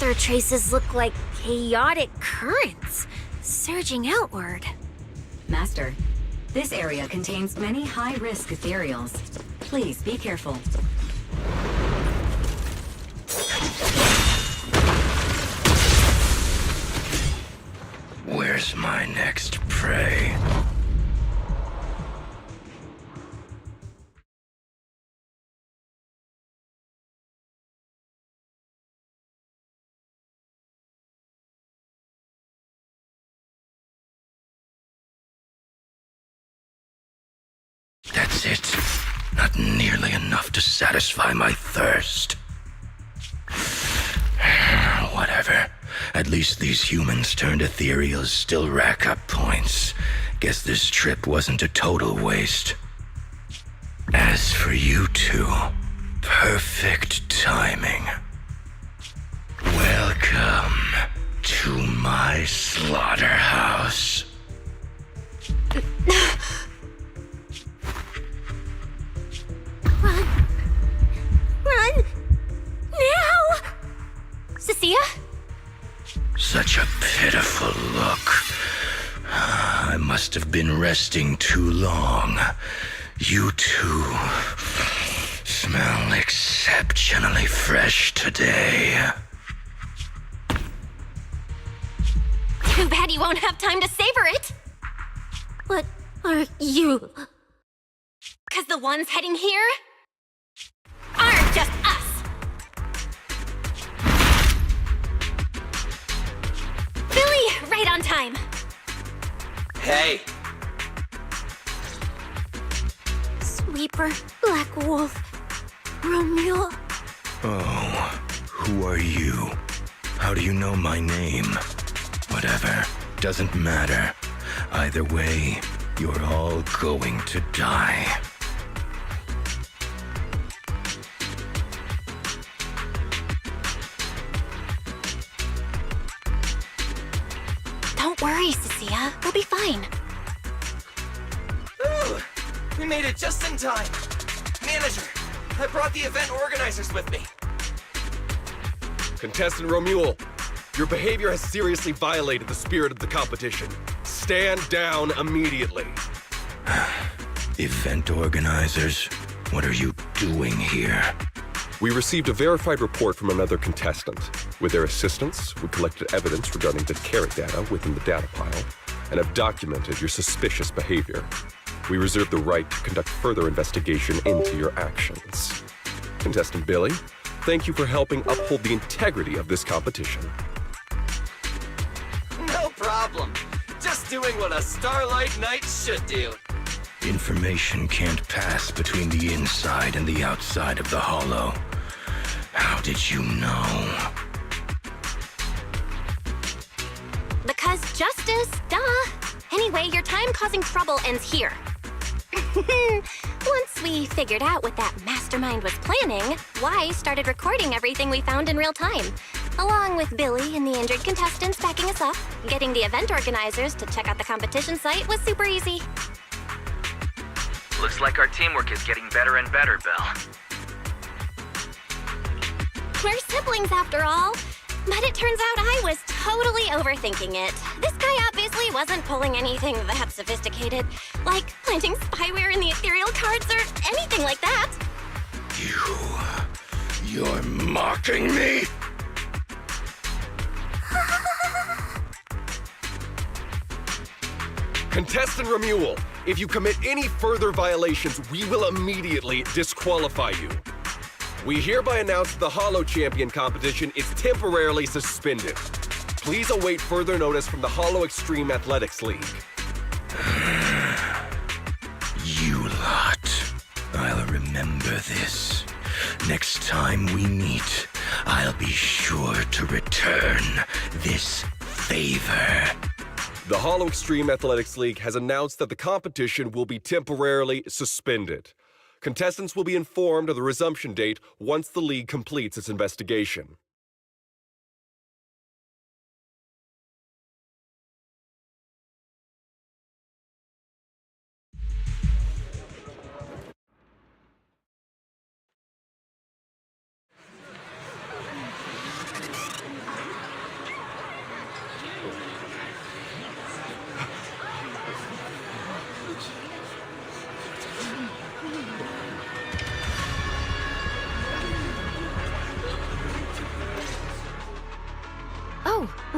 ether traces look like chaotic currents, surging outward. Master, this area contains many high-risk ethereals. Please be careful. Where's my next prey? That's it. Not nearly enough to satisfy my thirst. Whatever. At least these humans turned ethereals still rack up points. Guess this trip wasn't a total waste. As for you two, perfect timing. Welcome to my slaughterhouse. Run! Now! Cecilia? Such a pitiful look. I must have been resting too long. You two smell exceptionally fresh today. Too bad you won't have time to savor it! What are you? 'Cause the ones heading here aren't just us! Billy, right on time! Hey! Sweeper, Black Wolf, Romeo. Oh, who are you? How do you know my name? Whatever, doesn't matter. Either way, you're all going to die. Don't worry, Cecilia. We'll be fine. Ooh, we made it just in time. Manager, I brought the event organizers with me. Contestant Romuald, your behavior has seriously violated the spirit of the competition. Stand down immediately. Event organizers, what are you doing here? We received a verified report from another contestant. With their assistance, we collected evidence regarding the carrot data within the data pile and have documented your suspicious behavior. We reserve the right to conduct further investigation into your actions. Contestant Billy, thank you for helping uphold the integrity of this competition. No problem. Just doing what a Starlight Knight should do. Information can't pass between the inside and the outside of the hollow. How did you know? Because justice, duh. Anyway, your time causing trouble ends here. Once we figured out what that mastermind was planning, Y started recording everything we found in real time. Along with Billy and the injured contestants backing us up, getting the event organizers to check out the competition site was super easy. Looks like our teamwork is getting better and better, Belle. We're siblings after all. But it turns out I was totally overthinking it. This guy obviously wasn't pulling anything that sophisticated, like planting spyware in the ethereal cards or anything like that. You're mocking me? Contestant Romuald, if you commit any further violations, we will immediately disqualify you. We hereby announce the Hollow Champion competition is temporarily suspended. Please await further notice from the Hollow Extreme Athletics League. You lot. I'll remember this. Next time we meet, I'll be sure to return this favor. The Hollow Extreme Athletics League has announced that the competition will be temporarily suspended. Contestants will be informed of the resumption date once the league completes its investigation.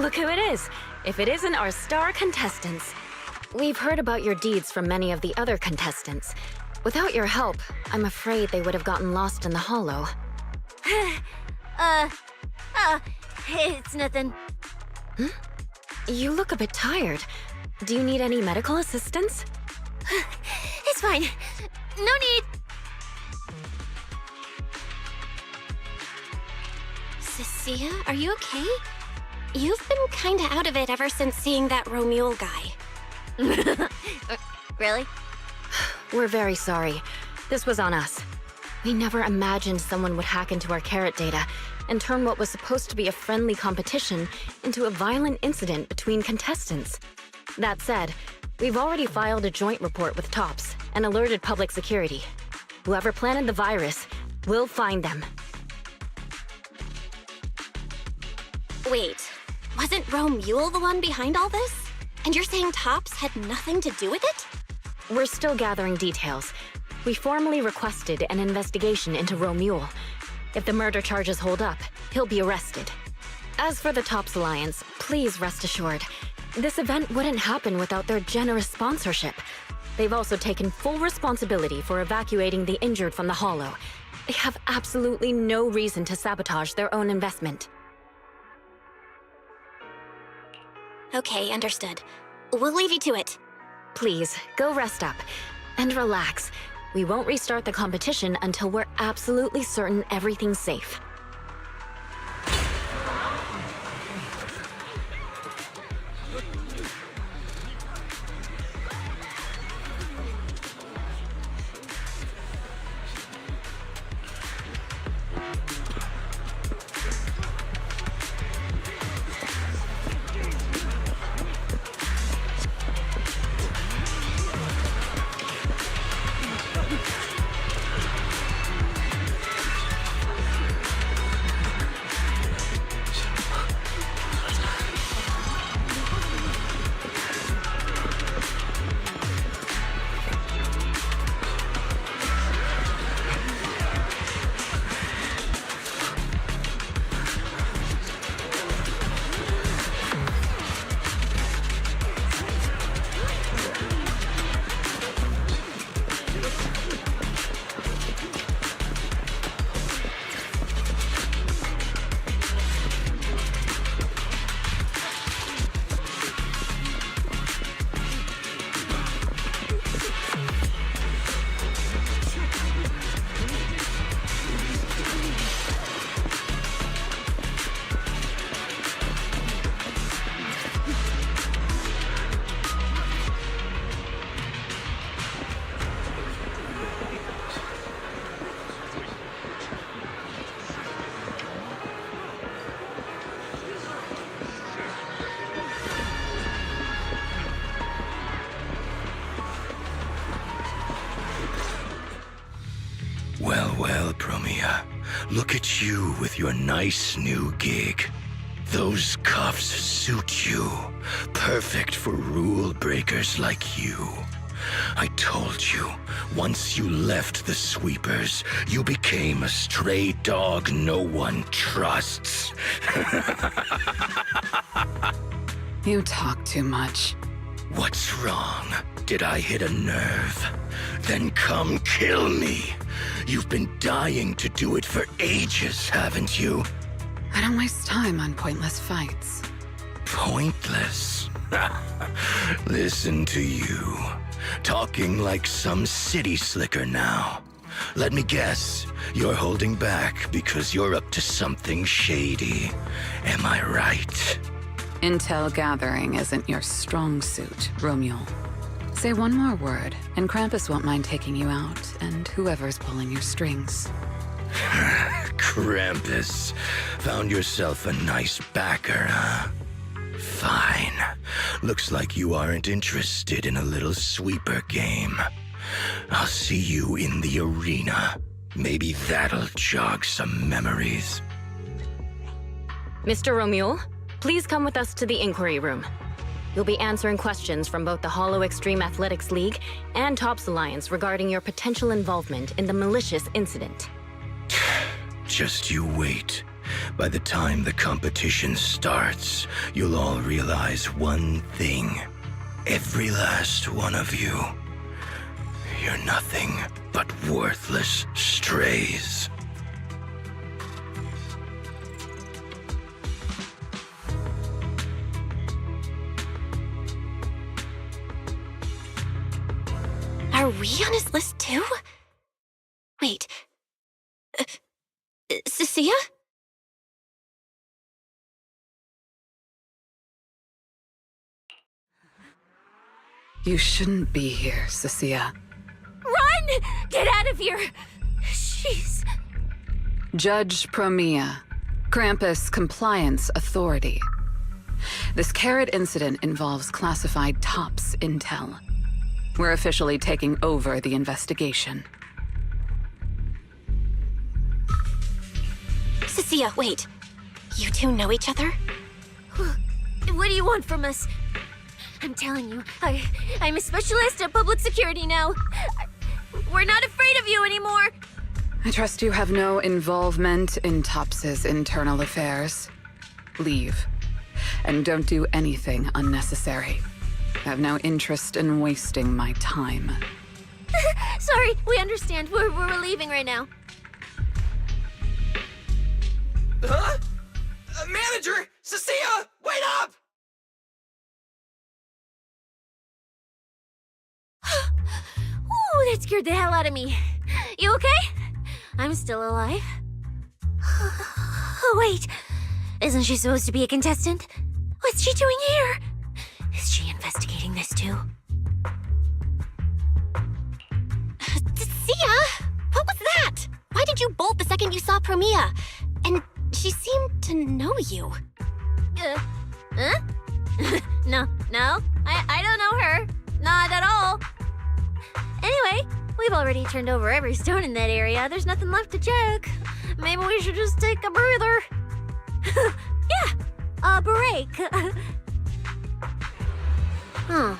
Look who it is. If it isn't our star contestants. We've heard about your deeds from many of the other contestants. Without your help, I'm afraid they would have gotten lost in the hollow. It's nothing. You look a bit tired. Do you need any medical assistance? It's fine. No need. Cecilia, are you okay? You've been kinda out of it ever since seeing that Romule guy. Really? We're very sorry. This was on us. We never imagined someone would hack into our carrot data and turn what was supposed to be a friendly competition into a violent incident between contestants. That said, we've already filed a joint report with TOPS and alerted public security. Whoever planted the virus, we'll find them. Wait, wasn't Romule the one behind all this? And you're saying TOPS had nothing to do with it? We're still gathering details. We formally requested an investigation into Romule. If the murder charges hold up, he'll be arrested. As for the TOPS Alliance, please rest assured, this event wouldn't happen without their generous sponsorship. They've also taken full responsibility for evacuating the injured from the hollow. They have absolutely no reason to sabotage their own investment. Okay, understood. We'll leave you to it. Please, go rest up. And relax. We won't restart the competition until we're absolutely certain everything's safe. Well, Promia, look at you with your nice new gig. Those cuffs suit you. Perfect for rule breakers like you. I told you, once you left the sweepers, you became a stray dog no one trusts. You talk too much. What's wrong? Did I hit a nerve? Then come kill me. You've been dying to do it for ages, haven't you? I don't waste time on pointless fights. Pointless? Listen to you. Talking like some city slicker now. Let me guess, you're holding back because you're up to something shady. Am I right? Intel gathering isn't your strong suit, Romule. Say one more word, and Krampus won't mind taking you out, and whoever's pulling your strings. Krampus. Found yourself a nice backer, huh? Fine. Looks like you aren't interested in a little sweeper game. I'll see you in the arena. Maybe that'll jog some memories. Mr. Romule, please come with us to the inquiry room. You'll be answering questions from both the Hollow Extreme Athletics League and TOPS Alliance regarding your potential involvement in the malicious incident. Just you wait. By the time the competition starts, you'll all realize one thing. Every last one of you. You're nothing but worthless strays. Are we on his list too? Wait. Cecilia? You shouldn't be here, Cecilia. Run! Get out of here! She's... Judge Promia, Krampus Compliance Authority. This carrot incident involves classified TOPS intel. We're officially taking over the investigation. Cecilia, wait. You two know each other? What do you want from us? I'm telling you, I'm a specialist at public security now. We're not afraid of you anymore. I trust you have no involvement in TOPS's internal affairs. Leave. And don't do anything unnecessary. I have no interest in wasting my time. Sorry, we understand. We're leaving right now. Huh? Manager! Cecilia! Wait up! Ooh, that scared the hell out of me. You okay? I'm still alive. Oh, wait. Isn't she supposed to be a contestant? What's she doing here? Is she investigating this too? Sia? What was that? Why did you bolt the second you saw Promia? And she seemed to know you. Huh? No, I don't know her. Not at all. Anyway, we've already turned over every stone in that area. There's nothing left to check. Maybe we should just take a breather. Yeah, a break. Huh.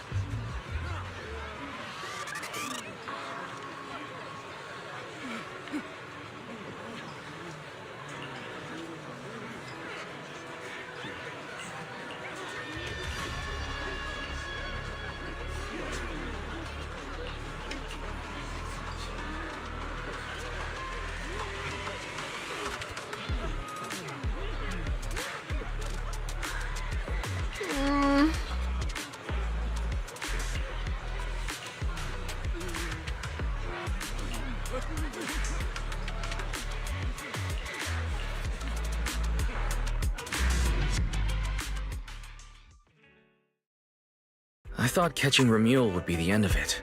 I thought catching Ramule would be the end of it.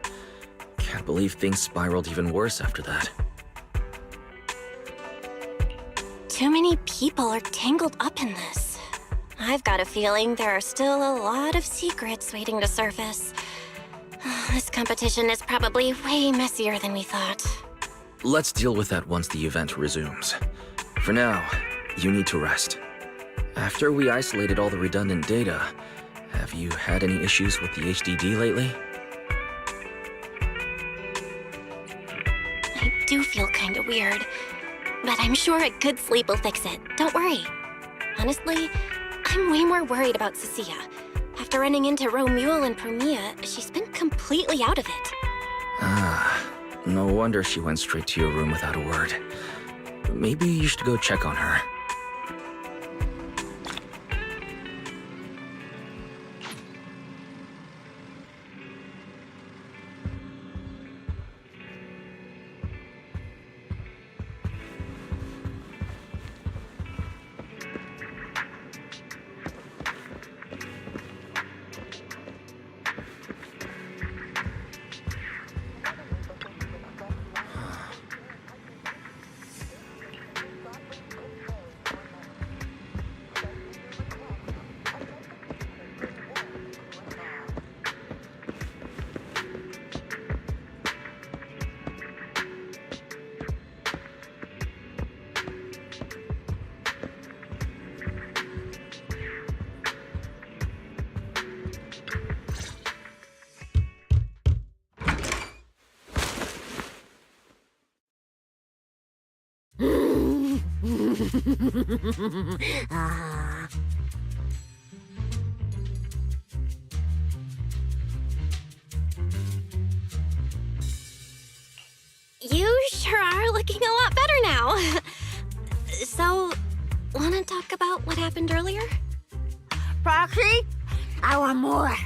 Can't believe things spiraled even worse after that. Too many people are tangled up in this. I've got a feeling there are still a lot of secrets waiting to surface. This competition is probably way messier than we thought. Let's deal with that once the event resumes. For now, you need to rest. After we isolated all the redundant data, have you had any issues with the HDD lately? I do feel kinda weird, but I'm sure a good sleep will fix it. Don't worry. Honestly, I'm way more worried about Cecilia. After running into Romule and Promia, she's been completely out of it. Ah, no wonder she went straight to your room without a word. Maybe you should go check on her. You sure are looking a lot better now. So, wanna talk about what happened earlier? Proxy, I want more.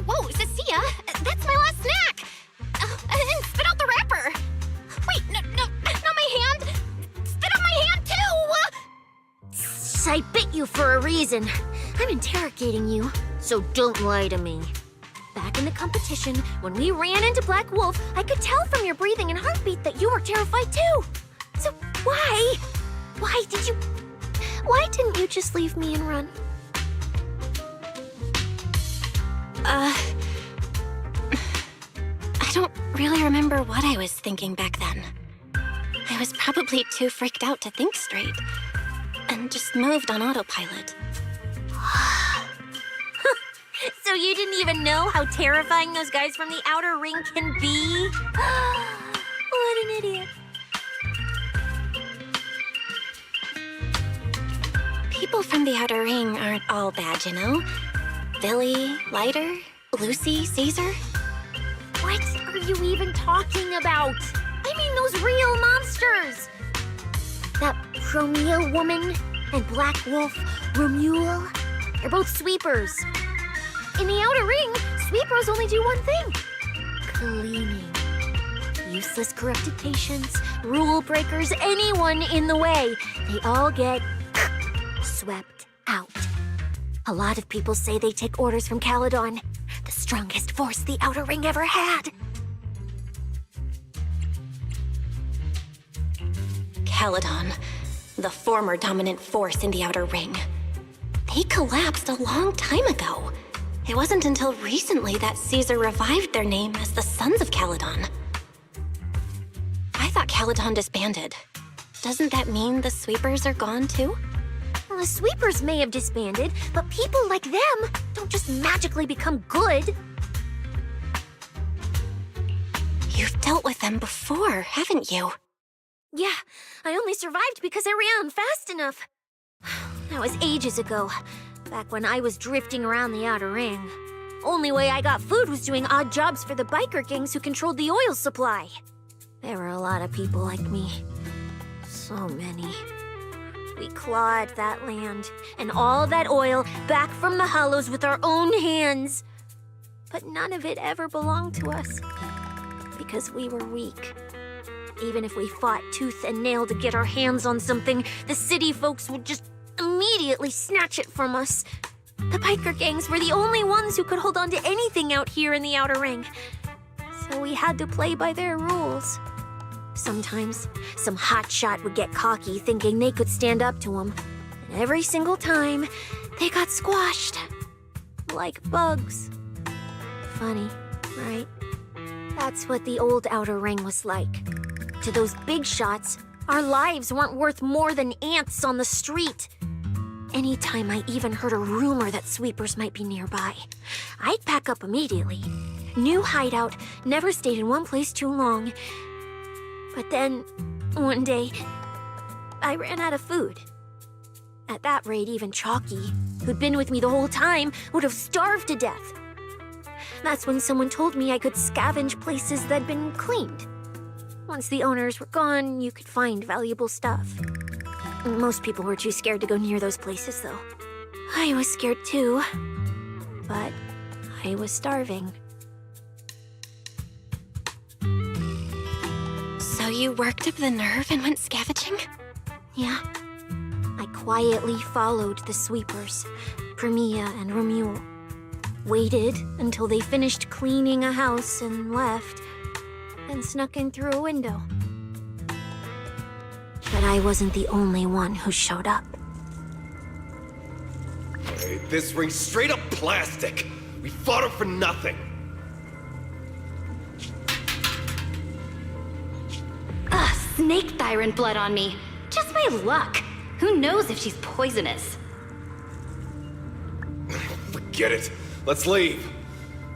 Whoa, Cecilia, that's my last snack. And spit out the wrapper. Wait, no, not my hand. Spit out my hand too. I bit you for a reason. I'm interrogating you, so don't lie to me. Back in the competition, when we ran into Black Wolf, I could tell from your breathing and heartbeat that you were terrified too. So why? Why didn't you just leave me and run? I don't really remember what I was thinking back then. I was probably too freaked out to think straight. And just moved on autopilot. So you didn't even know how terrifying those guys from the outer ring can be? What an idiot. People from the Outer Ring aren't all bad, you know? Billy, Leiter, Lucy, Caesar. What are you even talking about? I mean those real monsters! That Promule woman and Black Wolf, Romule, they're both sweepers. In the Outer Ring, sweepers only do one thing. Cleaning. Useless corrupted patients, rule breakers, anyone in the way. They all get swept out. A lot of people say they take orders from Caledon, the strongest force the Outer Ring ever had. Caledon, the former dominant force in the Outer Ring. They collapsed a long time ago. It wasn't until recently that Caesar revived their name as the Sons of Caledon. I thought Caledon disbanded. Doesn't that mean the Sweepers are gone too? Well, the sweepers may have disbanded, but people like them don't just magically become good. You've dealt with them before, haven't you? Yeah, I only survived because I ran fast enough. That was ages ago, back when I was drifting around the Outer Ring. Only way I got food was doing odd jobs for the biker gangs who controlled the oil supply. There were a lot of people like me. So many. We clawed that land and all that oil back from the hollows with our own hands. But none of it ever belonged to us, because we were weak. Even if we fought tooth and nail to get our hands on something, the city folks would just immediately snatch it from us. The biker gangs were the only ones who could hold on to anything out here in the Outer Ring. So we had to play by their rules. Sometimes, some hotshot would get cocky thinking they could stand up to him. And every single time, they got squashed. Like bugs. Funny, right? That's what the old Outer Ring was like. To those big shots, our lives weren't worth more than ants on the street. Anytime I even heard a rumor that sweepers might be nearby, I'd pack up immediately. New hideout, never stayed in one place too long. But then, one day, I ran out of food. At that rate, even Chalky, who'd been with me the whole time, would have starved to death. That's when someone told me I could scavenge places that'd been cleaned. Once the owners were gone, you could find valuable stuff. Most people were too scared to go near those places, though. I was scared too, but I was starving. So you worked up the nerve and went scavenging? Yeah. I quietly followed the sweepers, Premia and Romule. Waited until they finished cleaning a house and left, and snuck in through a window. But I wasn't the only one who showed up. Hey, this ring's straight up plastic. We fought her for nothing. snake thyron blood on me. Just by luck. Who knows if she's poisonous? Forget it. Let's leave.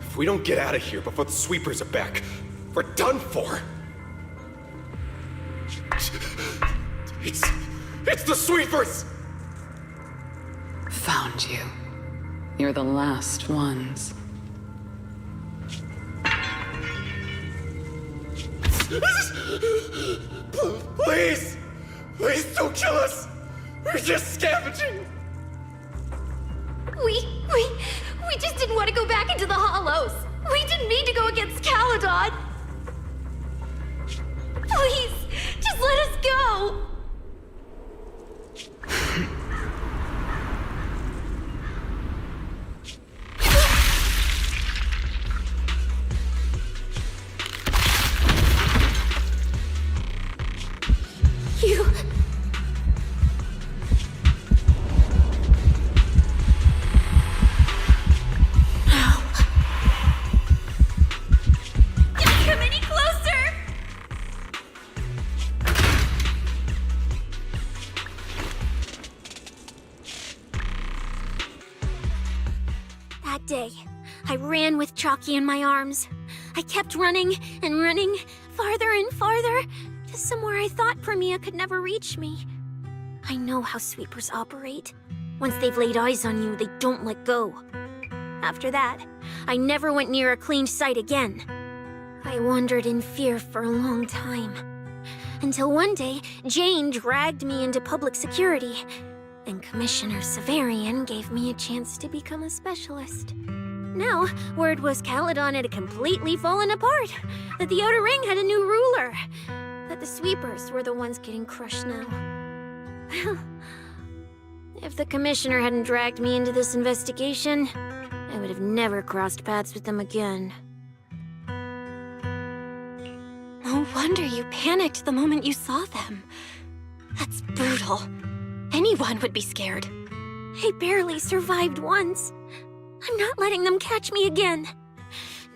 If we don't get out of here before the sweepers are back, we're done for. It's the sweepers! Found you. You're the last ones. Please! Please don't kill us! We're just scavenging! We just didn't want to go back into the hollows. We didn't mean to go against Caledon. Please, just let us go. You... Day, I ran with Chalky in my arms. I kept running and running, farther and farther, to somewhere I thought Premia could never reach me. I know how sweepers operate. Once they've laid eyes on you, they don't let go. After that, I never went near a cleaned site again. I wandered in fear for a long time. Until one day, Jane dragged me into public security, and Commissioner Severian gave me a chance to become a specialist. Now, word was Caledon had completely fallen apart, that the Outer Ring had a new ruler, that the sweepers were the ones getting crushed now. Well, if the Commissioner hadn't dragged me into this investigation, I would have never crossed paths with them again. No wonder you panicked the moment you saw them. That's brutal. Anyone would be scared. I barely survived once. I'm not letting them catch me again.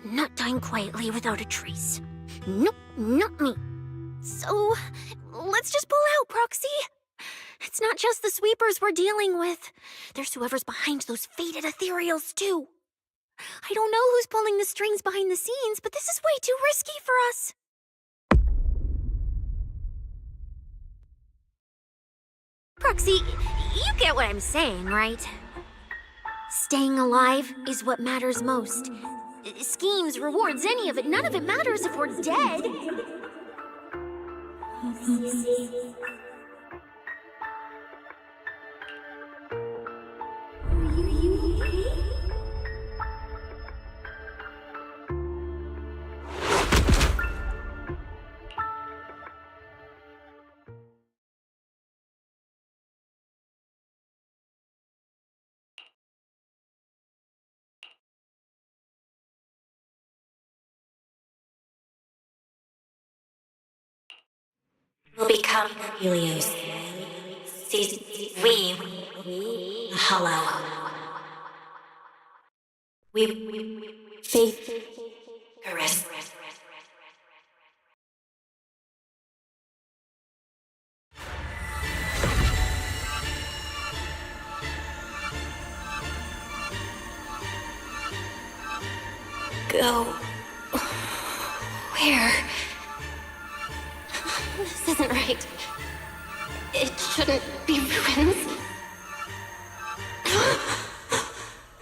Not dying quietly without a trace. Nope, not me. So, let's just pull out, Proxy. It's not just the sweepers we're dealing with. There's whoever's behind those faded ethereals, too. I don't know who's pulling the strings behind the scenes, but this is way too risky for us. Proxy, you get what I'm saying, right? Staying alive is what matters most. Schemes, rewards, any of it, none of it matters if we're dead. Will become Helios. We hollow. We faith caress. Go. Where? This isn't right. It shouldn't be ruins.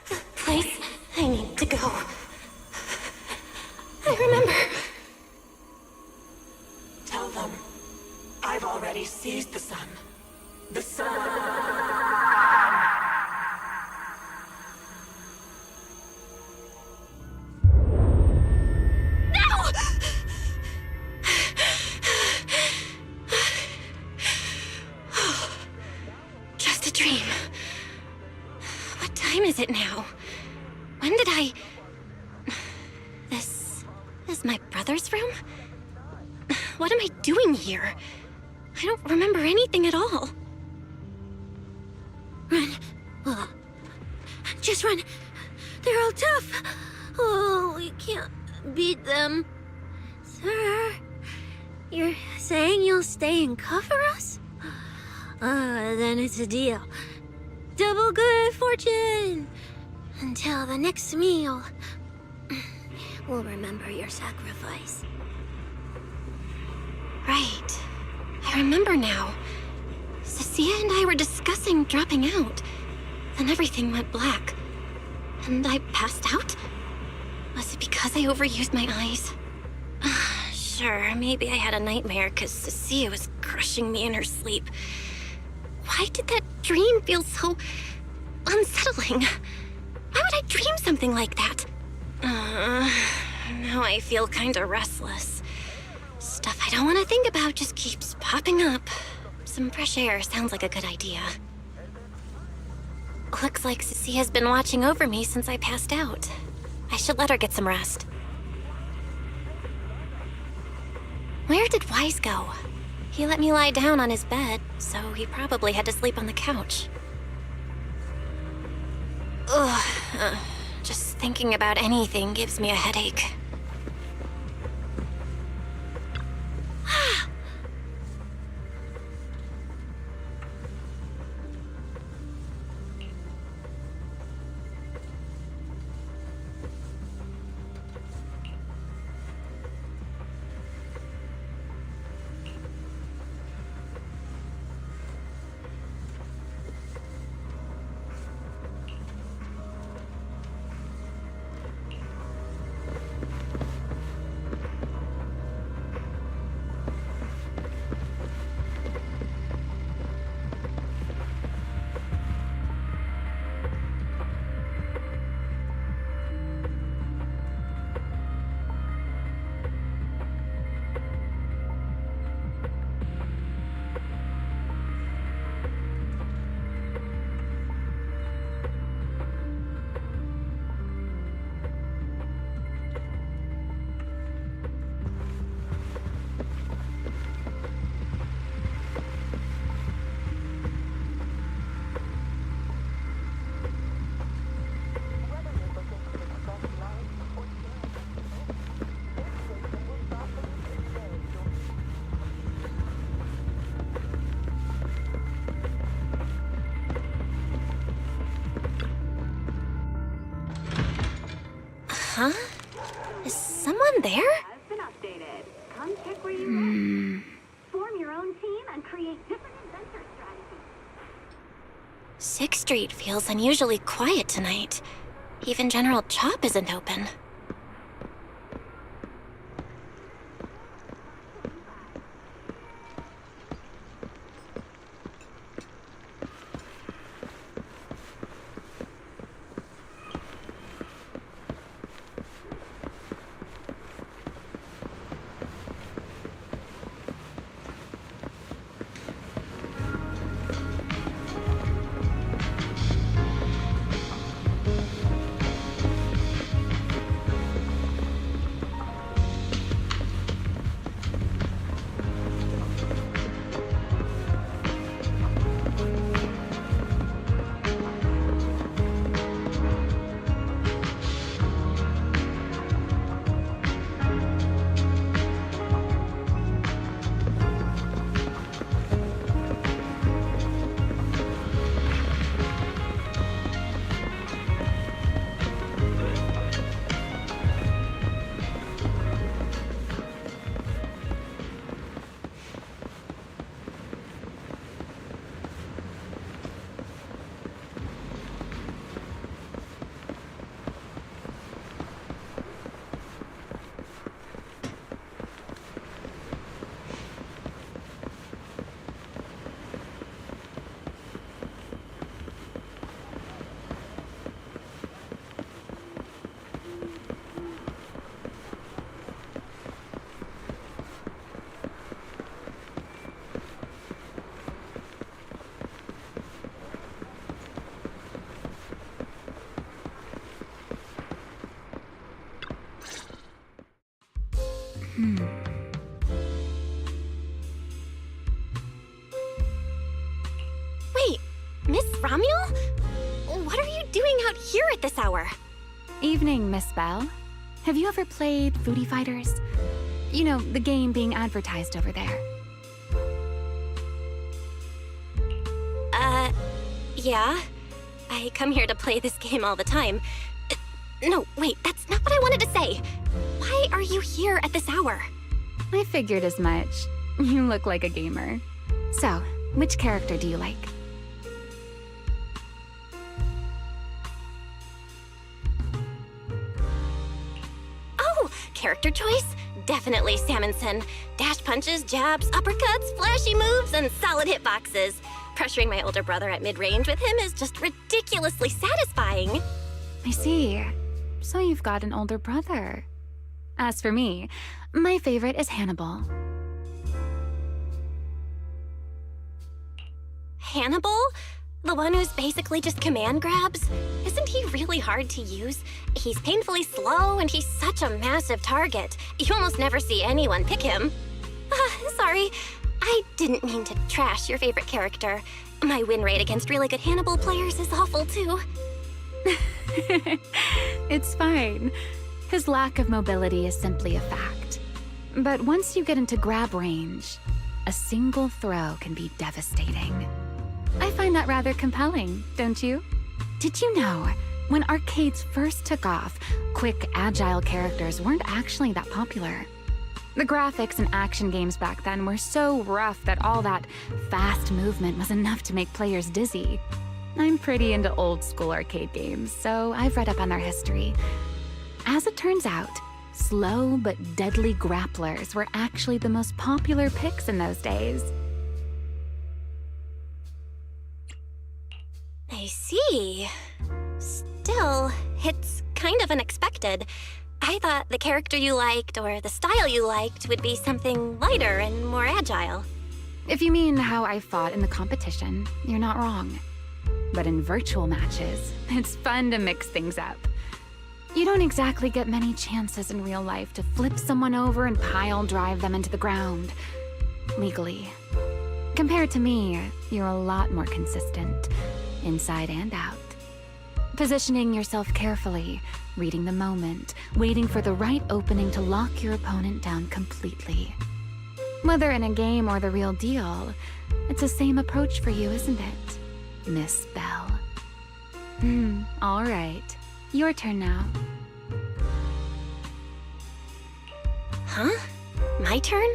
The place I need to go. I remember. Tell them I've already seized the sun. The sun. Is it now? When did I... This is my brother's room? What am I doing here? I don't remember anything at all. Run. Just run. They're all tough. Oh, we can't beat them. Sir, You're saying you'll stay and cover us? Then it's a deal. Double good fortune! Until the next meal. We'll remember your sacrifice. Right. I remember now. Cecilia and I were discussing dropping out. Then everything went black. And I passed out? Was it because I overused my eyes? Sure, maybe I had a nightmare because Cecilia was crushing me in her sleep. Why did that dream feel so unsettling? Why would I dream something like that? Now I feel kinda restless. Stuff I don't want to think about just keeps popping up. Some fresh air sounds like a good idea. Looks like Cecilia's been watching over me since I passed out. I should let her get some rest. Where did Wise go? He let me lie down on his bed, so he probably had to sleep on the couch. Ugh, just thinking about anything gives me a headache. Huh? Is someone there? Has been updated. Come check where you live. Form your own team and create different adventure strategies. 6th Street feels unusually quiet tonight. Even General Chop isn't open. Wait, Miss Romuel? What are you doing out here at this hour? Evening, Miss Belle. Have you ever played Foodie Fighters? You know, the game being advertised over there. Yeah. I come here to play this game all the time. No, wait, that's not what I wanted to say. Why are you here at this hour? I figured as much. You look like a gamer. So, which character do you like? Oh, character choice? Definitely Salmonson. Dash punches, jabs, uppercuts, flashy moves, and solid hitboxes. Pressuring my older brother at mid-range with him is just ridiculously satisfying. I see. So you've got an older brother. As for me, my favorite is Hannibal. Hannibal? The one who's basically just command grabs? Isn't he really hard to use? He's painfully slow, and he's such a massive target. You almost never see anyone pick him. Sorry. I didn't mean to trash your favorite character. My win rate against really good Hannibal players is awful, too. It's fine. His lack of mobility is simply a fact. But once you get into grab range, a single throw can be devastating. I find that rather compelling, don't you? Did you know, when arcades first took off, quick, agile characters weren't actually that popular. The graphics in action games back then were so rough that all that fast movement was enough to make players dizzy. I'm pretty into old school arcade games, so I've read up on their history. As it turns out, slow but deadly grapplers were actually the most popular picks in those days. I see. Still, it's kind of unexpected. I thought the character you liked or the style you liked would be something lighter and more agile. If you mean how I fought in the competition, you're not wrong. But in virtual matches, it's fun to mix things up. You don't exactly get many chances in real life to flip someone over and pile drive them into the ground. Legally. Compared to me, you're a lot more consistent, inside and out. Positioning yourself carefully, reading the moment, waiting for the right opening to lock your opponent down completely. Whether in a game or the real deal, it's the same approach for you, isn't it, Miss Bell? All right. Your turn now. Huh? My turn?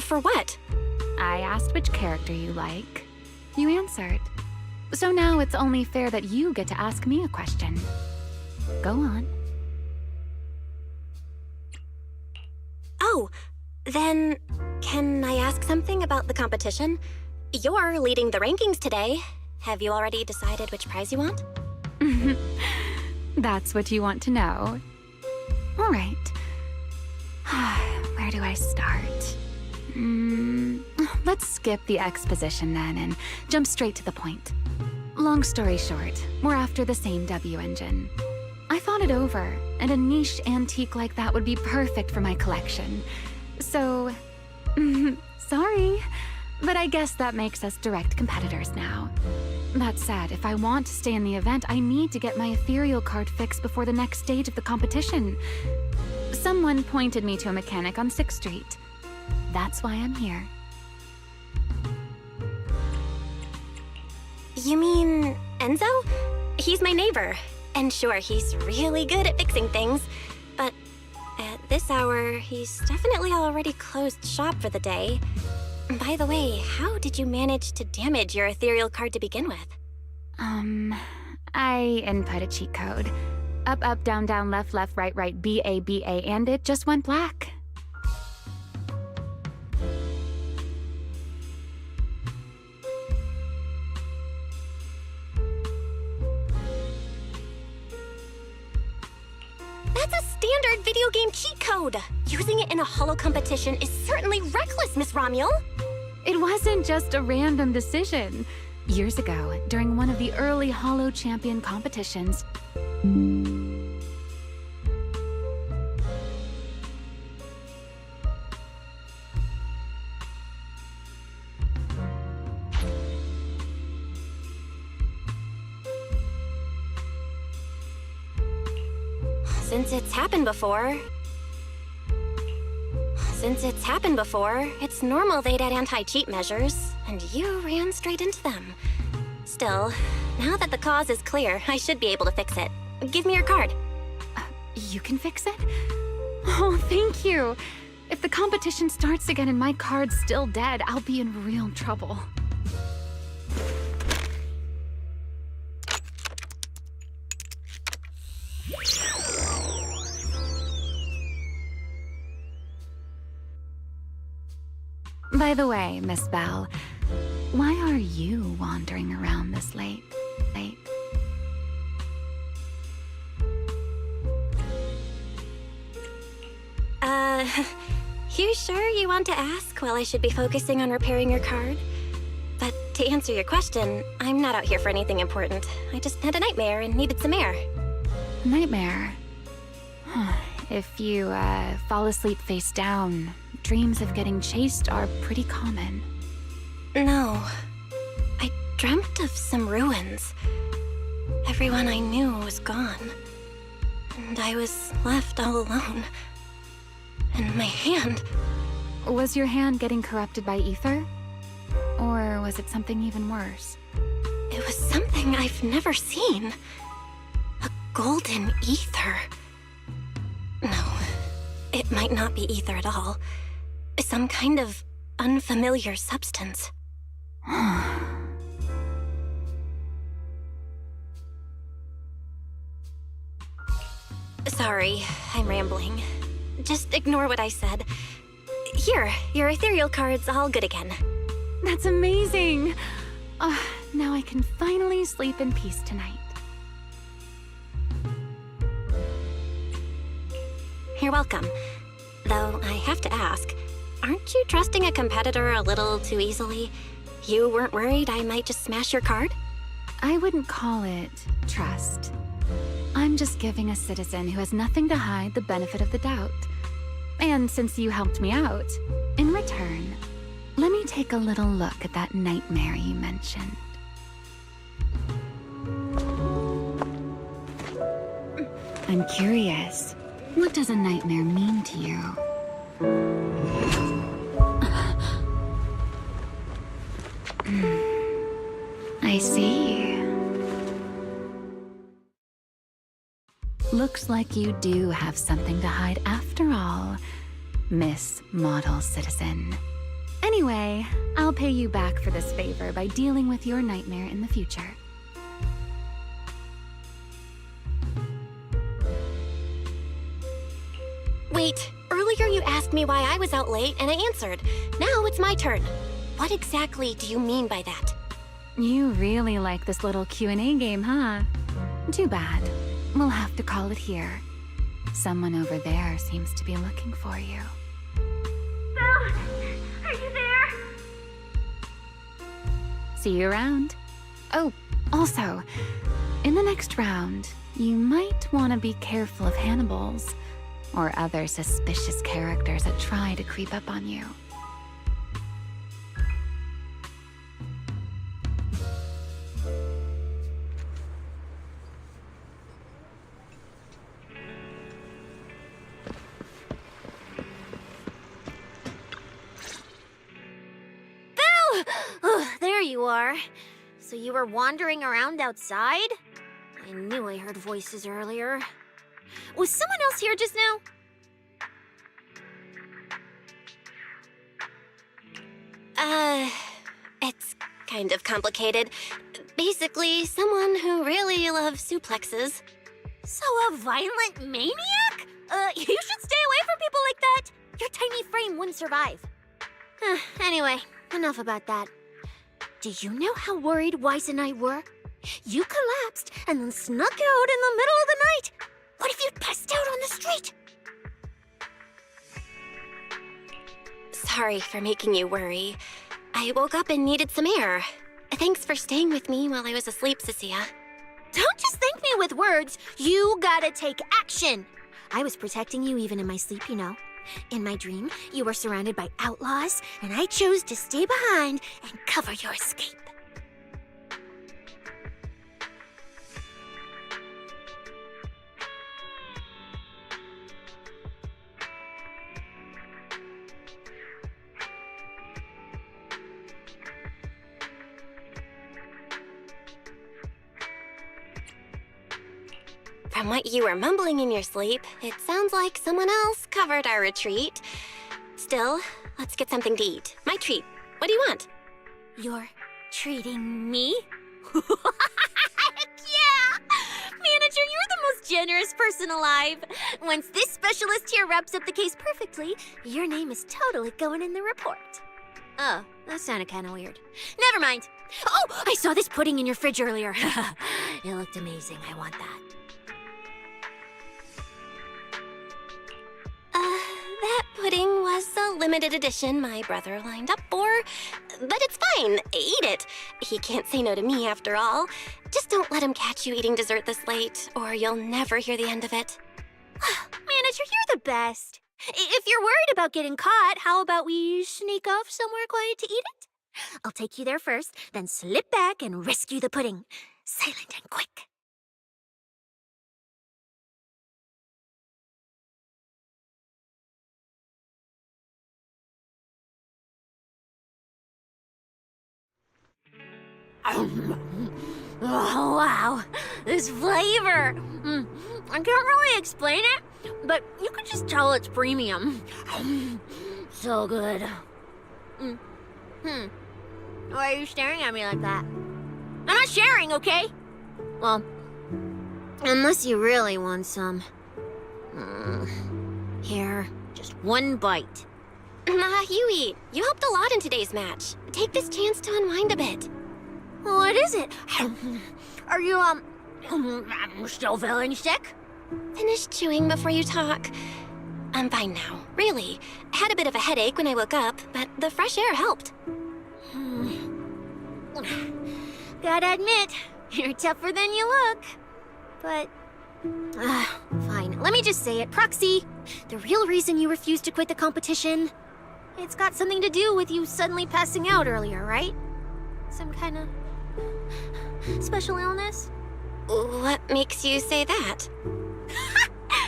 For what? I asked which character you like. You answered. So now it's only fair that you get to ask me a question. Go on. Oh, then can I ask something about the competition? You're leading the rankings today. Have you already decided which prize you want? That's what you want to know. All right. Where do I start? Let's skip the exposition then and jump straight to the point. Long story short, we're after the same W engine. I thought it over, and a niche antique like that would be perfect for my collection. So, sorry, but I guess that makes us direct competitors now. That said, if I want to stay in the event, I need to get my ethereal card fixed before the next stage of the competition. Someone pointed me to a mechanic on 6th Street. That's why I'm here. You mean Enzo? He's my neighbor. And sure, he's really good at fixing things. But at this hour, he's definitely already closed shop for the day. By the way, how did you manage to damage your ethereal card to begin with? I input a cheat code. Up, up, down, down, left, left, right, right, B, A, and it just went black. That's a standard video game cheat code. Using it in a holo competition is certainly reckless, Miss Romuel. It wasn't just a random decision. Years ago, during one of the early holo champion competitions, since it's happened before, Since it's happened before, it's normal they'd add anti-cheat measures, and you ran straight into them. Still, now that the cause is clear, I should be able to fix it. Give me your card. You can fix it? Oh, thank you. If the competition starts again and my card's still dead, I'll be in real trouble. By the way, Miss Bell, why are you wandering around this late? You sure you want to ask while I should be focusing on repairing your card? But to answer your question, I'm not out here for anything important. I just had a nightmare and needed some air. Nightmare? If you, fall asleep face down, dreams of getting chased are pretty common. No. I dreamt of some ruins. Everyone I knew was gone. And I was left all alone. And my hand... Was your hand getting corrupted by ether? Or was it something even worse? It was something I've never seen. A golden ether. No, it might not be ether at all. Some kind of unfamiliar substance. Sorry, I'm rambling. Just ignore what I said. Here, your ethereal card's all good again. That's amazing! Now I can finally sleep in peace tonight. You're welcome. Though I have to ask, aren't you trusting a competitor a little too easily? You weren't worried I might just smash your card? I wouldn't call it trust. I'm just giving a citizen who has nothing to hide the benefit of the doubt. And since you helped me out, in return, let me take a little look at that nightmare you mentioned. I'm curious, what does a nightmare mean to you? I see. Looks like you do have something to hide after all, Miss Model Citizen. Anyway, I'll pay you back for this favor by dealing with your nightmare in the future. Wait, earlier you asked me why I was out late and I answered. Now it's my turn. What exactly do you mean by that? You really like this little Q&A game, huh? Too bad. We'll have to call it here. Someone over there seems to be looking for you. Belle! Are you there? See you around. Oh, also, in the next round, you might want to be careful of Hannibals or other suspicious characters that try to creep up on you. There you are. So you were wandering around outside? I knew I heard voices earlier. Was someone else here just now? It's kind of complicated. Basically, someone who really loves suplexes. So a violent maniac? You should stay away from people like that. Your tiny frame wouldn't survive. Anyway, enough about that. Do you know how worried Weiss and I were? You collapsed and then snuck out in the middle of the night. What if you'd passed out on the street? Sorry for making you worry. I woke up and needed some air. Thanks for staying with me while I was asleep, Cecilia. Don't just thank me with words. You gotta take action. I was protecting you even in my sleep, you know. In my dream, you were surrounded by outlaws, and I chose to stay behind and cover your escape. From what you were mumbling in your sleep, it sounds like someone else covered our retreat. Still, let's get something to eat. My treat. What do you want? You're treating me? Heck yeah! Manager, you're the most generous person alive. Once this specialist here wraps up the case perfectly, your name is totally going in the report. Oh, that sounded kind of weird. Never mind. Oh, I saw this pudding in your fridge earlier. It looked amazing. I want that. That pudding was a limited edition my brother lined up for. But it's fine. Eat it. He can't say no to me after all. Just don't let him catch you eating dessert this late, or you'll never hear the end of it. Manager, you're the best. If you're worried about getting caught, how about we sneak off somewhere quiet to eat it? I'll take you there first, then slip back and rescue the pudding. Silent and quick. Oh, wow. This flavor. I can't really explain it, but you can just tell it's premium. So good. Why are you staring at me like that? I'm not sharing, okay? Well, unless you really want some. Here, just one bite. Nah, you eat. You helped a lot in today's match. Take this chance to unwind a bit. What is it? Are you, still feeling sick? Finish chewing before you talk. I'm fine now, really. I had a bit of a headache when I woke up, but the fresh air helped. Gotta admit, you're tougher than you look. But, fine. Let me just say it. Proxy, the real reason you refused to quit the competition, it's got something to do with you suddenly passing out earlier, right? Some kind of special illness? What makes you say that?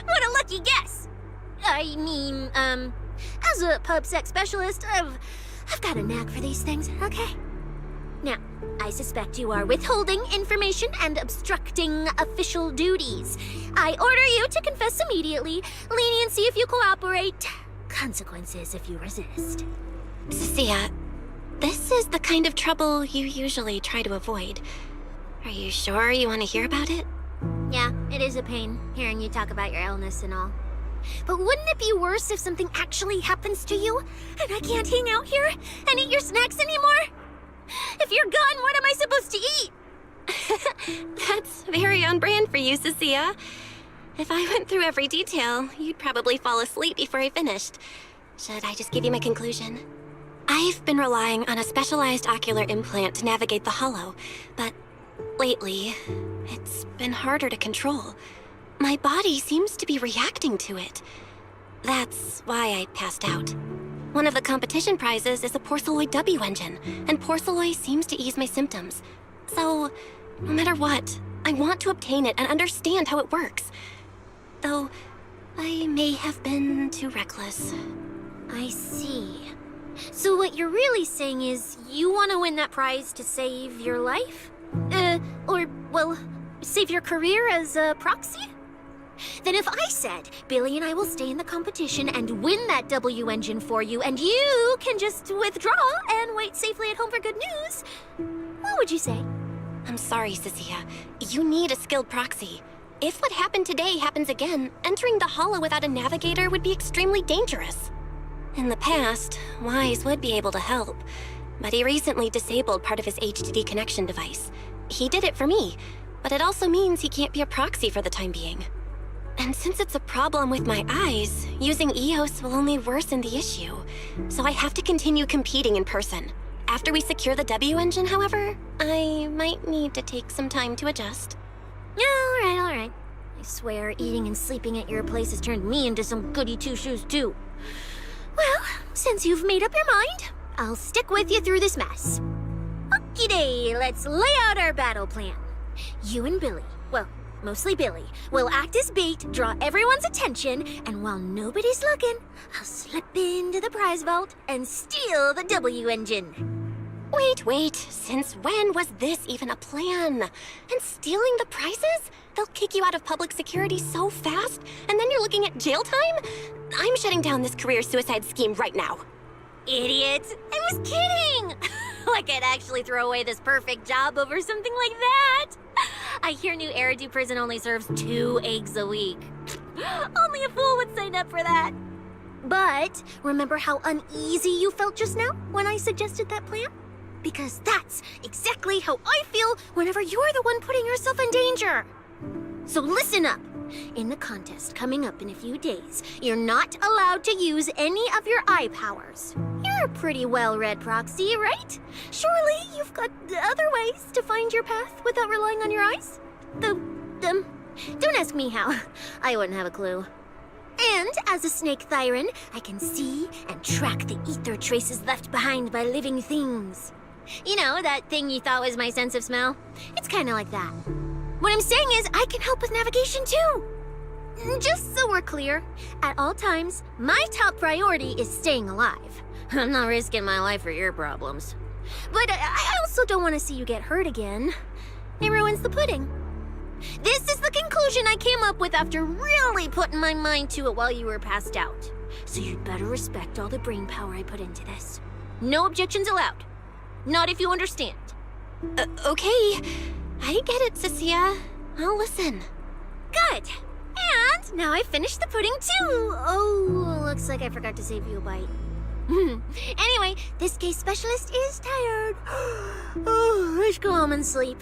What a lucky guess! I mean, as a pub sex specialist, I've got a knack for these things, okay? Now, I suspect you are withholding information and obstructing official duties. I order you to confess immediately, leniency if you cooperate, consequences if you resist. Sia, this is the kind of trouble you usually try to avoid. Are you sure you want to hear about it? Yeah, it is a pain, hearing you talk about your illness and all. But wouldn't it be worse if something actually happens to you, and I can't hang out here and eat your snacks anymore? If you're gone, what am I supposed to eat? That's very on brand for you, Sia. If I went through every detail, you'd probably fall asleep before I finished. Should I just give you my conclusion? I've been relying on a specialized ocular implant to navigate the hollow, but lately, it's been harder to control. My body seems to be reacting to it. That's why I passed out. One of the competition prizes is a Porceloid W engine, and Porceloid seems to ease my symptoms. So, no matter what, I want to obtain it and understand how it works. Though, I may have been too reckless. I see. So what you're really saying is you want to win that prize to save your life? Well, save your career as a proxy? Then if I said, Billy and I will stay in the competition and win that W engine for you, and you can just withdraw and wait safely at home for good news, what would you say? I'm sorry, Sia. You need a skilled proxy. If what happened today happens again, entering the hollow without a navigator would be extremely dangerous. In the past, Wise would be able to help, but he recently disabled part of his HDD connection device. He did it for me, but it also means he can't be a proxy for the time being. And since it's a problem with my eyes, using EOS will only worsen the issue. So I have to continue competing in person. After we secure the W engine, however, I might need to take some time to adjust. All right. I swear, eating and sleeping at your place has turned me into some goody two-shoes too. Well, since you've made up your mind, I'll stick with you through this mess. Okie-day, let's lay out our battle plan. You and Billy, well, mostly Billy, will act as bait, draw everyone's attention, and while nobody's looking, I'll slip into the prize vault and steal the W engine. Wait. Since when was this even a plan? And stealing the prizes? They'll kick you out of public security so fast, and then you're looking at jail time? I'm shutting down this career suicide scheme right now. Idiot! I was kidding! Like I'd actually throw away this perfect job over something like that! I hear New Eridu Prison only serves 2 eggs a week. Only a fool would sign up for that. But remember how uneasy you felt just now when I suggested that plan? Because that's exactly how I feel whenever you're the one putting yourself in danger. So listen up. In the contest coming up in a few days, you're not allowed to use any of your eye powers. You're a pretty well-read proxy, right? Surely you've got other ways to find your path without relying on your eyes? Don't ask me how. I wouldn't have a clue. And as a snake Thyran, I can see and track the ether traces left behind by living things. You know, that thing you thought was my sense of smell? It's kind of like that. What I'm saying is, I can help with navigation too. Just so we're clear, at all times, my top priority is staying alive. I'm not risking my life for your problems. But I also don't want to see you get hurt again. It ruins the pudding. This is the conclusion I came up with after really putting my mind to it while you were passed out. So you'd better respect all the brain power I put into this. No objections allowed. Not if you understand. Okay. I get it, Cecilia. I'll listen. Good. And now I finished the pudding too. Oh, looks like I forgot to save you a bite. Anyway, this case specialist is tired. Oh, let's go home and sleep.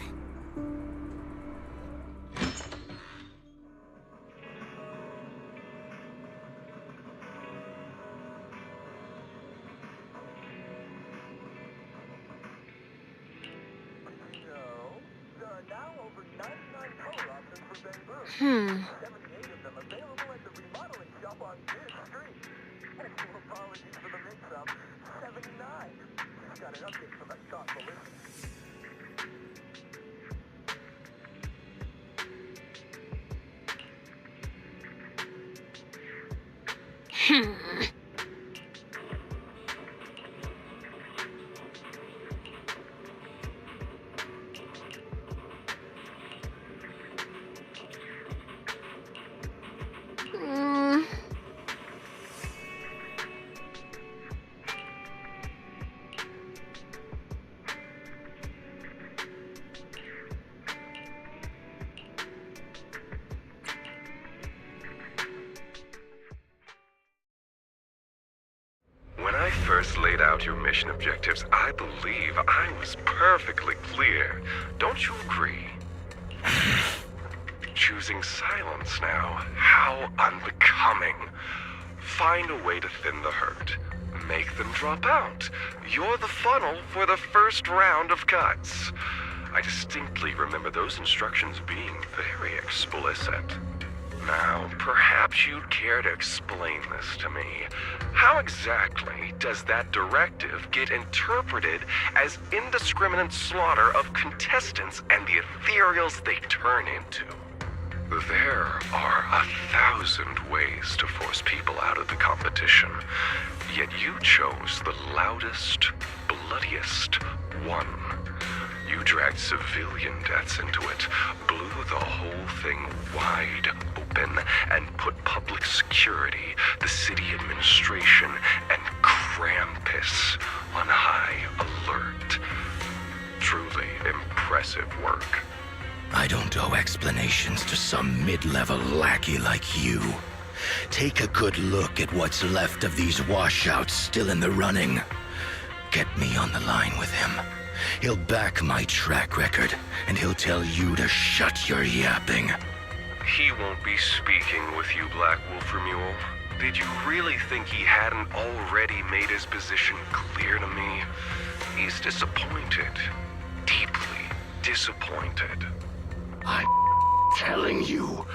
When I first laid out your mission objectives, I believe I was perfectly clear. Don't you agree? Choosing silence now. How unbecoming. Find a way to thin the herd. Make them drop out. You're the funnel for the first round of cuts. I distinctly remember those instructions being very explicit. Now, perhaps you'd care to explain this to me. How exactly does that directive get interpreted as indiscriminate slaughter of contestants and the ethereals they turn into? There are 1,000 ways to force people out of the competition, yet you chose the loudest, bloodiest one. You dragged civilian deaths into it, blew the whole thing wide open, and put public security, the city administration, and Krampus on high alert. Truly impressive work. I don't owe explanations to some mid-level lackey like you. Take a good look at what's left of these washouts still in the running. Get me on the line with him. He'll back my track record, and he'll tell you to shut your yapping. He won't be speaking with you, Black Wolframule. Did you really think he hadn't already made his position clear to me? He's disappointed. Deeply disappointed. I'm telling you,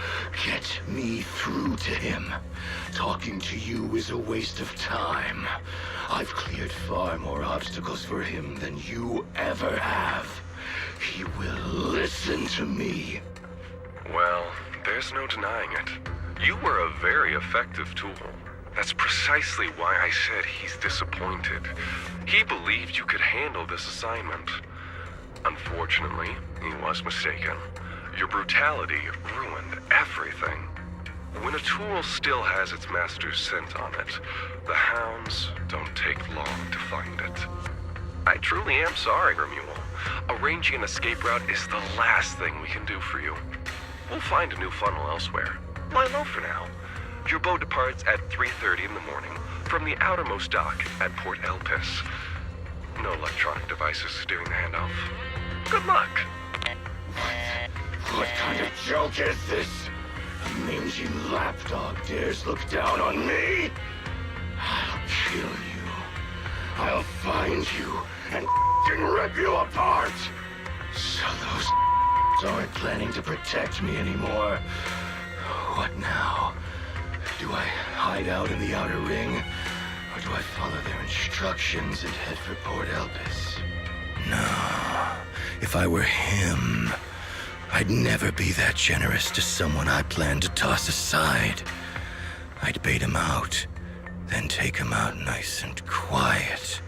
get me through to him. Talking to you is a waste of time. I've cleared far more obstacles for him than you ever have. He will listen to me. Well, there's no denying it. You were a very effective tool. That's precisely why I said he's disappointed. He believed you could handle this assignment. Unfortunately, he was mistaken. Your brutality ruined everything. When a tool still has its master's scent on it, the hounds don't take long to find it. I truly am sorry, Romuald. Arranging an escape route is the last thing we can do for you. We'll find a new funnel elsewhere. Lie low for now. Your boat departs at 3:30 in the morning from the outermost dock at Port Elpis. No electronic devices steering the handoff. Good luck. What kind of joke is this? A mangy lapdog dares look down on me? I'll kill you. I'll find you and rip you apart. So those aren't planning to protect me anymore. What now? Do I hide out in the outer ring? Or do I follow their instructions and head for Port Elpis? No. If I were him, I'd never be that generous to someone I planned to toss aside. I'd bait him out, then take him out nice and quiet.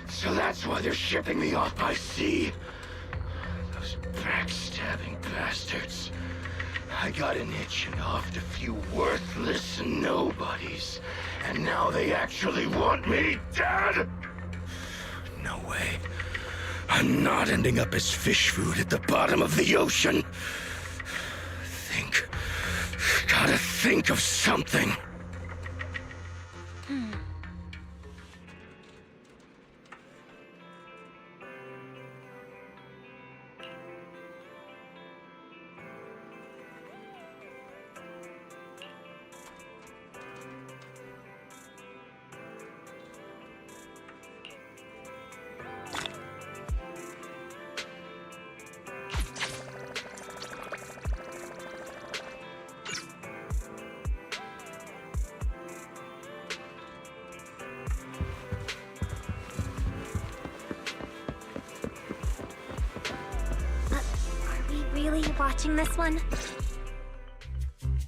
So that's why they're shipping me off by sea. Those backstabbing bastards. I got an itch and offed a few worthless nobodies, and now they actually want me dead? No way. I'm not ending up as fish food at the bottom of the ocean. Gotta think of something. Watching this one?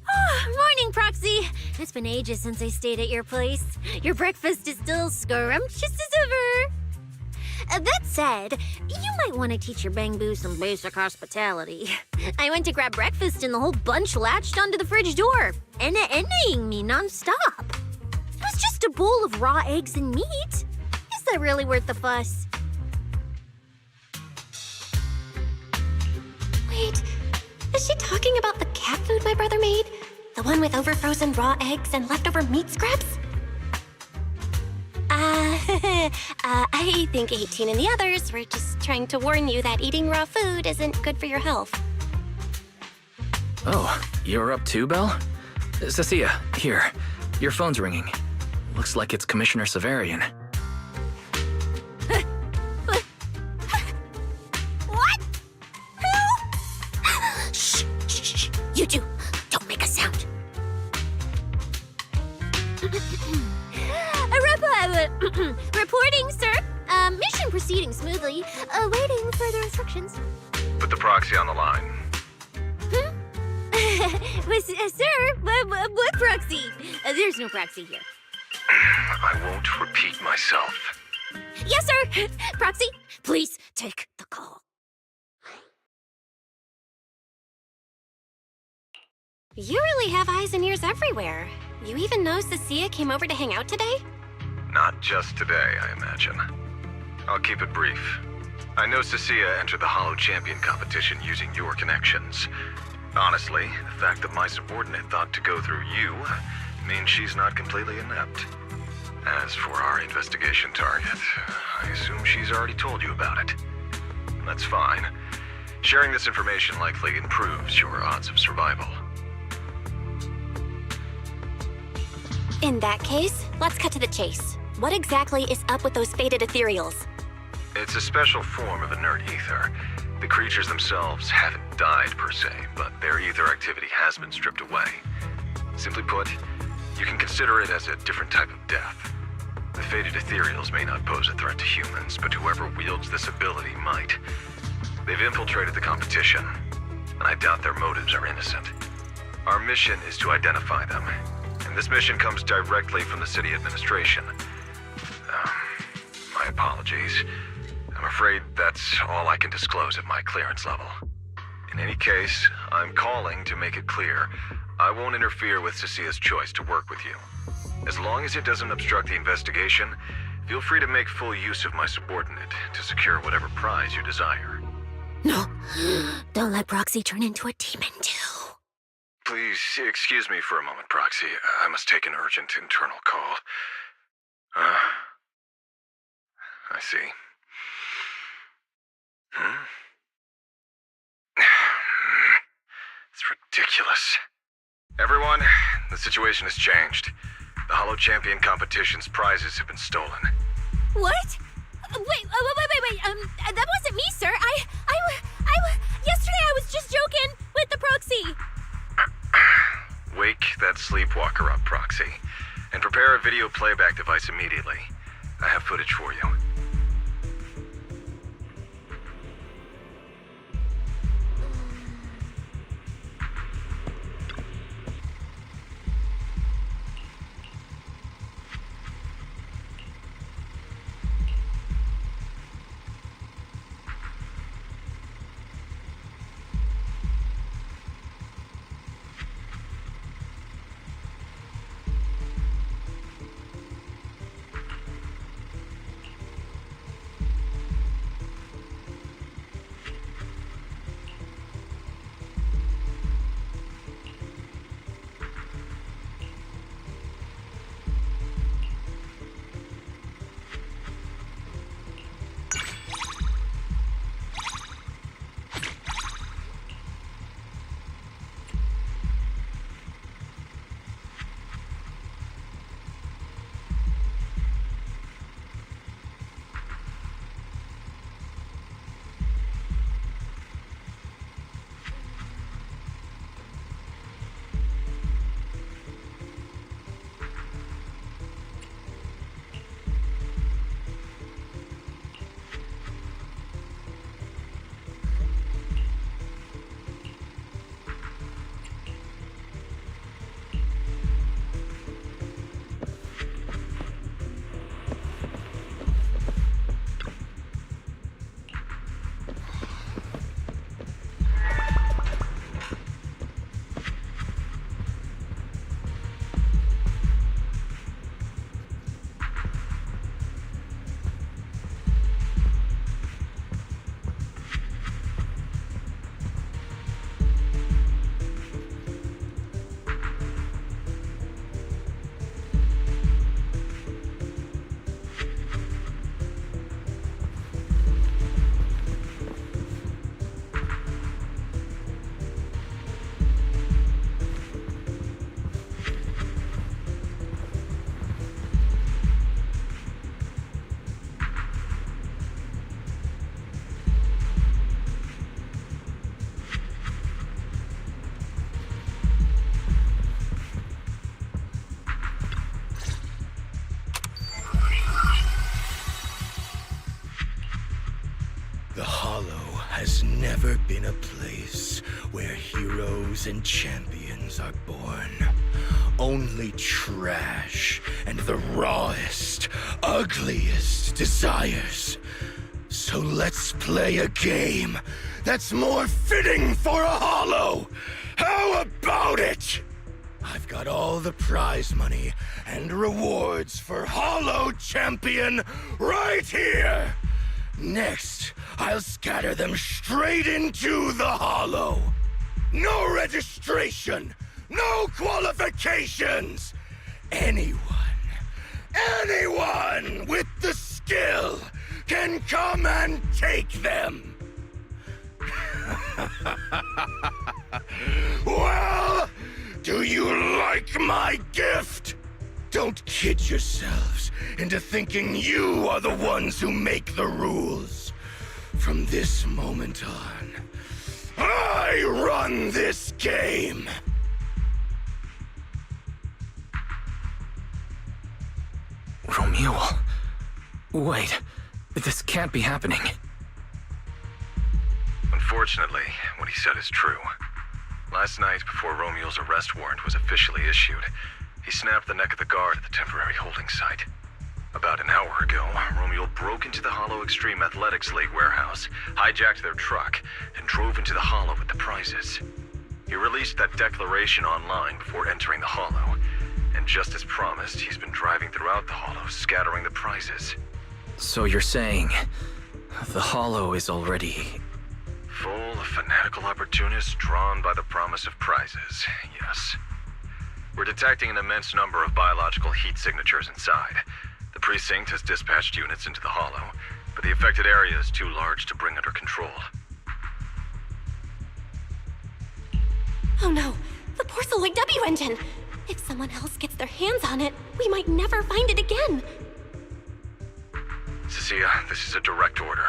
Oh, morning, Proxy! It's been ages since I stayed at your place. Your breakfast is still scrumptious as ever. That said, you might want to teach your Bangbu some basic hospitality. I went to grab breakfast and the whole bunch latched onto the fridge door, enna-ennaing me nonstop. It was just a bowl of raw eggs and meat. Is that really worth the fuss? Wait, is she talking about the cat food my brother made? The one with overfrozen raw eggs and leftover meat scraps? I think 18 and the others were just trying to warn you that eating raw food isn't good for your health. Oh, you're up too, Belle? Cecilia, here. Your phone's ringing. Looks like it's Commissioner Severian. What? Who? Shh, shh, shh. You two, don't make a sound. Reporting, sir. Mission proceeding smoothly. Awaiting further instructions. Put the proxy on the line. Sir, what proxy? There's no proxy here. I won't repeat myself. Yes, sir. Proxy, please take the call. You really have eyes and ears everywhere. You even know Cecilia came over to hang out today? Not just today, I imagine. I'll keep it brief. I know Cecilia entered the Hollow Champion competition using your connections. Honestly, the fact that my subordinate thought to go through you means she's not completely inept. As for our investigation target, I assume she's already told you about it. That's fine. Sharing this information likely improves your odds of survival. In that case, let's cut to the chase. What exactly is up with those faded ethereals? It's a special form of inert ether. The creatures themselves haven't died per se, but their ether activity has been stripped away. Simply put, you can consider it as a different type of death. The faded ethereals may not pose a threat to humans, but whoever wields this ability might. They've infiltrated the competition, and I doubt their motives are innocent. Our mission is to identify them. And this mission comes directly from the city administration. My apologies. I'm afraid that's all I can disclose at my clearance level. In any case, I'm calling to make it clear I won't interfere with Cecia's choice to work with you. As long as it doesn't obstruct the investigation, feel free to make full use of my subordinate to secure whatever prize you desire. No, don't let Proxy turn into a demon too. Please excuse me for a moment, Proxy. I must take an urgent internal call. I see. It's ridiculous. Everyone, the situation has changed. The Hollow Champion competition's prizes have been stolen. What? Wait, that wasn't me, sir. Yesterday I was just joking with the Proxy. Wake that sleepwalker up, Proxy, and prepare a video playback device immediately. I have footage for you. has never been a place where heroes and champions are born. Only trash and the rawest, ugliest desires. So let's play a game that's more fitting for a Hollow. How about it? I've got all the prize money and rewards for Hollow Champion right here. Next, I'll scatter them straight into the Hollow. No registration, no qualifications. Anyone with the skill can come and take them. Well, do you like my gift? Don't kid yourselves into thinking you are the ones who make the rules. From this moment on, I run this game. Romeo. Wait, this can't be happening. Unfortunately, what he said is true. Last night, before Romeo's arrest warrant was officially issued, he snapped the neck of the guard at the temporary holding site. About an hour ago, Romeo broke into the Hollow Extreme Athletics League warehouse, hijacked their truck, and drove into the Hollow with the prizes. He released that declaration online before entering the Hollow, and just as promised, he's been driving throughout the Hollow, scattering the prizes. So you're saying the Hollow is already... Full of fanatical opportunists drawn by the promise of prizes, yes. We're detecting an immense number of biological heat signatures inside. The precinct has dispatched units into the Hollow, but the affected area is too large to bring under control. Oh no, the Porceloid W engine! If someone else gets their hands on it, we might never find it again. Cecilia, this is a direct order.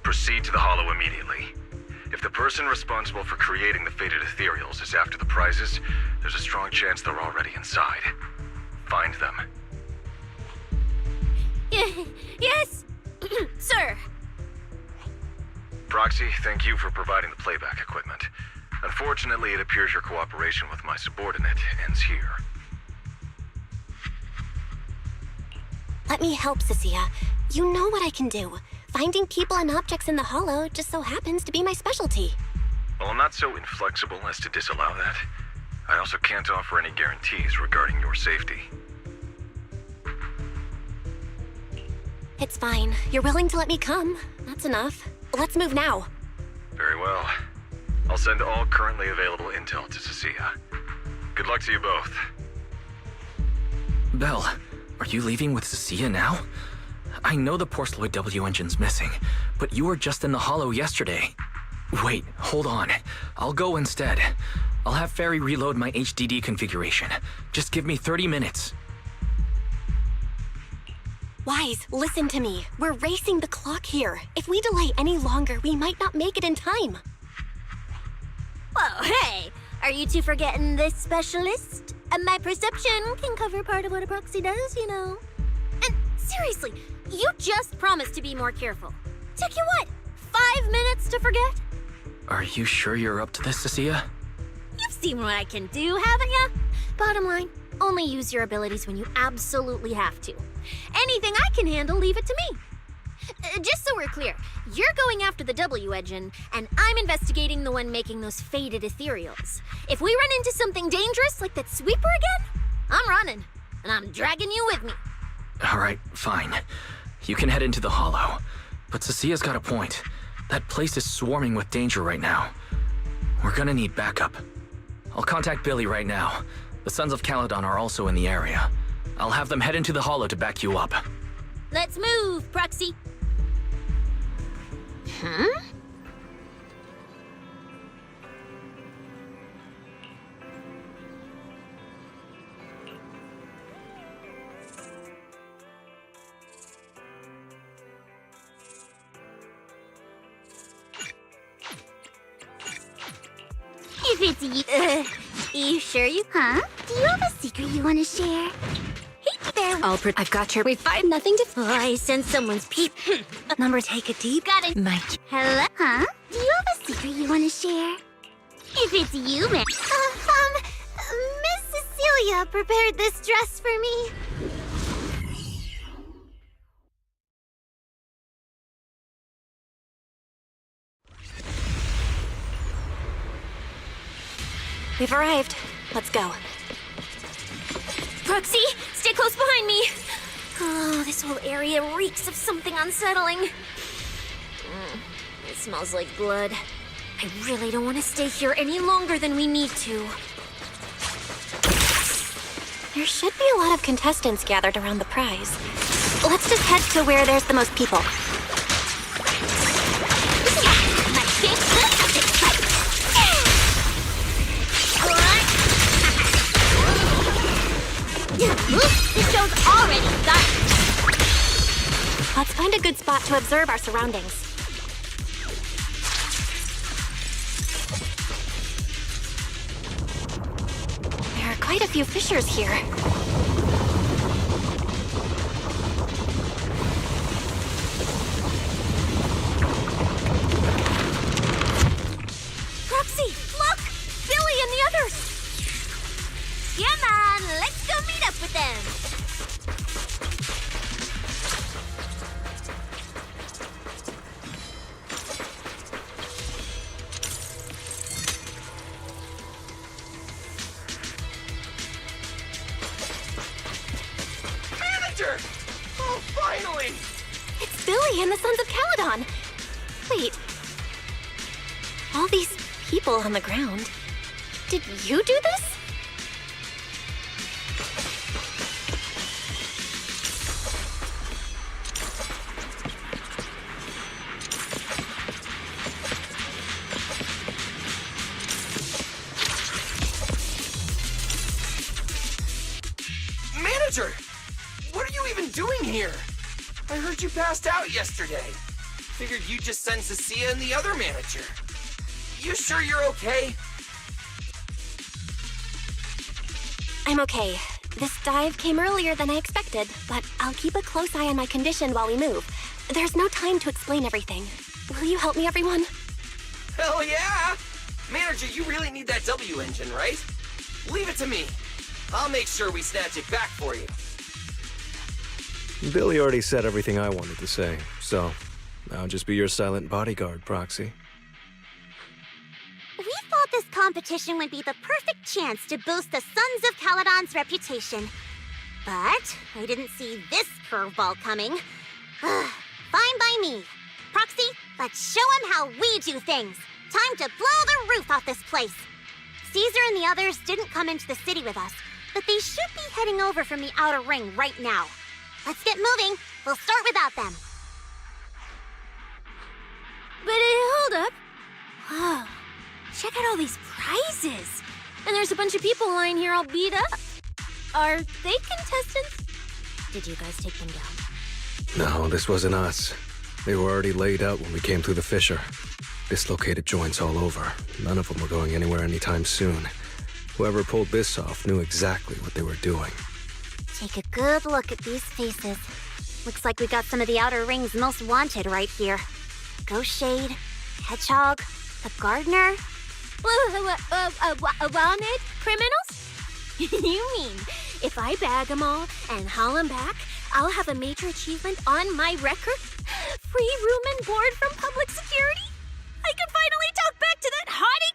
Proceed to the Hollow immediately. If the person responsible for creating the fated ethereals is after the prizes, there's a strong chance they're already inside. Find them. Yes, sir. Proxy, thank you for providing the playback equipment. Unfortunately, it appears your cooperation with my subordinate ends here. Let me help, Cecilia. You know what I can do. Finding people and objects in the Hollow just so happens to be my specialty. Well, I'm not so inflexible as to disallow that. I also can't offer any guarantees regarding your safety. It's fine. You're willing to let me come. That's enough. Let's move now. Very well. I'll send all currently available intel to Cecilia. Good luck to you both. Belle, are you leaving with Cecilia now? I know the Porceloid W engine's missing, but you were just in the Hollow yesterday. Wait, hold on. I'll go instead. I'll have Ferry reload my HDD configuration. Just give me 30 minutes. Wise, listen to me. We're racing the clock here. If we delay any longer, we might not make it in time. Well, hey, are you two forgetting this specialist? My perception can cover part of what a proxy does, you know. And seriously, you just promised to be more careful. Took you what, 5 minutes to forget? Are you sure you're up to this, Cecilia? You've seen what I can do, haven't you? Bottom line, only use your abilities when you absolutely have to. Anything I can handle, leave it to me. Just so we're clear, you're going after the W engine, and I'm investigating the one making those faded ethereals. If we run into something dangerous like that sweeper again, I'm running, and I'm dragging you with me. All right, fine. You can head into the Hollow. But Cecilia's got a point. That place is swarming with danger right now. We're gonna need backup. I'll contact Billy right now. The Sons of Caledon are also in the area. I'll have them head into the Hollow to back you up. Let's move, Proxy. Huh? If it's you, You sure you... huh? Do you have a secret you want to share? Hey there. I've got your... We've got Nothing to... Oh, I sense someone's peep. number. Take a deep... Got it. Mike. Hello? Huh? Do you have a secret you want to share? If it's you, man. Miss Cecilia prepared this dress for me. We've arrived. Let's go. Proxy, stay close behind me. Oh, this whole area reeks of something unsettling. It smells like blood. I really don't want to stay here any longer than we need to. There should be a lot of contestants gathered around the prize. Let's just head to where there's the most people. This show's already started. Let's find a good spot to observe our surroundings. There are quite a few fissures here. Proxy, look! Billy and mess with them! Manager! Oh, finally! It's Billy and the Sons of Caledon. Wait. All these people on the ground. Did you do this? Manager! What are you even doing here? I heard you passed out yesterday. Figured you'd just send Cecilia and the other manager. You sure you're okay? I'm okay. This dive came earlier than I expected, but I'll keep a close eye on my condition while we move. There's no time to explain everything. Will you help me, everyone? Hell yeah! Manager, you really need that W engine, right? Leave it to me. I'll make sure we snatch it back for you. Billy already said everything I wanted to say, so I'll just be your silent bodyguard, Proxy. We thought this competition would be the perfect chance to boost the Sons of Caledon's reputation. But I didn't see this curveball coming. Fine by me. Proxy, let's show them how we do things. Time to blow the roof off this place. Caesar and the others didn't come into the city with us, but they should be heading over from the outer ring right now. Let's get moving. We'll start without them. But hold up. Whoa. Check out all these prizes. And there's a bunch of people lying here all beat up. Are they contestants? Did you guys take them down? No, this wasn't us. They were already laid out when we came through the fissure. Dislocated joints all over. None of them were going anywhere anytime soon. Whoever pulled this off knew exactly what they were doing. Take a good look at these faces. Looks like we got some of the outer ring's most wanted right here. Ghost Shade, Hedgehog, the Gardener. Wanted criminals? You mean, if I bag them all and haul them back, I'll have a major achievement on my record? Free room and board from public security? I can finally talk back to that haughty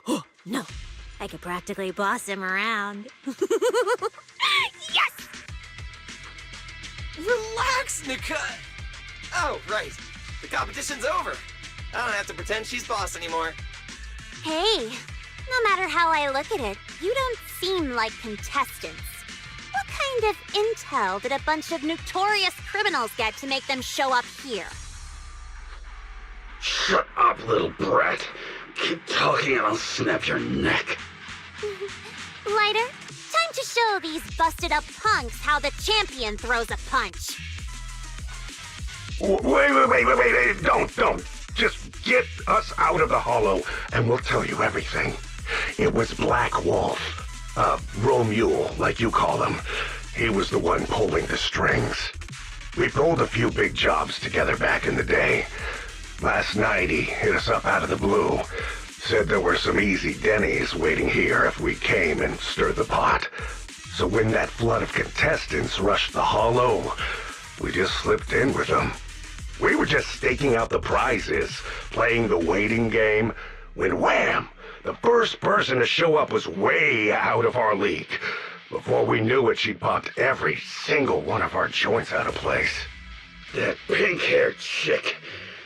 commissioner? No, I could practically boss him around. Yes! Relax, Nika! Oh, right. The competition's over. I don't have to pretend she's boss anymore. Hey, no matter how I look at it, you don't seem like contestants. What kind of intel did a bunch of notorious criminals get to make them show up here? Shut up, little brat. Keep talking and I'll snap your neck. Lighter, time to show these busted-up punks how the champion throws a punch. Wait. Don't. Just get us out of the hollow and we'll tell you everything. It was Black Wolf. Romule, like you call him. He was the one pulling the strings. We pulled a few big jobs together back in the day. Last night he hit us up out of the blue. Said there were some easy Denny's waiting here if we came and stirred the pot. So when that flood of contestants rushed the hollow, we just slipped in with them. We were just staking out the prizes, playing the waiting game, when wham! The first person to show up was way out of our league. Before we knew it, she popped every single one of our joints out of place. That pink-haired chick!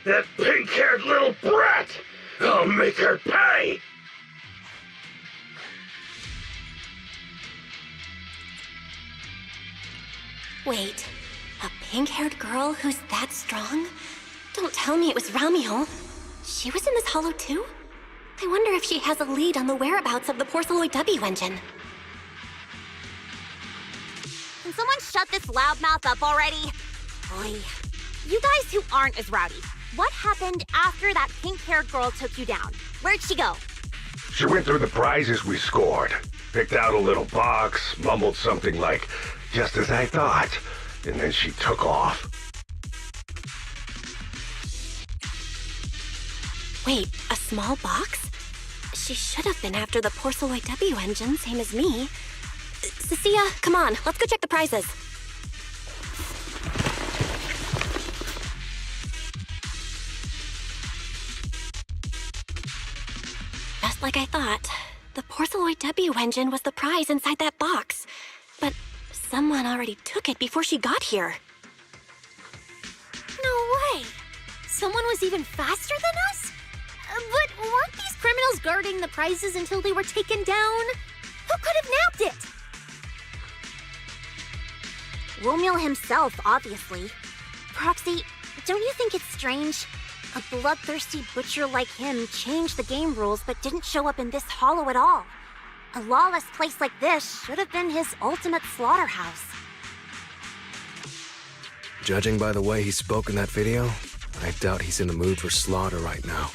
That pink-haired little brat! I'll make her pay! Wait, a pink-haired girl who's that strong? Don't tell me it was Ramiel. She was in this hollow too? I wonder if she has a lead on the whereabouts of the Porceloid W engine. Can someone shut this loudmouth up already? Boy, you guys who aren't as rowdy, what happened after that pink-haired girl took you down? Where'd she go? She went through the prizes we scored, picked out a little box, mumbled something like, "Just as I thought," and then she took off. Wait, a small box? She should have been after the Porceloid W engine, same as me. Cecilia, come on, let's go check the prizes. Just like I thought, the Porceloid W engine was the prize inside that box. But someone already took it before she got here. No way! Someone was even faster than us? But weren't these criminals guarding the prizes until they were taken down? Who could have nabbed it? Romeo himself, obviously. Proxy, don't you think it's strange? A bloodthirsty butcher like him changed the game rules but didn't show up in this hollow at all. A lawless place like this should have been his ultimate slaughterhouse. Judging by the way he spoke in that video, I doubt he's in the mood for slaughter right now.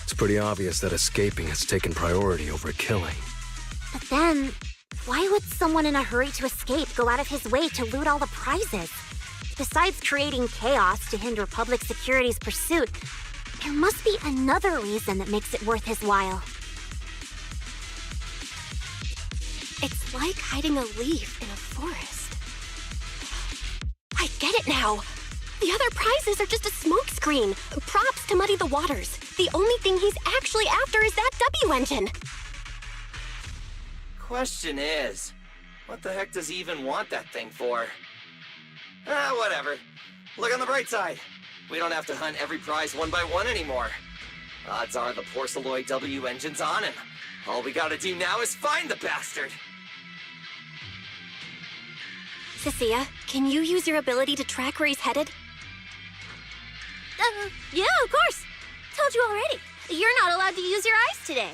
It's pretty obvious that escaping has taken priority over killing. But then, why would someone in a hurry to escape go out of his way to loot all the prizes? Besides creating chaos to hinder public security's pursuit, there must be another reason that makes it worth his while. It's like hiding a leaf in a forest. I get it now. The other prizes are just a smokescreen, props to muddy the waters. The only thing he's actually after is that W engine. Question is, what the heck does he even want that thing for? Whatever. Look on the bright side. We don't have to hunt every prize one by one anymore. Odds are the Porceloid W engine's on him. All we gotta do now is find the bastard. Cecilia, can you use your ability to track where he's headed? Yeah, of course. Told you already. You're not allowed to use your eyes today.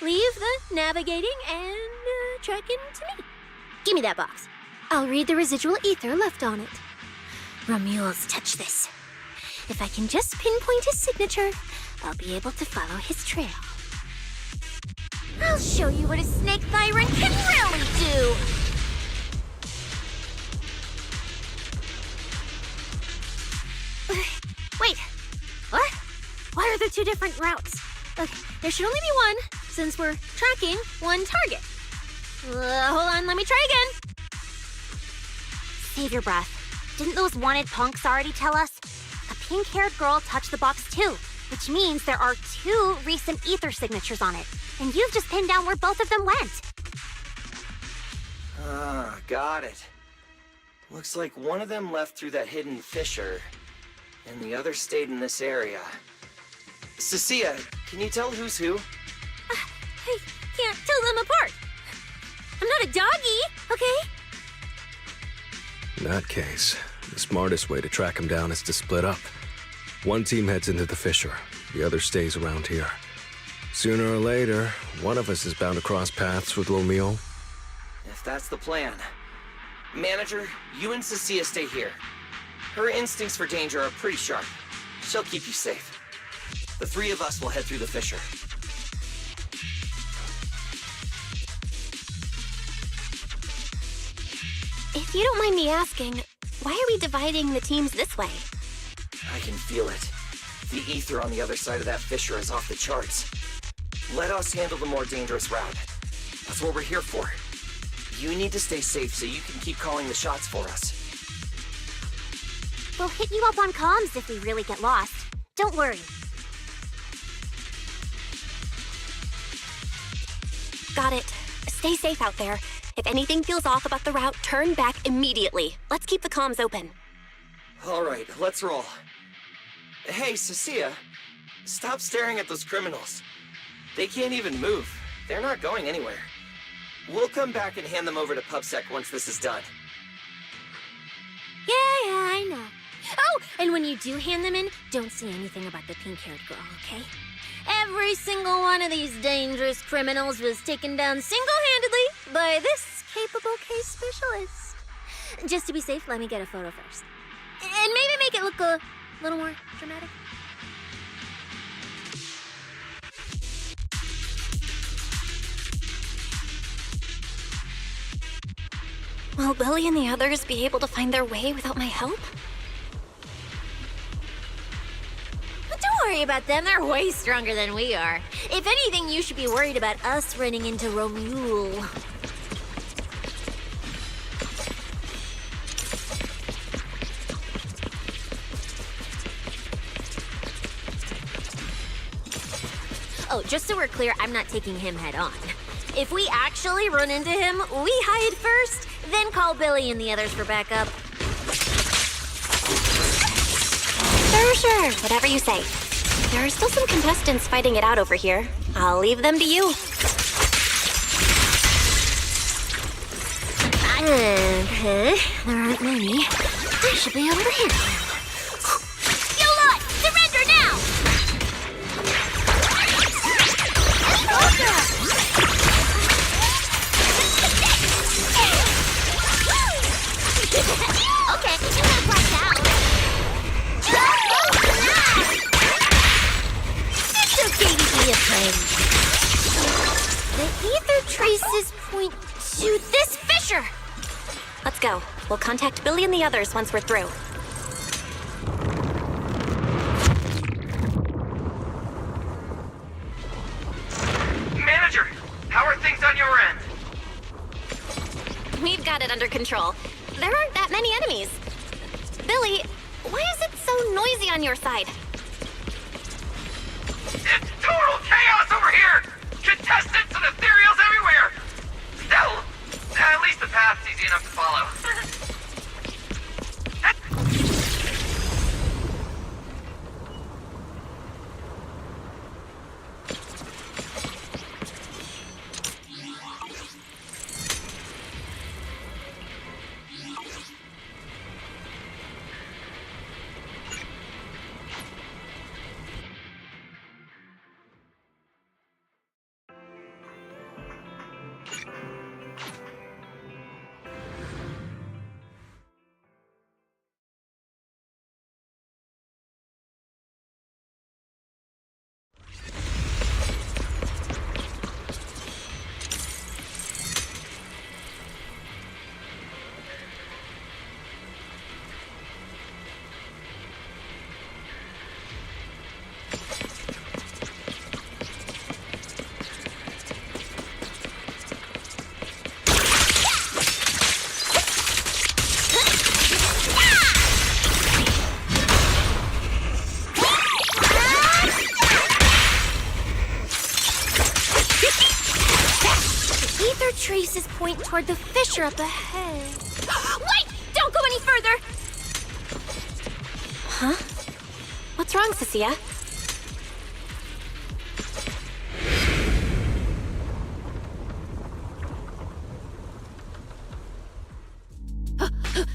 Leave the navigating and tracking to me. Give me that box. I'll read the residual ether left on it. Romuald's touch this. If I can just pinpoint his signature, I'll be able to follow his trail. I'll show you what a snake tyrant can really do! Wait, what? Why are there two different routes? Okay, there should only be one, since we're tracking one target. Hold on, let me try again. Save your breath. Didn't those wanted punks already tell us? A pink-haired girl touched the box too, which means there are two recent ether signatures on it. And you've just pinned down where both of them went. Got it. Looks like one of them left through that hidden fissure, and the other stayed in this area. Cecilia, can you tell who's who? I can't tell them apart. I'm not a doggy, okay? In that case, the smartest way to track him down is to split up. One team heads into the fissure, the other stays around here. Sooner or later, one of us is bound to cross paths with Romeo. If that's the plan. Manager, you and Cecilia stay here. Her instincts for danger are pretty sharp. She'll keep you safe. The three of us will head through the fissure. If you don't mind me asking, why are we dividing the teams this way? I can feel it. The ether on the other side of that fissure is off the charts. Let us handle the more dangerous route. That's what we're here for. You need to stay safe so you can keep calling the shots for us. We'll hit you up on comms if we really get lost. Don't worry. Got it. Stay safe out there. If anything feels off about the route, turn back immediately. Let's keep the comms open. All right, let's roll. Hey, Cecilia, stop staring at those criminals. They can't even move. They're not going anywhere. We'll come back and hand them over to PubSec once this is done. Yeah, I know. Oh, and when you do hand them in, don't say anything about the pink-haired girl, okay? Every single one of these dangerous criminals was taken down single-handedly by this capable case specialist. Just to be safe, let me get a photo first. And maybe make it look a little more dramatic. Will Billy and the others be able to find their way without my help? Don't worry about them, they're way stronger than we are. If anything, you should be worried about us running into Romule. just so we're clear, I'm not taking him head on. If we actually run into him, we hide first, then call Billy and the others for backup. Sure. Whatever you say. There are still some contestants fighting it out over here. I'll leave them to you. Okay, there aren't many. I should be able to handle him. You lot, surrender now! Okay, you're not quite out. It's okay to be a friend. The ether traces point to this fissure. Let's go. We'll contact Billy and the others once we're through. Manager, how are things on your end? We've got it under control. There aren't that many enemies. Billy, why is it so noisy on your side? It's total chaos over here! Contestants and ethereals everywhere! Still, at least the path's easy enough to follow. Traces point toward the fissure up ahead. Wait! Don't go any further! Huh? What's wrong, Cecilia?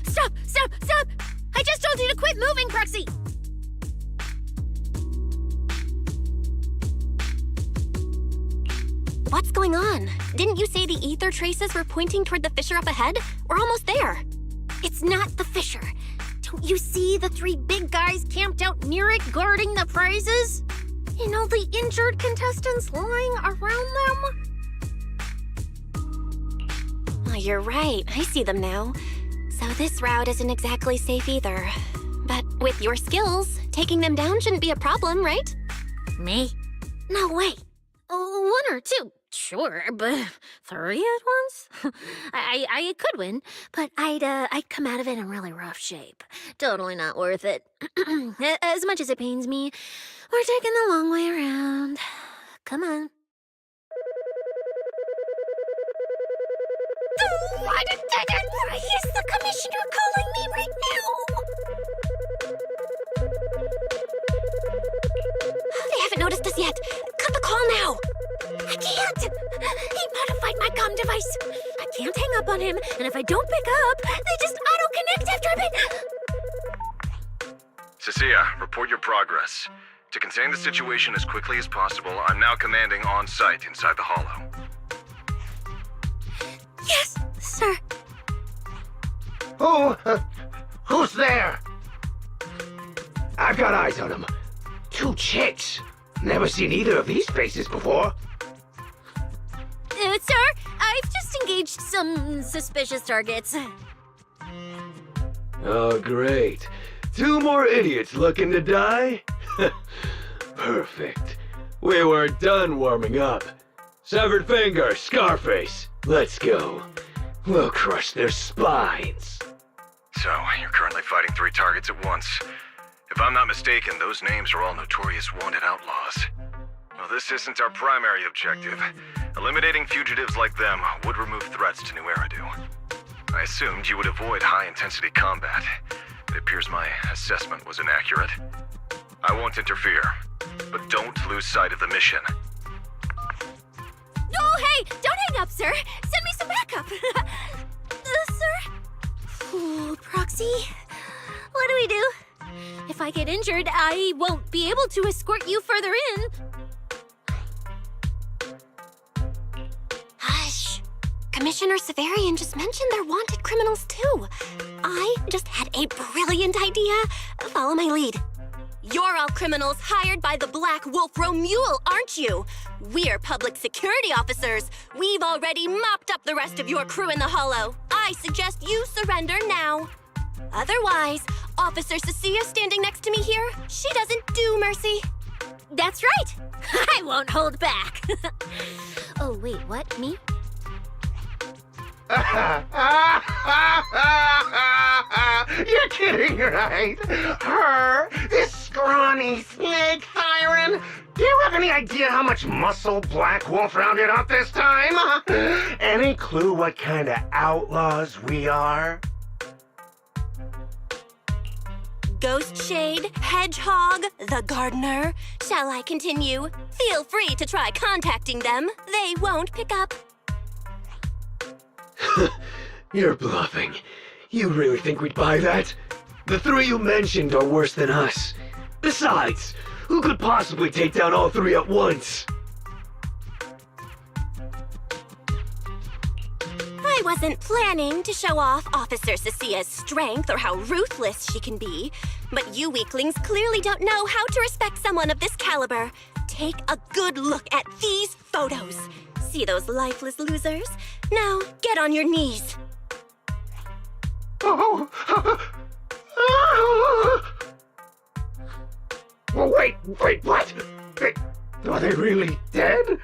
Stop! I just told you to quit moving, Cruxy! What's going on? Didn't you say the ether traces were pointing toward the fissure up ahead? We're almost there. It's not the fissure. Don't you see the three big guys camped out near it guarding the prizes? And all the injured contestants lying around them? Oh, you're right. I see them now. So this route isn't exactly safe either. But with your skills, taking them down shouldn't be a problem, right? Me? No way. One or two, sure, but 3 at once? I could win, but I'd come out of it in really rough shape. Totally not worth it. As much as it pains me, we're taking the long way around. Come on. Why is the commissioner calling me right now? They haven't noticed us yet. Cut the call now. I can't. He modified my comm device. I can't hang up on him, and if I don't pick up, they just auto-connect after a bit. Cecilia, report your progress. To contain the situation as quickly as possible, I'm now commanding on-site inside the hollow. Yes, sir. Who's there? I've got eyes on them. 2 chicks. Never seen either of these faces before. Sir, I've just engaged some suspicious targets. Oh, great. 2 more idiots looking to die? Perfect. We were done warming up. Severed finger, Scarface. Let's go. We'll crush their spines. So, you're currently fighting 3 targets at once. If I'm not mistaken, those names are all notorious wanted outlaws. Well, this isn't our primary objective. Eliminating fugitives like them would remove threats to New Eridu. I assumed you would avoid high-intensity combat. It appears my assessment was inaccurate. I won't interfere, but don't lose sight of the mission. Oh, hey! Don't hang up, sir! Send me some backup! Sir? Ooh, Proxy, what do we do? If I get injured, I won't be able to escort you further in. Hush. Commissioner Severian just mentioned they're wanted criminals too. I just had a brilliant idea. Follow my lead. You're all criminals hired by the Black Wolf Romule, aren't you? We're public security officers. We've already mopped up the rest of your crew in the Hollow. I suggest you surrender now. Otherwise, Officer Cecilia standing next to me here, she doesn't do mercy. That's right. I won't hold back. Oh, wait, what? Me? You're kidding, right? Her? This scrawny snake siren? Do you have any idea how much muscle Black Wolf rounded up this time? Any clue what kind of outlaws we are? Ghost Shade, Hedgehog, the Gardener. Shall I continue? Feel free to try contacting them. They won't pick up. You're bluffing. You really think we'd buy that? The three you mentioned are worse than us. Besides, who could possibly take down all three at once? I wasn't planning to show off Officer Cecilia's strength or how ruthless she can be, but you weaklings clearly don't know how to respect someone of this caliber. Take a good look at these photos. See those lifeless losers? Now, get on your knees. Oh! Oh, wait, what? Are they really dead?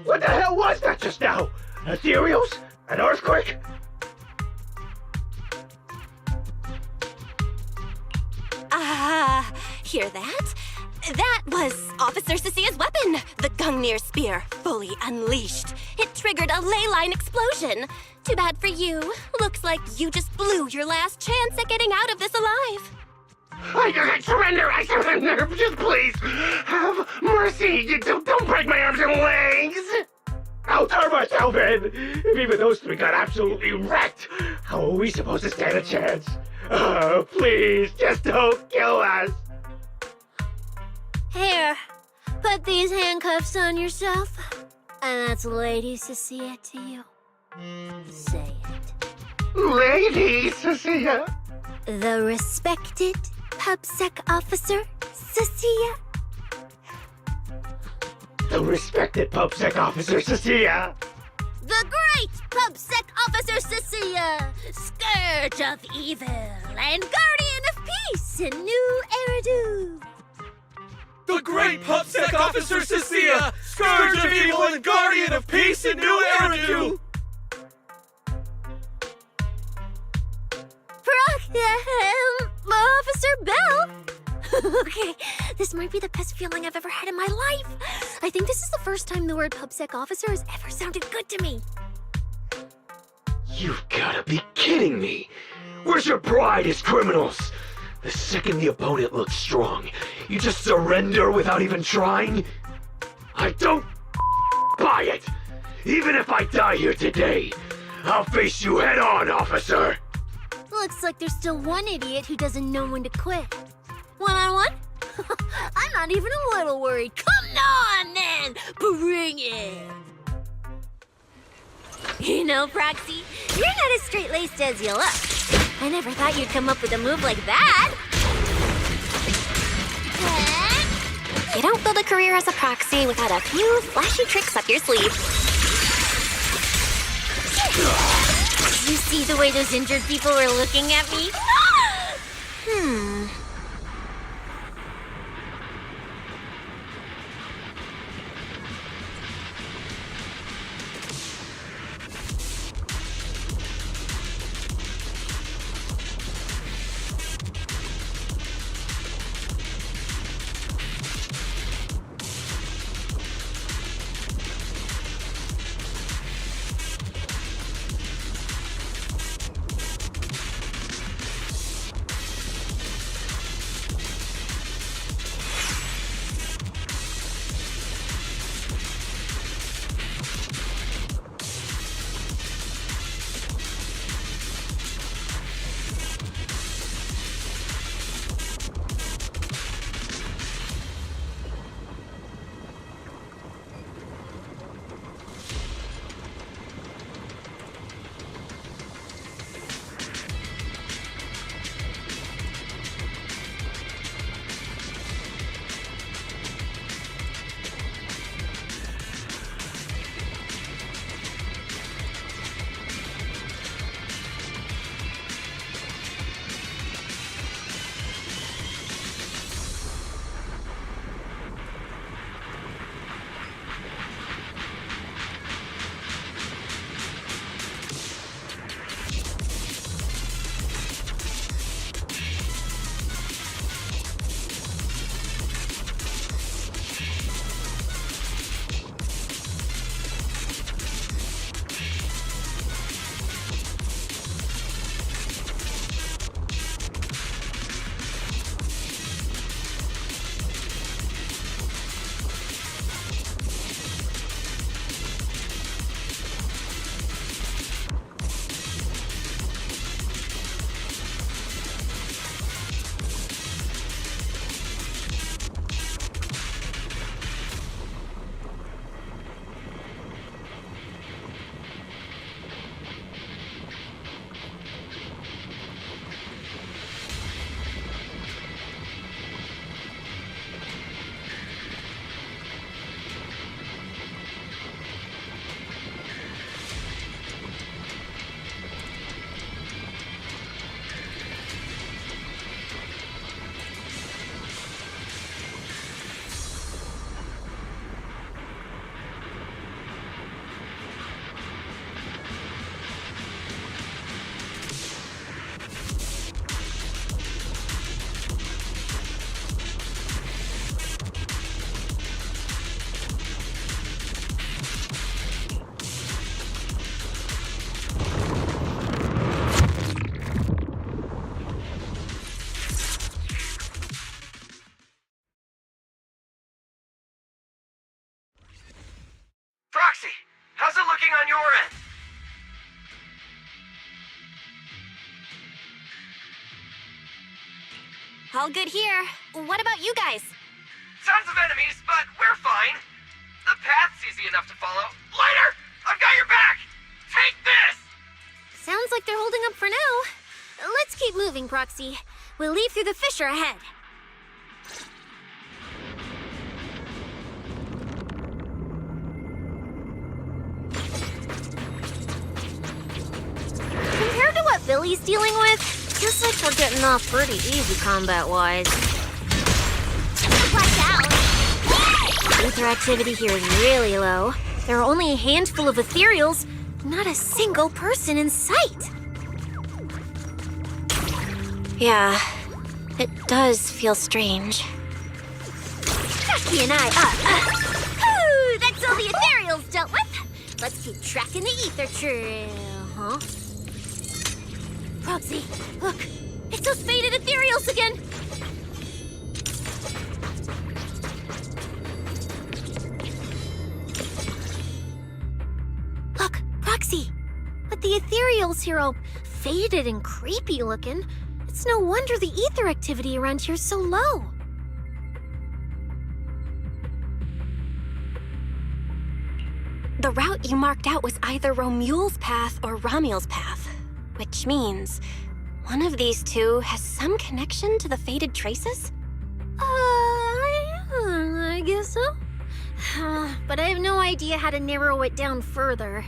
What the hell was that just now? Ethereals? An earthquake? Hear that? That was Officer Cecilia's weapon, the Gungnir Spear, fully unleashed. It triggered a ley line explosion. Too bad for you. Looks like you just blew your last chance at getting out of this alive. I surrender, just please, have mercy, don't break my arms and legs! I'll turn myself in! If even those three got absolutely wrecked, how are we supposed to stand a chance? Please, just don't kill us! Here, put these handcuffs on yourself, and that's Lady Cecilia to you. Say it. Lady Cecilia? The respected PubSec officer, Cecilia. The respected PubSec officer, Cecilia. The great PubSec officer, Cecilia. Scourge of evil and guardian of peace in New Eridu. The great PubSec officer, Cecilia. Scourge of evil and guardian of peace in New Eridu. Officer Bell? Okay, this might be the best feeling I've ever had in my life. I think this is the first time the word PubSec officer has ever sounded good to me. You've gotta be kidding me! Where's your pride as criminals? The second the opponent looks strong, you just surrender without even trying? I don't buy it! Even if I die here today, I'll face you head on, officer! Looks like there's still one idiot who doesn't know when to quit. One-on-one? I'm not even a little worried. Come on, then! Bring it! You know, Proxy, you're not as straight-laced as you look. I never thought you'd come up with a move like that. You don't build a career as a proxy without a few flashy tricks up your sleeve. You see the way those injured people were looking at me? Proxy, how's it looking on your end? All good here. What about you guys? Tons of enemies, but we're fine. The path's easy enough to follow. Lighter! I've got your back! Take this! Sounds like they're holding up for now. Let's keep moving, Proxy. We'll leave through the fissure ahead. Compared to what Billy's dealing with, feels like we're getting off pretty easy combat-wise. Watch out! Ether activity here is really low. There are only a handful of ethereals, not a single person in sight. Yeah, it does feel strange. Chucky and Ooh, that's all the ethereals dealt with. Let's keep tracking the ether trail, huh? Proxy, look, it's those faded ethereals again. Look, Proxy, but the ethereals here all faded and creepy looking. It's no wonder the ether activity around here is so low. The route you marked out was either Romule's path or Ramiel's path, which means one of these two has some connection to the faded traces? I guess so. But I have no idea how to narrow it down further.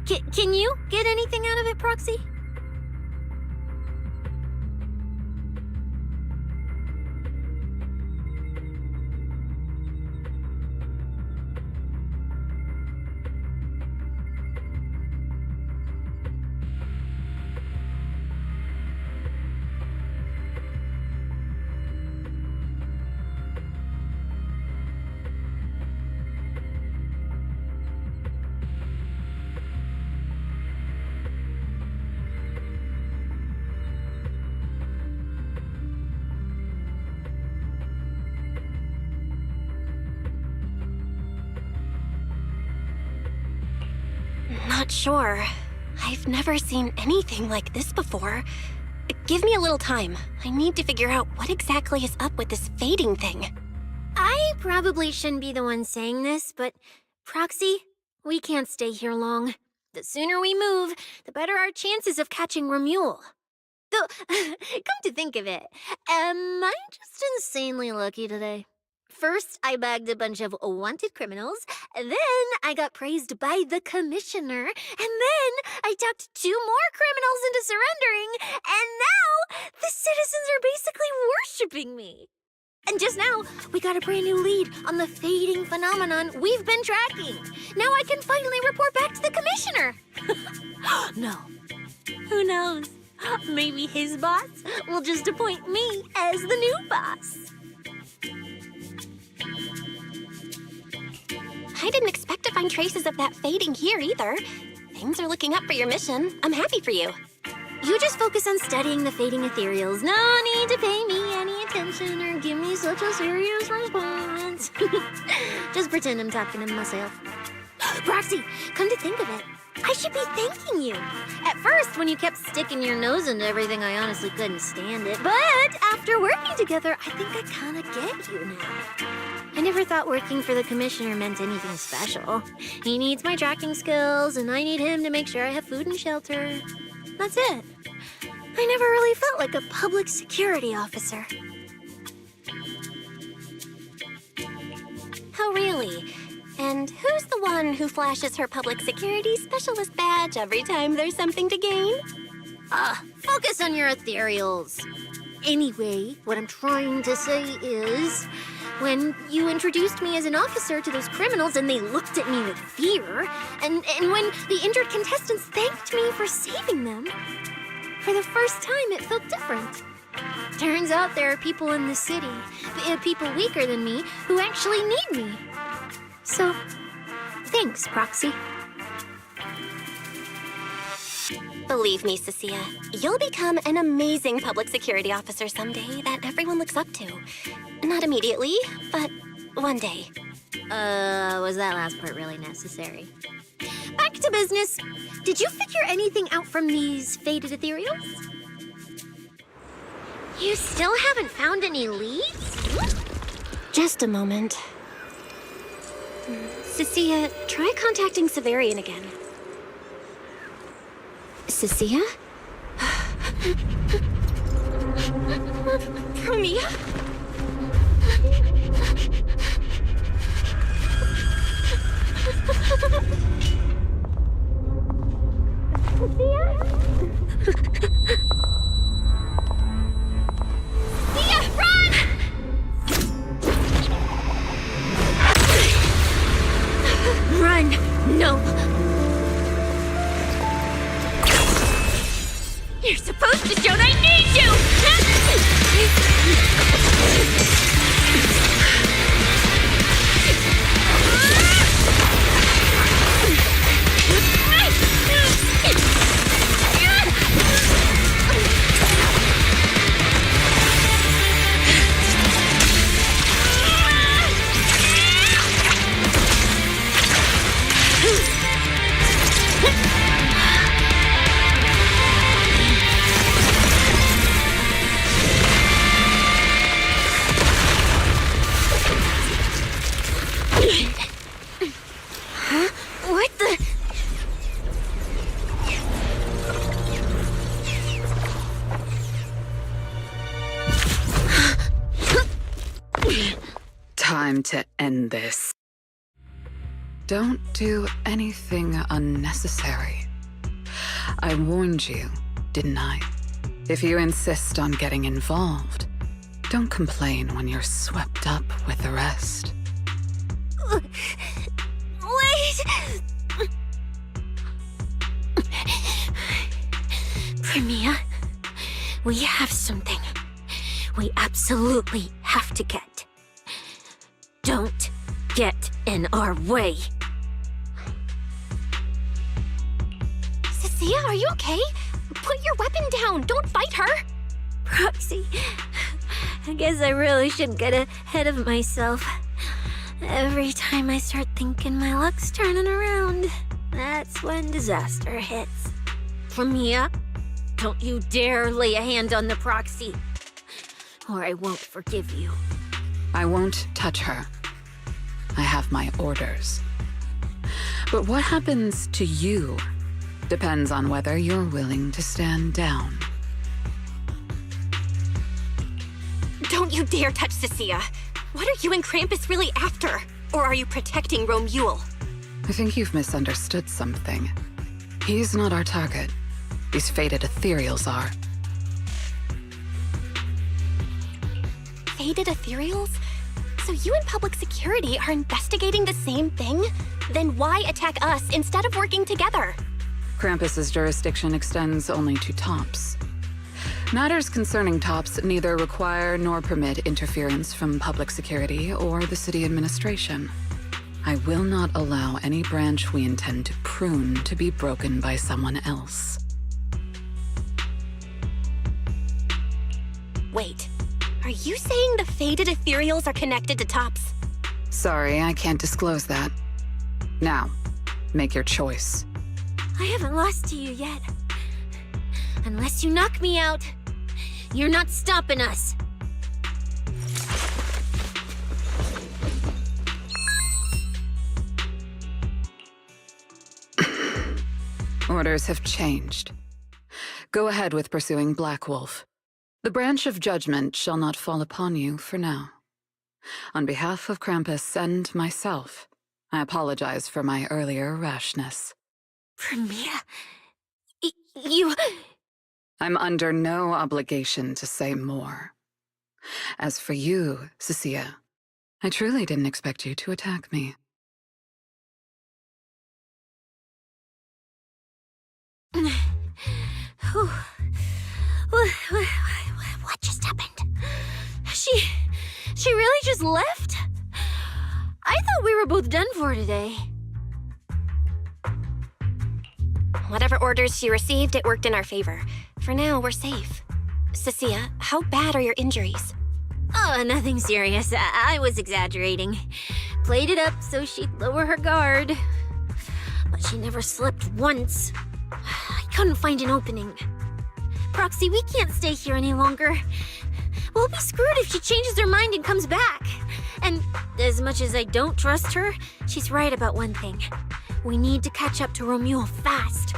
Can you get anything out of it, Proxy? Not sure. I've never seen anything like this before. Give me a little time. I need to figure out what exactly is up with this fading thing. I probably shouldn't be the one saying this, but Proxy, we can't stay here long. The sooner we move, the better our chances of catching Romule. Though, come to think of it, am I just insanely lucky today? First, I bagged a bunch of wanted criminals, then I got praised by the commissioner, and then I talked 2 more criminals into surrendering, and now the citizens are basically worshipping me. And just now, we got a brand new lead on the fading phenomenon we've been tracking. Now I can finally report back to the commissioner. No. Who knows? Maybe his boss will just appoint me as the new boss. I didn't expect to find traces of that fading here either. Things are looking up for your mission. I'm happy for you. You just focus on studying the fading ethereals. No need to pay me any attention or give me such a serious response. Just pretend I'm talking to myself. Proxy, come to think of it, I should be thanking you. At first, when you kept sticking your nose into everything, I honestly couldn't stand it. But after working together, I think I kind of get you now. I never thought working for the commissioner meant anything special. He needs my tracking skills, and I need him to make sure I have food and shelter. That's it. I never really felt like a public security officer. Oh, really? And who's the one who flashes her public security specialist badge every time there's something to gain? Focus on your ethereals. Anyway, what I'm trying to say is, when you introduced me as an officer to those criminals and they looked at me with fear, and when the injured contestants thanked me for saving them, for the first time it felt different. Turns out there are people in the city, people weaker than me, who actually need me. So, thanks, Proxy. Believe me, Cecilia, you'll become an amazing public security officer someday that everyone looks up to. Not immediately, but one day. Was that last part really necessary? Back to business. Did you figure anything out from these faded ethereals? You still haven't found any leads? Just a moment. Cecilia, try contacting Severian again. Cecilia? Mia? Thea, run! Run! No! You're supposed to shout I need you! Huh? What the? Time to end this. Don't do anything unnecessary. I warned you, didn't I? If you insist on getting involved, don't complain when you're swept up with the rest. Wait! Premia, we have something we absolutely have to get. Don't get in our way. Cecilia, are you okay? Put your weapon down. Don't fight her. Proxy, I guess I really should get ahead of myself. Every time I start thinking my luck's turning around, that's when disaster hits. Premia, don't you dare lay a hand on the proxy, or I won't forgive you. I won't touch her. I have my orders. But what happens to you depends on whether you're willing to stand down. Don't you dare touch Cecilia. What are you and Krampus really after? Or are you protecting Romuald? I think you've misunderstood something. He's not our target. These faded ethereals are. Faded ethereals? So you and public security are investigating the same thing? Then why attack us instead of working together? Krampus's jurisdiction extends only to tops. Matters concerning tops neither require nor permit interference from public security or the city administration. I will not allow any branch we intend to prune to be broken by someone else. Wait, are you saying the faded ethereals are connected to tops? Sorry, I can't disclose that. Now, make your choice. I haven't lost to you yet. Unless you knock me out, you're not stopping us. Orders have changed. Go ahead with pursuing Black Wolf. The branch of judgment shall not fall upon you for now. On behalf of Krampus and myself, I apologize for my earlier rashness. Premia, you... I'm under no obligation to say more. As for you, Cecilia, I truly didn't expect you to attack me. What just happened? She really just left? I thought we were both done for today. Whatever orders she received, it worked in our favor. For now, we're safe. Cecilia, how bad are your injuries? Oh, nothing serious. I was exaggerating. played it up so she'd lower her guard. But she never slipped once. I couldn't find an opening. Proxy, we can't stay here any longer. We'll be screwed if she changes her mind and comes back. And as much as I don't trust her, she's right about one thing. We need to catch up to Romule fast.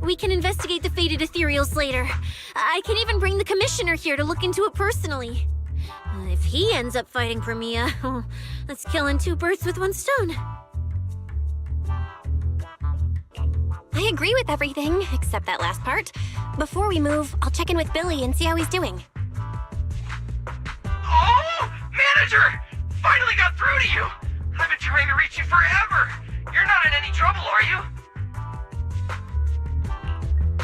We can investigate the fated ethereals later. I can even bring the commissioner here to look into it personally. If he ends up fighting for Mia, that's killing two birds with one stone. I agree with everything, except that last part. Before we move, I'll check in with Billy and see how he's doing. Oh! Manager! Finally got through to you! I've been trying to reach you forever! You're not in any trouble, are you?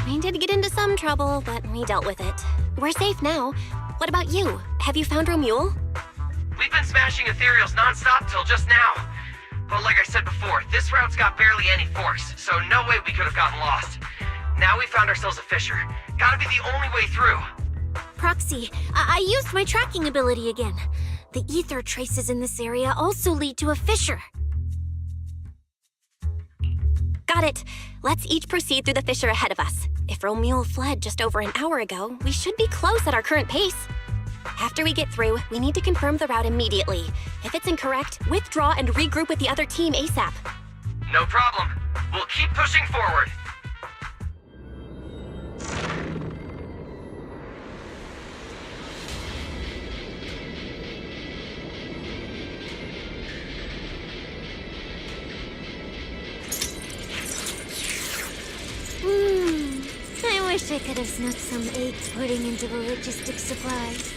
We did get into some trouble, but we dealt with it. We're safe now. What about you? Have you found Romule? We've been smashing ethereals non-stop till just now. But like I said before, this route's got barely any force, so no way we could have gotten lost. Now we found ourselves a fissure. Gotta be the only way through. Proxy, I used my tracking ability again. The ether traces in this area also lead to a fissure. Got it. Let's each proceed through the fissure ahead of us. If Romule fled just over an hour ago, we should be close at our current pace. After we get through, we need to confirm the route immediately. If it's incorrect, withdraw and regroup with the other team ASAP. No problem. We'll keep pushing forward. I wish I could have snuck some egg pudding into the logistics supplies.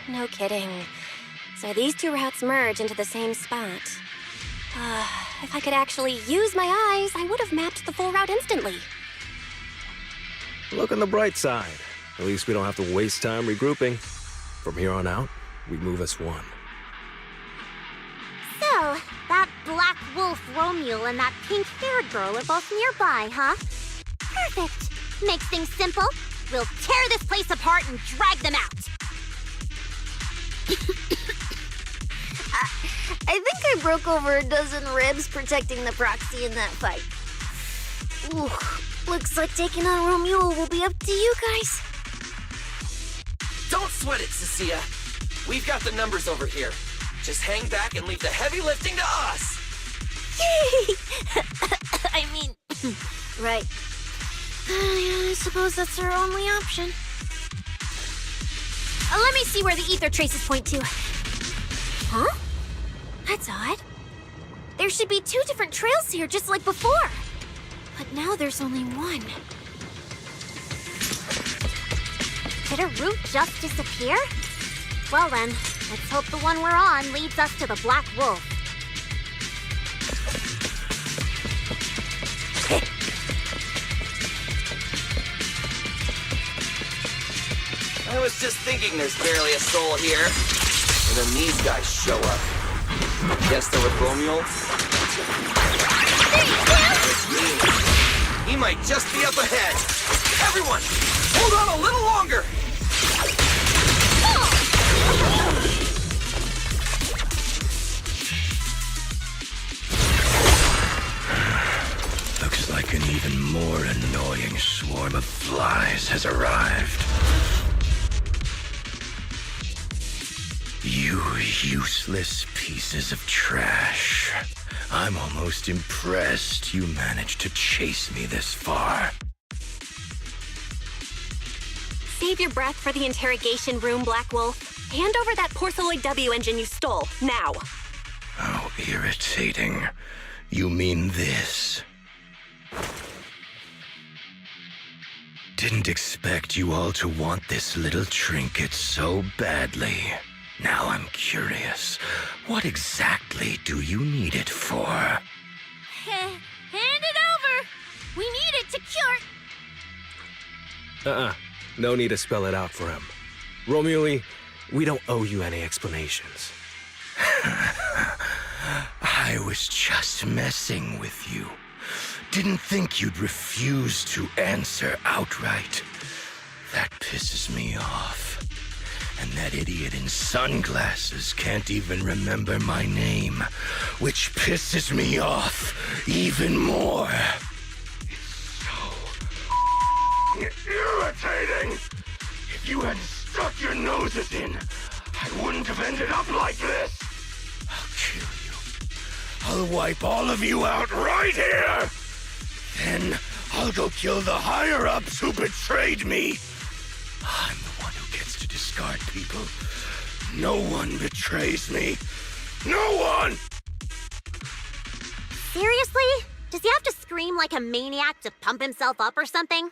No kidding. So these two routes merge into the same spot. If I could actually use my eyes, I would have mapped the full route instantly. Look on the bright side. At least we don't have to waste time regrouping. From here on out, we move as one. So, that black wolf Romule and that pink-haired girl are both nearby, huh? Perfect. Makes things simple. We'll tear this place apart and drag them out. I think I broke over a dozen ribs protecting the proxy in that fight. Ooh, looks like taking on Romule will be up to you guys. Don't sweat it, Cecilia. We've got the numbers over here. Just hang back and leave the heavy lifting to us. Yay! I mean, right. I suppose that's our only option. Let me see where the ether traces point to. Huh? That's odd. There should be two different trails here, just like before. But now there's only one. Did a route just disappear? Well then, let's hope the one we're on leads us to the Black Wolf. I was just thinking there's barely a soul here. And then these guys show up. Guess they're with Romule? Which means he might just be up ahead. Everyone, hold on a little longer! Looks like an even more annoying swarm of flies has arrived. You useless pieces of trash. I'm almost impressed you managed to chase me this far. Save your breath for the interrogation room, Black Wolf. Hand over that Porceloid W engine you stole, now. How irritating. You mean this? Didn't expect you all to want this little trinket so badly. Now I'm curious. What exactly do you need it for? Hand it secure. No need to spell it out for him. Romuli, we don't owe you any explanations. I was just messing with you. Didn't think you'd refuse to answer outright. That pisses me off. And that idiot in sunglasses can't even remember my name, which pisses me off even more. It's so irritating. If you hadn't stuck your noses in, I wouldn't have ended up like this. I'll kill you. I'll wipe all of you out right here. Then I'll go kill the higher-ups who betrayed me. I'm the one who gets to discard people. No one betrays me. No one! Seriously? Does he have to scream like a maniac to pump himself up or something?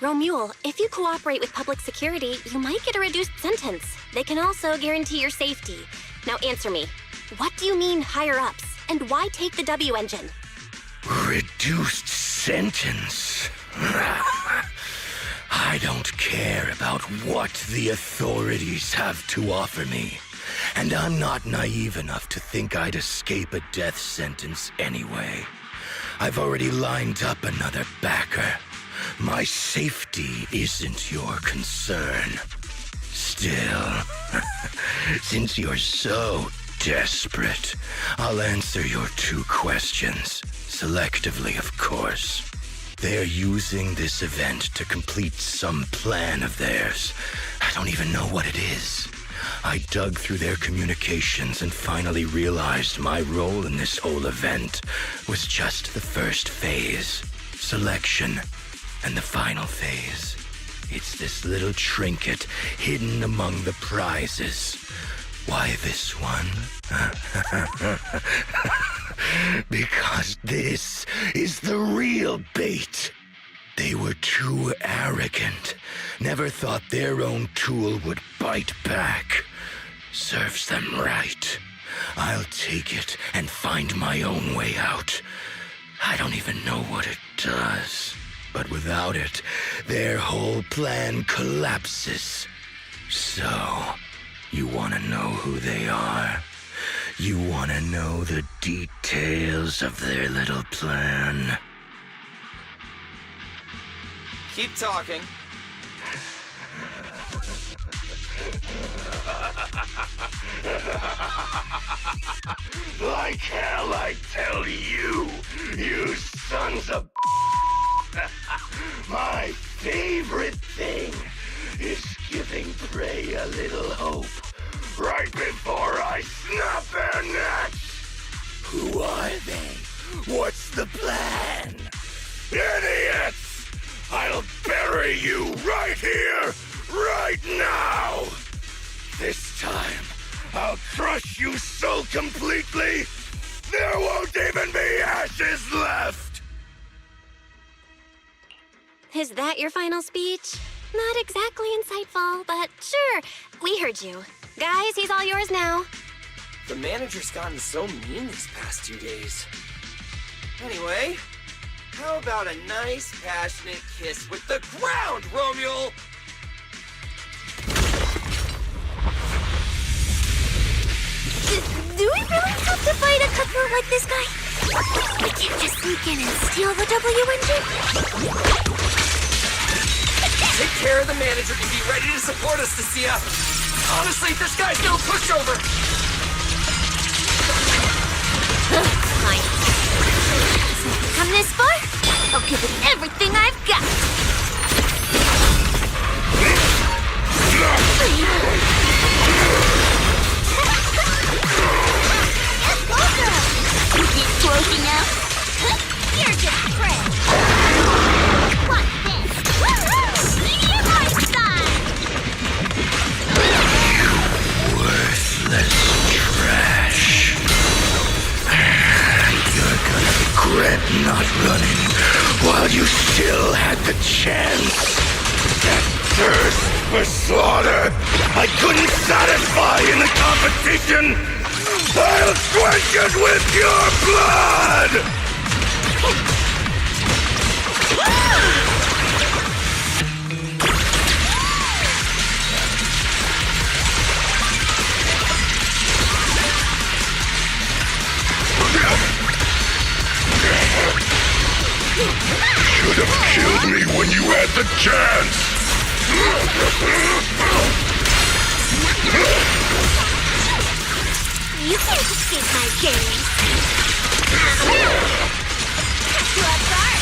Romule, if you cooperate with public security, you might get a reduced sentence. They can also guarantee your safety. Now answer me. What do you mean higher-ups? And why take the W engine? Reduced sentence? I don't care about what the authorities have to offer me. And I'm not naive enough to think I'd escape a death sentence anyway. I've already lined up another backer. My safety isn't your concern. Still, since you're so desperate, I'll answer your 2 questions. Selectively, of course. They're using this event to complete some plan of theirs. I don't even know what it is. I dug through their communications and finally realized my role in this whole event was just the first phase. Selection. And the final phase. It's this little trinket hidden among the prizes. Why this one? Because this is the real bait. They were too arrogant. Never thought their own tool would bite back. Serves them right. I'll take it and find my own way out. I don't even know what it does. But without it, their whole plan collapses. So, you want to know who they are? You want to know the details of their little plan? Keep talking. Like hell, I tell you, you sons of... My favorite thing is giving prey a little hope right before I snap their necks. Who are they? What's the plan? Idiots! I'll bury you right here, right now! This time, I'll crush you so completely, there won't even be ashes left! Is that your final speech? Not exactly insightful, but sure, we heard you. Guys, he's all yours now. The manager's gotten so mean these past 2 days. Anyway, how about a nice, passionate kiss with the ground, Romule? Do we really have to fight a cutthroat like this guy? We can't just sneak in and steal the W engine? Take care of the manager and be ready to support us, Cecilia. Honestly, this guy's no pushover. Fine. Since we've come this far, I'll give it everything I've got. You get close enough? You're just prey. Watch this. Medium lifestyle. You worthless trash. You're gonna regret not running while you still had the chance. That thirst for slaughter I couldn't satisfy in the competition. I'll quench it with your blood! Should have killed me when you had the chance! You can't escape my gaze. Catch you off guard.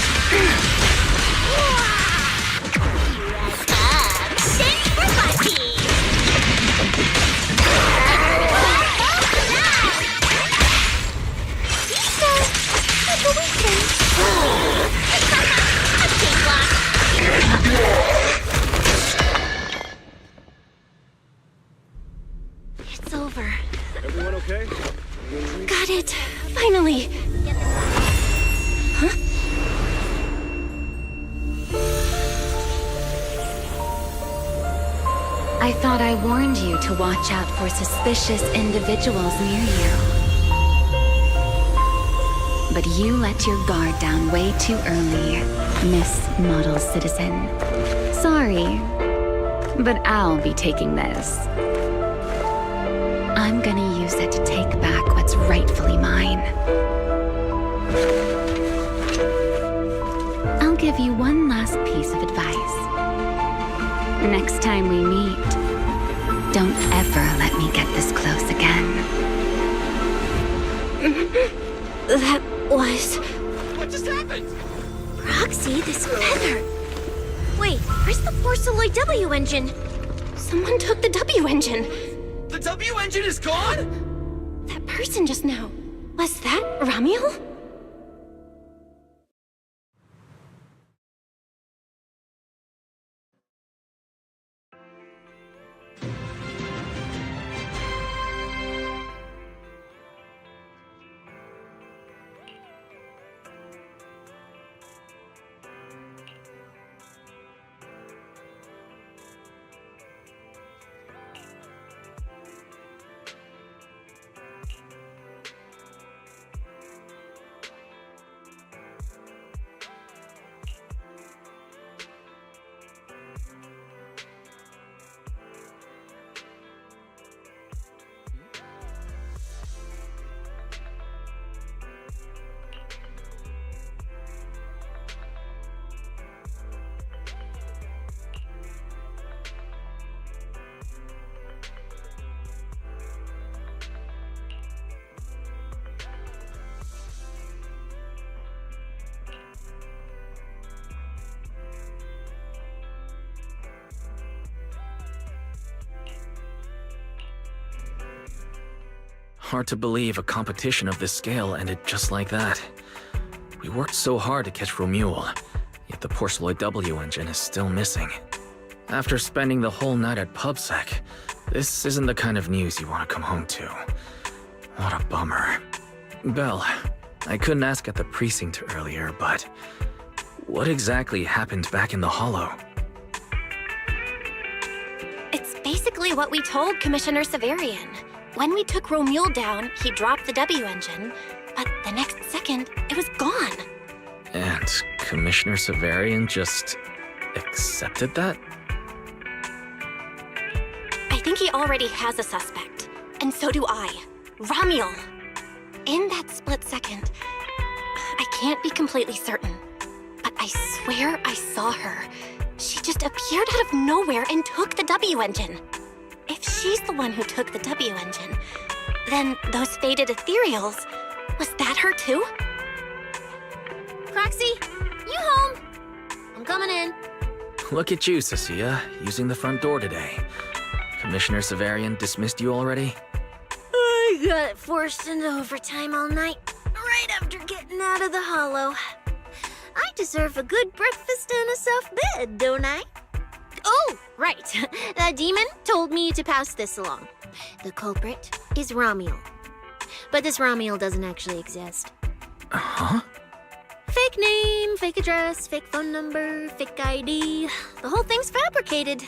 Welcome, thanks for watching. Like a weekend. A cakewalk. It's over. Everyone okay? Got it. Finally. Huh? I thought I warned you to watch out for suspicious individuals near you. But you let your guard down way too early, Miss Model Citizen. Sorry, but I'll be taking this. I'm gonna use it to take back what's rightfully mine. I'll give you one last piece of advice. Next time we meet, don't ever let me get this close again. That was... What just happened? Roxy, this feather. Wait, where's the Porceloid W engine? Someone took the W engine. The W engine is gone? That person just now. Was that Ramiel? Hard to believe a competition of this scale ended just like that. We worked so hard to catch Romuald, yet the Porceloid W engine is still missing. After spending the whole night at PubSec, this isn't the kind of news you want to come home to. What a bummer. Belle, I couldn't ask at the precinct earlier, but what exactly happened back in the Hollow? It's basically what we told Commissioner Severian. When we took Romuald down, he dropped the W engine, but the next second, it was gone. And Commissioner Severian just accepted that? I think he already has a suspect, and so do I. Ramiel. In that split second, I can't be completely certain, but I swear I saw her. She just appeared out of nowhere and took the W engine. If she's the one who took the W engine, then those faded ethereals, was that her too? Roxy, you home? I'm coming in. Look at you, Cecilia, using the front door today. Commissioner Severian dismissed you already? I got forced into overtime all night, right after getting out of the Hollow. I deserve a good breakfast and a soft bed, don't I? Oh, right. That demon told me to pass this along. The culprit is Ramiel. But this Ramiel doesn't actually exist. Huh? Fake name, fake address, fake phone number, fake ID. The whole thing's fabricated.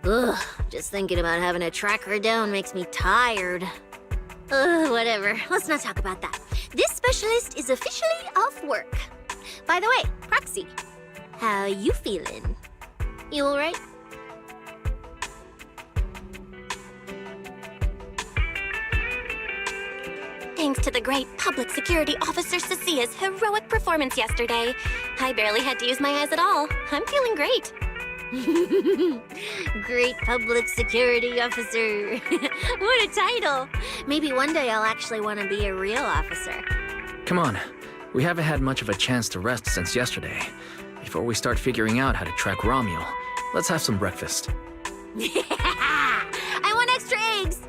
Ugh, just thinking about having to track her down makes me tired. Whatever. Let's not talk about that. This specialist is officially off work. By the way, Proxy, how you feeling? You alright? Thanks to the great public security officer Cecia's heroic performance yesterday, I barely had to use my eyes at all. I'm feeling great. Great public security officer. What a title. Maybe one day I'll actually want to be a real officer. Come on. We haven't had much of a chance to rest since yesterday. Before we start figuring out how to track Romule, let's have some breakfast. I want extra eggs!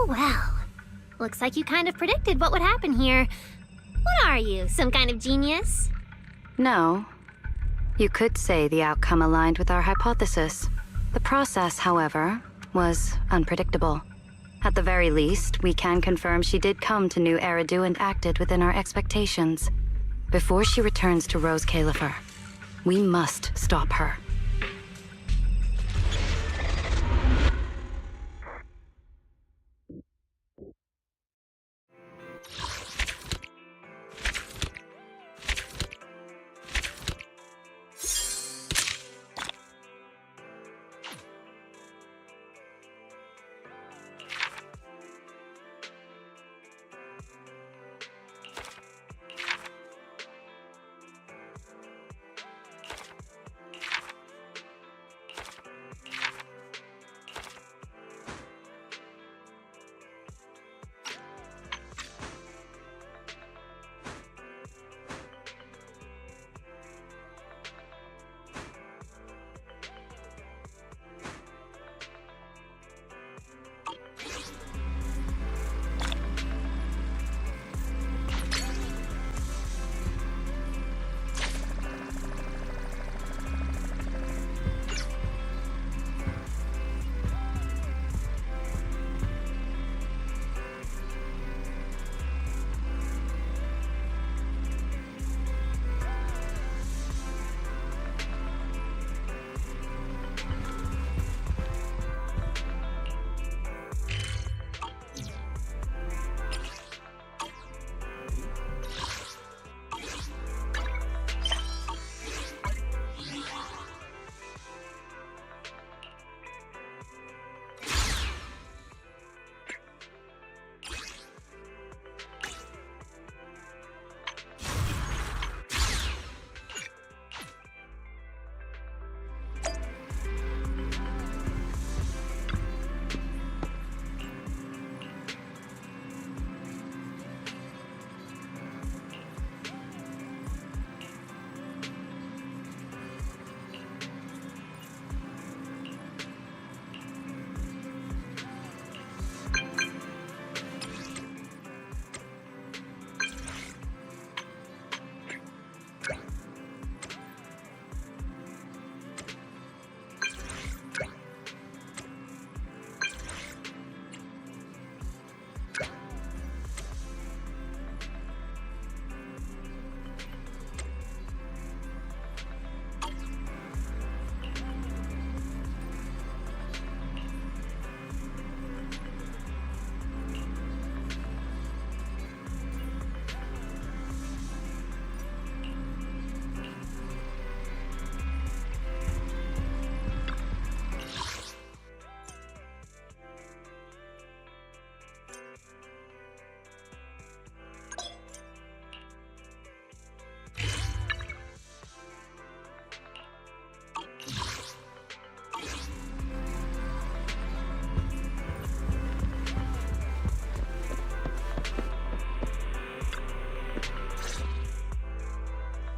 Well. Looks like you kind of predicted what would happen here. What are you, some kind of genius? No. You could say the outcome aligned with our hypothesis. The process, however, was unpredictable. At the very least, we can confirm she did come to New Eridu and acted within our expectations. Before she returns to Rose Califer, we must stop her.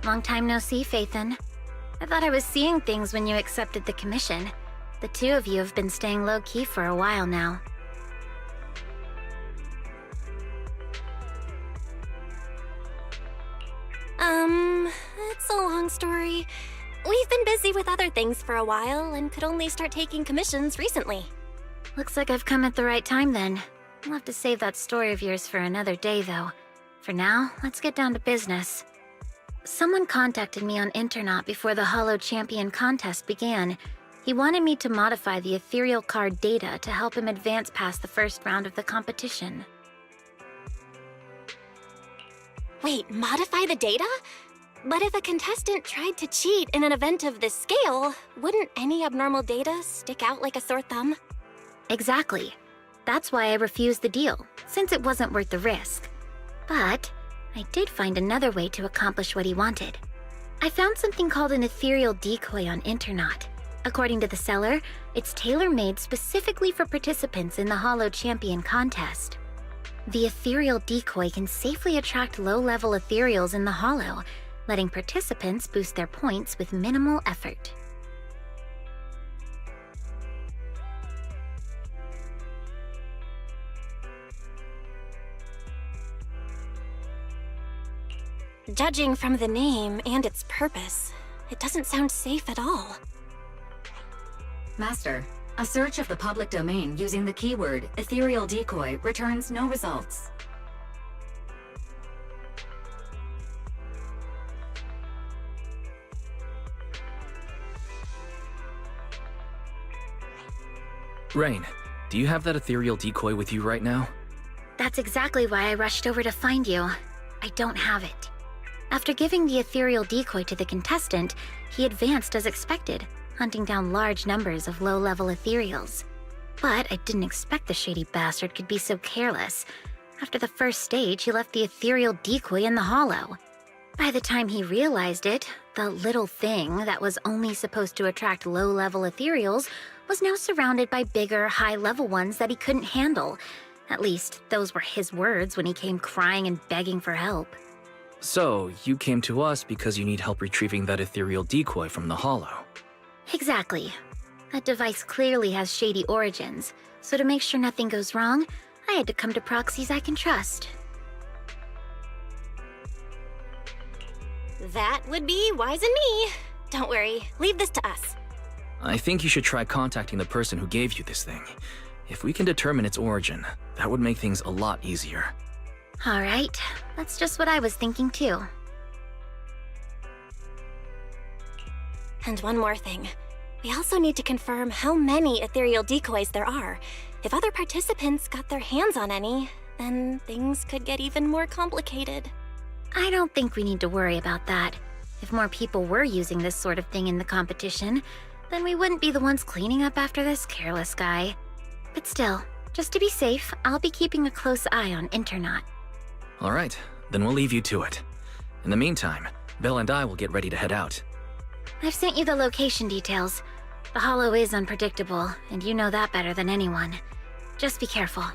Long time no see, Phaethon. I thought I was seeing things when you accepted the commission. The two of you have been staying low-key for a while now. It's a long story. We've been busy with other things for a while and could only start taking commissions recently. Looks like I've come at the right time then. I'll have to save that story of yours for another day, though. For now, let's get down to business. Someone contacted me on Internaut before the Hollow Champion contest began. He wanted me to modify the ethereal card data to help him advance past the first round of the competition. Wait, modify the data? But if a contestant tried to cheat in an event of this scale, wouldn't any abnormal data stick out like a sore thumb? Exactly. That's why I refused the deal, since it wasn't worth the risk. But I did find another way to accomplish what he wanted. I found something called an ethereal decoy on Internaut. According to the seller, it's tailor-made specifically for participants in the Hollow Champion contest. The ethereal decoy can safely attract low-level ethereals in the Hollow, letting participants boost their points with minimal effort. Judging from the name and its purpose, it doesn't sound safe at all. Master, a search of the public domain using the keyword ethereal decoy returns no results. Rain, do you have that ethereal decoy with you right now? That's exactly why I rushed over to find you. I don't have it. After giving the ethereal decoy to the contestant, he advanced as expected, hunting down large numbers of low-level ethereals. But I didn't expect the shady bastard could be so careless. After the first stage, he left the ethereal decoy in the Hollow. By the time he realized it, the little thing that was only supposed to attract low-level ethereals was now surrounded by bigger, high-level ones that he couldn't handle. At least, those were his words when he came crying and begging for help. So, you came to us because you need help retrieving that ethereal decoy from the Hollow. Exactly. That device clearly has shady origins, so to make sure nothing goes wrong, I had to come to proxies I can trust. That would be wise in me. Don't worry, leave this to us. I think you should try contacting the person who gave you this thing. If we can determine its origin, that would make things a lot easier. All right, that's just what I was thinking too. And one more thing. We also need to confirm how many ethereal decoys there are. If other participants got their hands on any, then things could get even more complicated. I don't think we need to worry about that. If more people were using this sort of thing in the competition, then we wouldn't be the ones cleaning up after this careless guy. But still, just to be safe, I'll be keeping a close eye on Internaut. All right, then we'll leave you to it. In the meantime, Belle and I will get ready to head out. I've sent you the location details. The Hollow is unpredictable, and you know that better than anyone. Just be careful.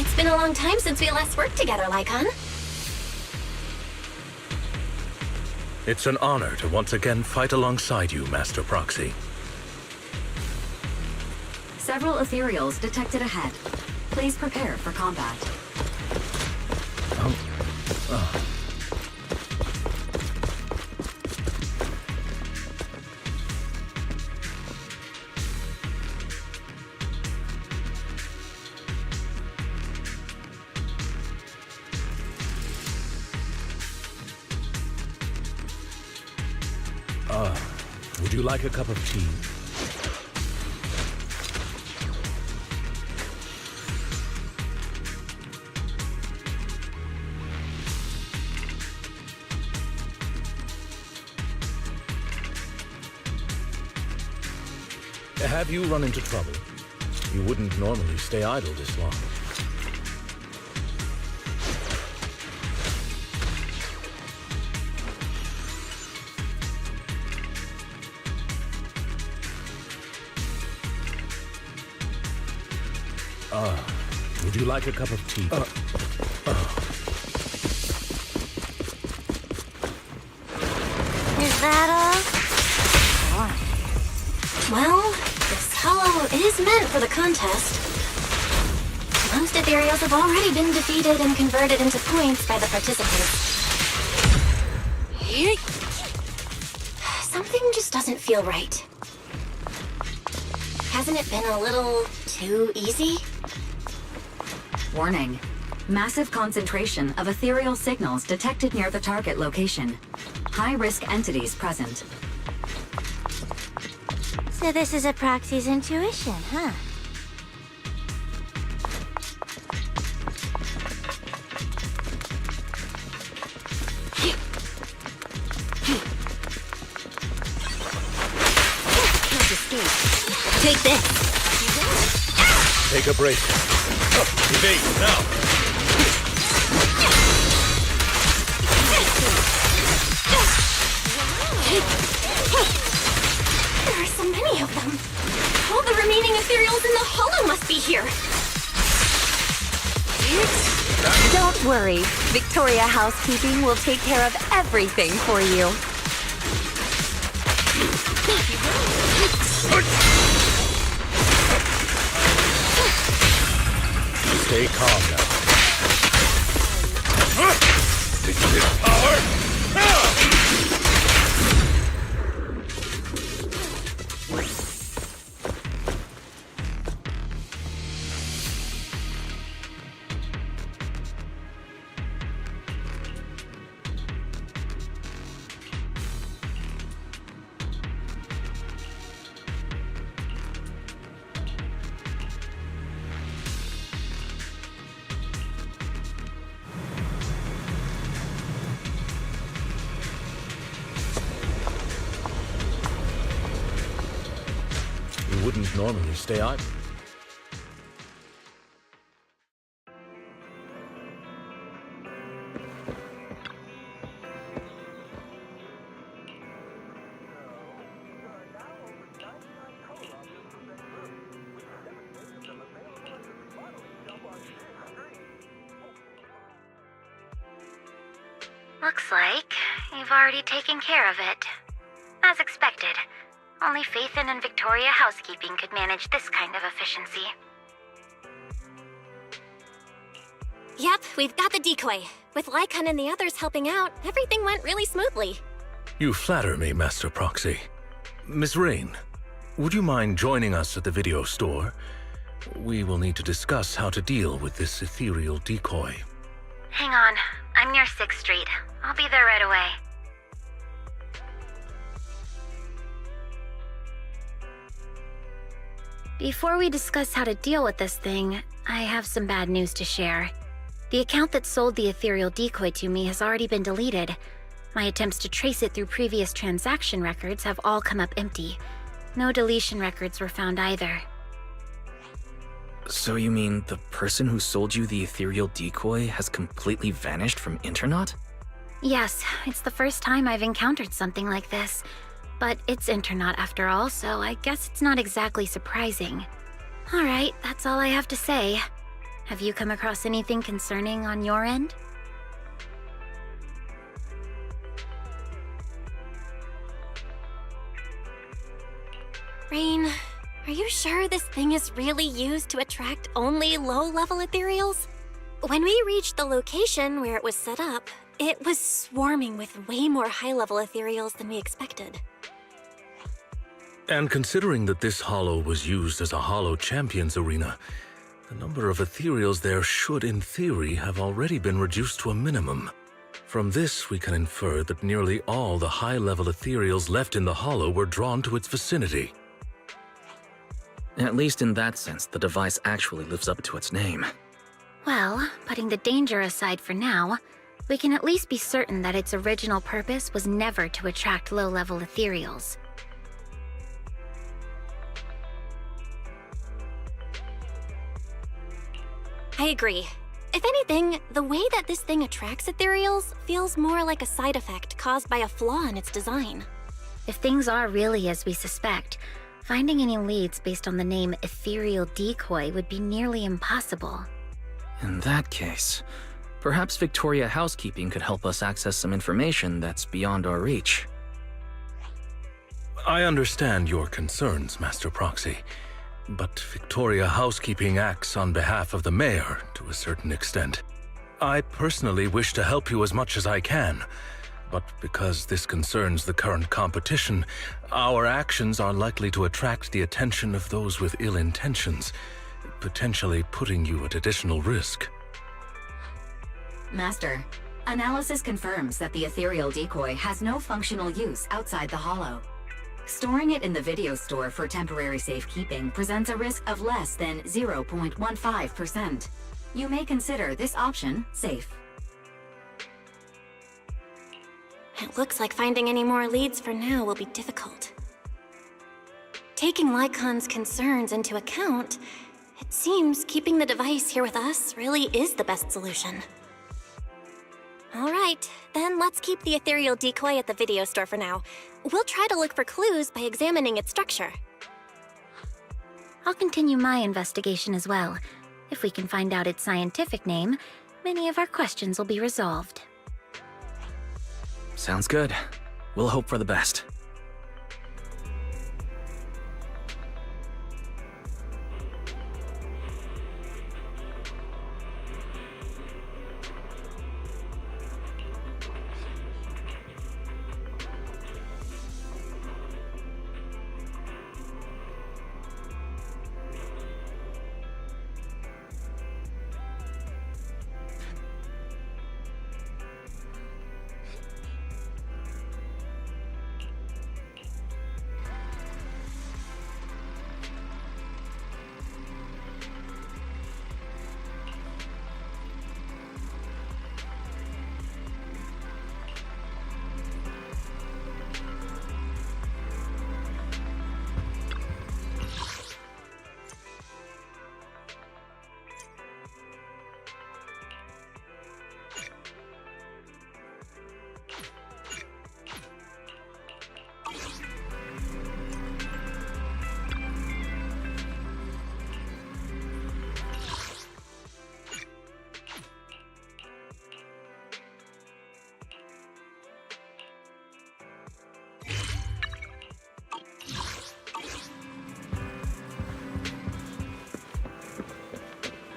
It's been a long time since we last worked together, Lycon. It's an honor to once again fight alongside you, Master Proxy. Several ethereals detected ahead. Please prepare for combat. Would you like a cup of tea? Have you run into trouble? You wouldn't normally stay idle this long. Would you like a cup of tea? Is that all? Well, this hollow is meant for the contest. Most ethereals have already been defeated and converted into points by the participants. Something just doesn't feel right. Hasn't it been a little too easy? Warning. Massive concentration of ethereal signals detected near the target location. High-risk entities present. So this is a proxy's intuition, huh? Take this. Take a break. Evade now. There are so many of them. All the remaining ethereals in the hollow must be here. Don't worry. Victoria Housekeeping will take care of everything for you. Stay calm now. This power! You wouldn't normally stay idle. Looks like you've already taken care of it. As expected. Only Faithin and Victoria Housekeeping could manage this kind of efficiency. Yep, we've got the decoy. With Lycon and the others helping out, everything went really smoothly. You flatter me, Master Proxy. Miss Rain, would you mind joining us at the video store? We will need to discuss how to deal with this ethereal decoy. Hang on, I'm near 6th Street. I'll be there right away. Before we discuss how to deal with this thing, I have some bad news to share. The account that sold the ethereal decoy to me has already been deleted. My attempts to trace it through previous transaction records have all come up empty. No deletion records were found either. So you mean the person who sold you the ethereal decoy has completely vanished from Internet? Yes, it's the first time I've encountered something like this. But it's Internet after all, so I guess it's not exactly surprising. Alright, that's all I have to say. Have you come across anything concerning on your end? Rain, are you sure this thing is really used to attract only low-level ethereals? When we reached the location where it was set up, it was swarming with way more high-level ethereals than we expected. And considering that this hollow was used as a hollow champions arena, the number of ethereals there should, in theory, have already been reduced to a minimum. From this, we can infer that nearly all the high-level ethereals left in the hollow were drawn to its vicinity. At least in that sense, the device actually lives up to its name. Well, putting the danger aside for now, we can at least be certain that its original purpose was never to attract low-level ethereals. I agree. If anything, the way that this thing attracts ethereals feels more like a side effect caused by a flaw in its design. If things are really as we suspect, finding any leads based on the name Ethereal Decoy would be nearly impossible. In that case, perhaps Victoria Housekeeping could help us access some information that's beyond our reach. I understand your concerns, Master Proxy, but Victoria Housekeeping acts on behalf of the mayor to a certain extent. I personally wish to help you as much as I can, but because this concerns the current competition, our actions are likely to attract the attention of those with ill intentions, potentially putting you at additional risk. Master, analysis confirms that the ethereal decoy has no functional use outside the hollow. Storing it in the video store for temporary safekeeping presents a risk of less than 0.15%. You may consider this option safe. It looks like finding any more leads for now will be difficult. Taking Lycon's concerns into account, it seems keeping the device here with us really is the best solution. All right, then let's keep the ethereal decoy at the video store for now. We'll try to look for clues by examining its structure. I'll continue my investigation as well. If we can find out its scientific name, many of our questions will be resolved. Sounds good. We'll hope for the best.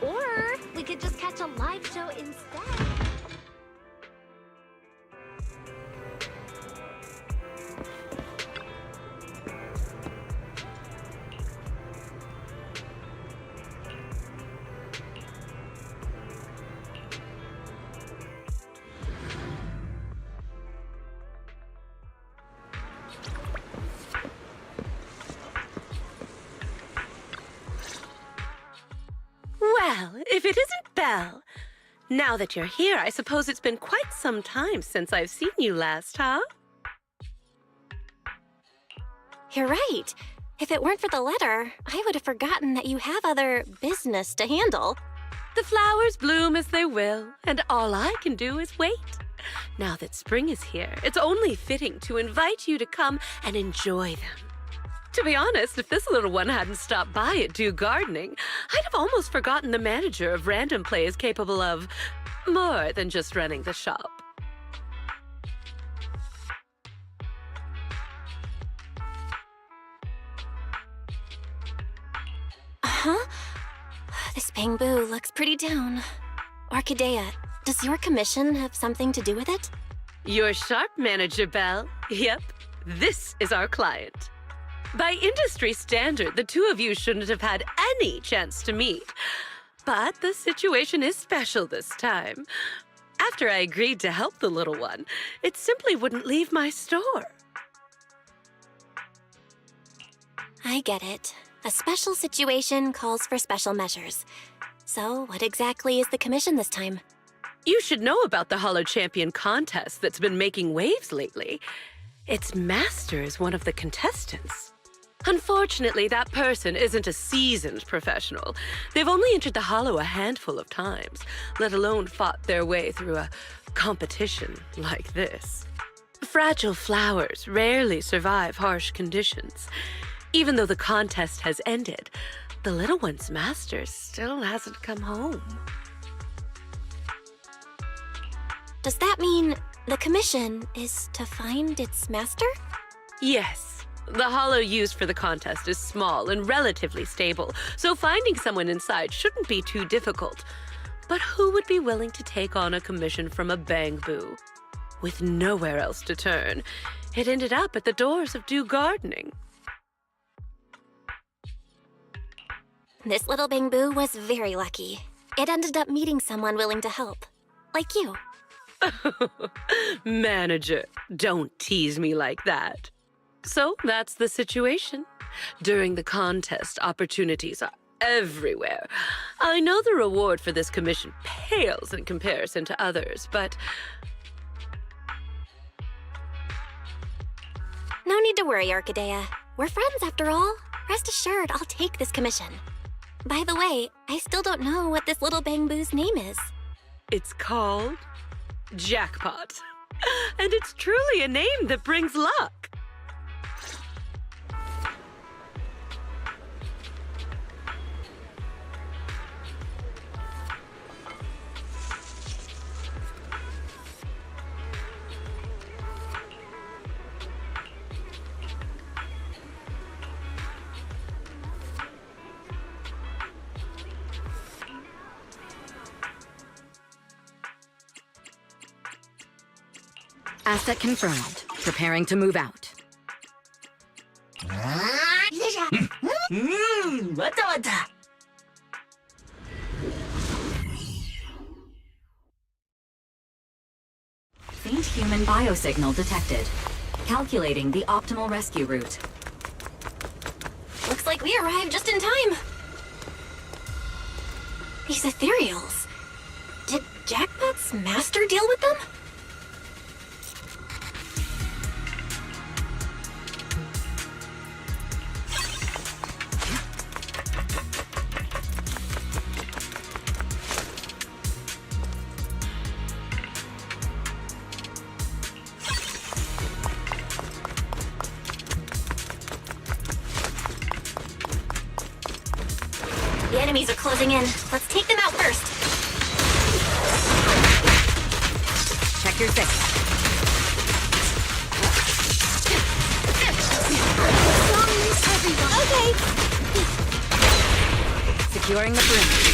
Or we could just catch a live show instead. Well, if it isn't Belle. Now that you're here, I suppose it's been quite some time since I've seen you last, huh? You're right. If it weren't for the letter, I would have forgotten that you have other business to handle. The flowers bloom as they will, and all I can do is wait. Now that spring is here, it's only fitting to invite you to come and enjoy them. To be honest, if this little one hadn't stopped by at Do Gardening, I'd have almost forgotten the manager of RandomPlay is capable of more than just running the shop. Huh? This bamboo looks pretty down. Orchidea, does your commission have something to do with it? You're sharp, Manager Bell. Yep, this is our client. By industry standard, the two of you shouldn't have had any chance to meet. But the situation is special this time. After I agreed to help the little one, it simply wouldn't leave my store. I get it. A special situation calls for special measures. So, what exactly is the commission this time? You should know about the Hollow Champion contest that's been making waves lately. Its master is one of the contestants. Unfortunately, that person isn't a seasoned professional. They've only entered the Hollow a handful of times, let alone fought their way through a competition like this. Fragile flowers rarely survive harsh conditions. Even though the contest has ended, the little one's master still hasn't come home. Does that mean the commission is to find its master? Yes. The hollow used for the contest is small and relatively stable, so finding someone inside shouldn't be too difficult. But who would be willing to take on a commission from a bamboo? With nowhere else to turn, it ended up at the doors of Do Gardening. This little bamboo was very lucky. It ended up meeting someone willing to help. Like you. Manager, don't tease me like that. So that's the situation. During the contest, opportunities are everywhere. I know the reward for this commission pales in comparison to others, but... No need to worry, Orchidea. We're friends after all. Rest assured, I'll take this commission. By the way, I still don't know what this little bamboo's name is. It's called Jackpot. And it's truly a name that brings luck. Asset confirmed. Preparing to move out. Faint human biosignal detected. Calculating the optimal rescue route. Looks like we arrived just in time. These ethereals. Did Jackpot's master deal with them? The enemies are closing in. Let's take them out first. Check your six. Okay. Securing the perimeter.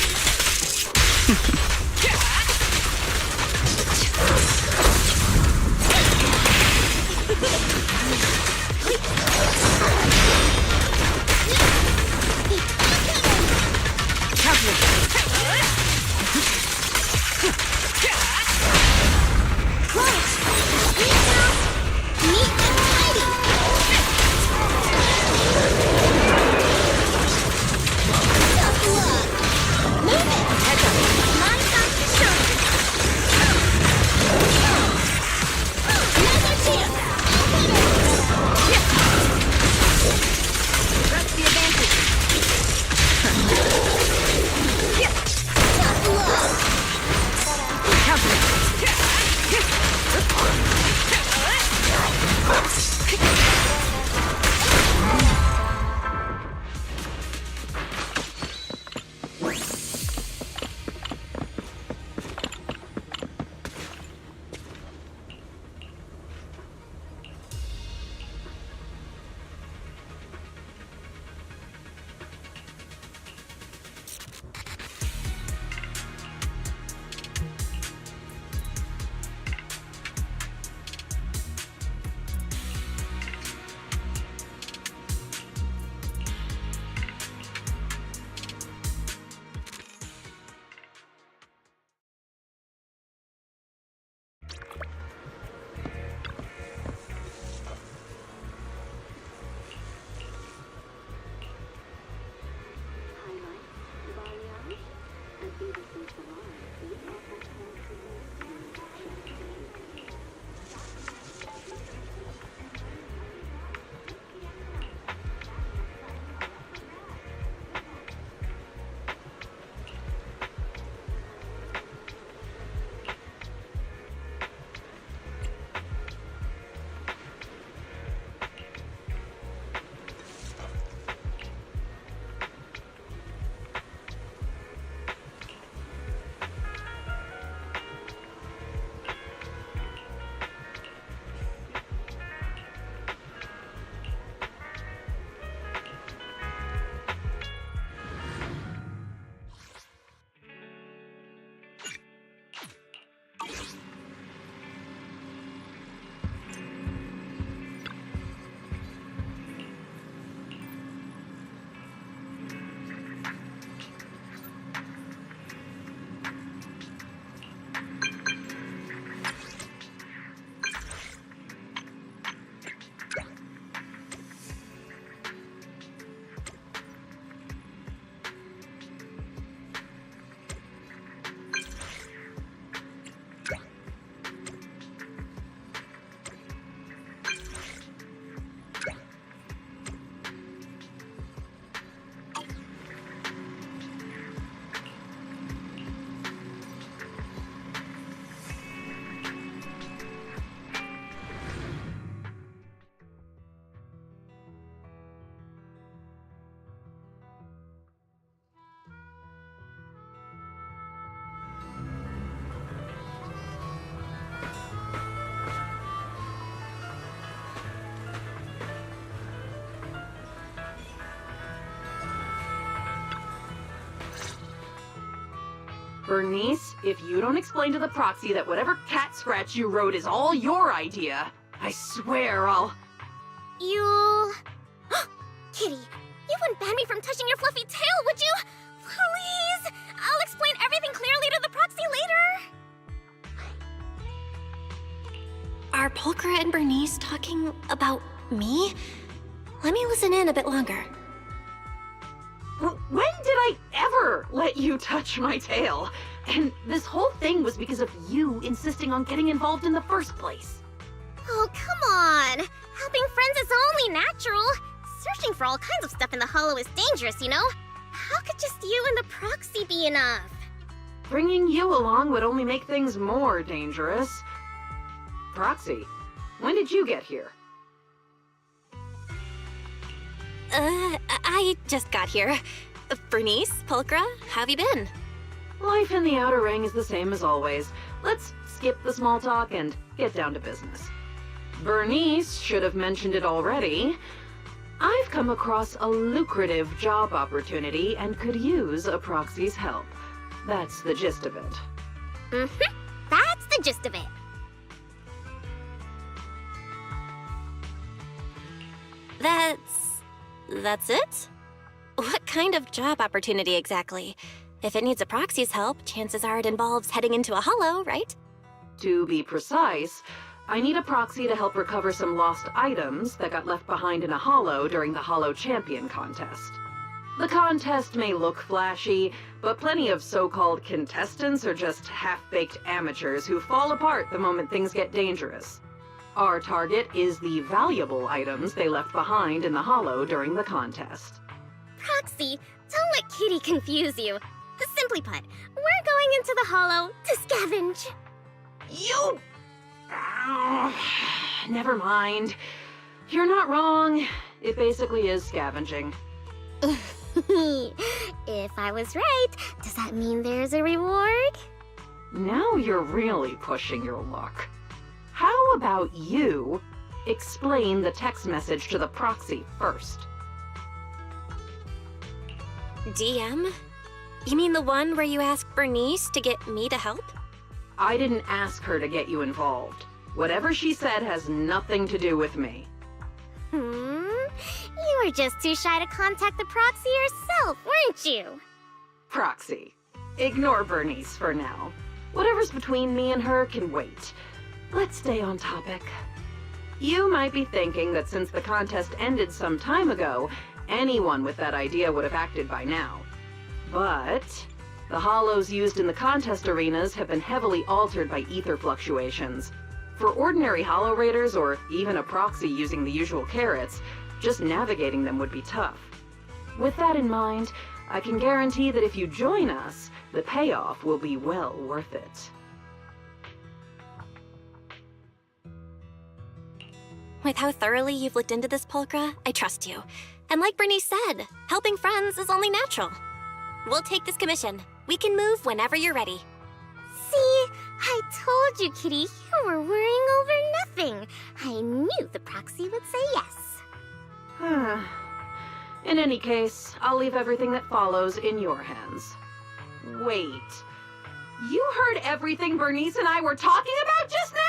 Bernice, if you don't explain to the proxy that whatever cat scratch you wrote is all your idea, I swear I'll... You... Kitty, you wouldn't ban me from touching your fluffy tail, would you? Please! I'll explain everything clearly to the proxy later! Are Pulchra and Bernice talking about me? Let me listen in a bit longer. When did I ever let you touch my tail? And this whole thing was because of you insisting on getting involved in the first place. Oh, come on! Helping friends is only natural. Searching for all kinds of stuff in the Hollow is dangerous, you know? How could just you and the proxy be enough? Bringing you along would only make things more dangerous. Proxy, when did you get here? I just got here. Bernice, Pulchra, how have you been? Life in the Outer Ring is the same as always. Let's skip the small talk and get down to business. Bernice should have mentioned it already. I've come across a lucrative job opportunity and could use a proxy's help. That's the gist of it. Mm-hmm. That's the gist of it. That's it? What kind of job opportunity exactly? If it needs a proxy's help, chances are it involves heading into a hollow, right? To be precise, I need a proxy to help recover some lost items that got left behind in a hollow during the Hollow Champion contest. The contest may look flashy, but plenty of so-called contestants are just half-baked amateurs who fall apart the moment things get dangerous. Our target is the valuable items they left behind in the hollow during the contest. Proxy, don't let Kitty confuse you. Simply put, we're going into the hollow to scavenge. You... never mind. You're not wrong. It basically is scavenging. If I was right, does that mean there's a reward? Now you're really pushing your luck. How about you explain the text message to the proxy first? DM? You mean the one where you asked Bernice to get me to help? I didn't ask her to get you involved. Whatever she said has nothing to do with me. You were just too shy to contact the proxy yourself, weren't you? Proxy, ignore Bernice for now. Whatever's between me and her can wait. Let's stay on topic. You might be thinking that since the contest ended some time ago, anyone with that idea would have acted by now. But the hollows used in the contest arenas have been heavily altered by ether fluctuations. For ordinary hollow raiders, or even a proxy using the usual carrots, just navigating them would be tough. With that in mind, I can guarantee that if you join us, the payoff will be well worth it. With how thoroughly you've looked into this, Pulchra, I trust you. And like Bernice said, helping friends is only natural. We'll take this commission. We can move whenever you're ready. See? I told you, Kitty, you were worrying over nothing. I knew the proxy would say yes. In any case, I'll leave everything that follows in your hands. Wait. You heard everything Bernice and I were talking about just now?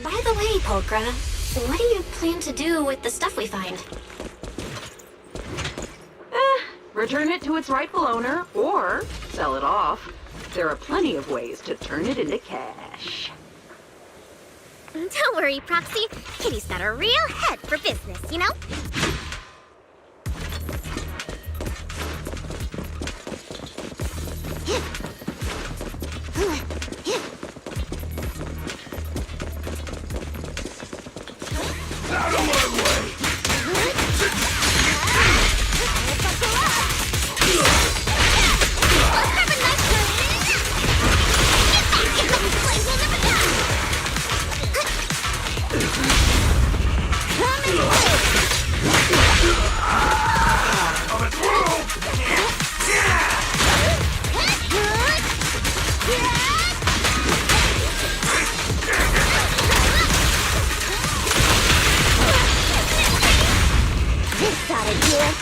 By the way, Polkra, what do you plan to do with the stuff we find? Return it to its rightful owner, or sell it off. There are plenty of ways to turn it into cash. Don't worry, Proxy. Kitty's got a real head for business, you know? Out of my way! This ought to do it.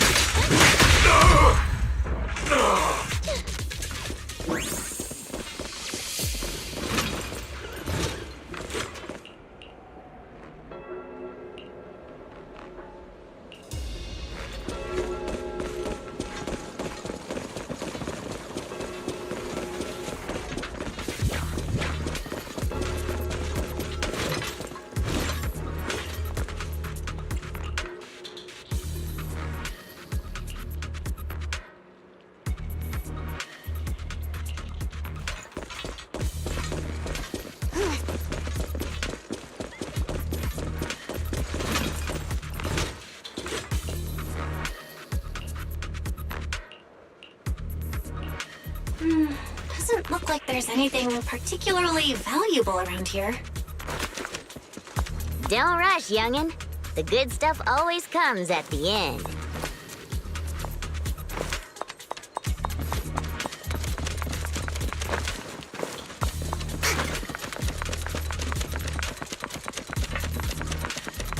Doesn't look like there's anything particularly valuable around here. Don't rush, youngin'. The good stuff always comes at the end.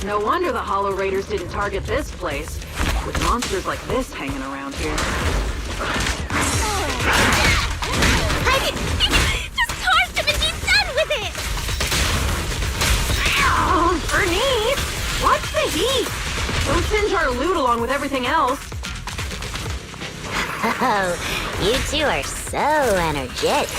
No wonder the Hollow Raiders didn't target this place, with monsters like this hanging around here. Just toss him and be done with it! Oh, Bernice! What's the heat? Don't singe our loot along with everything else. Oh, you two are so energetic.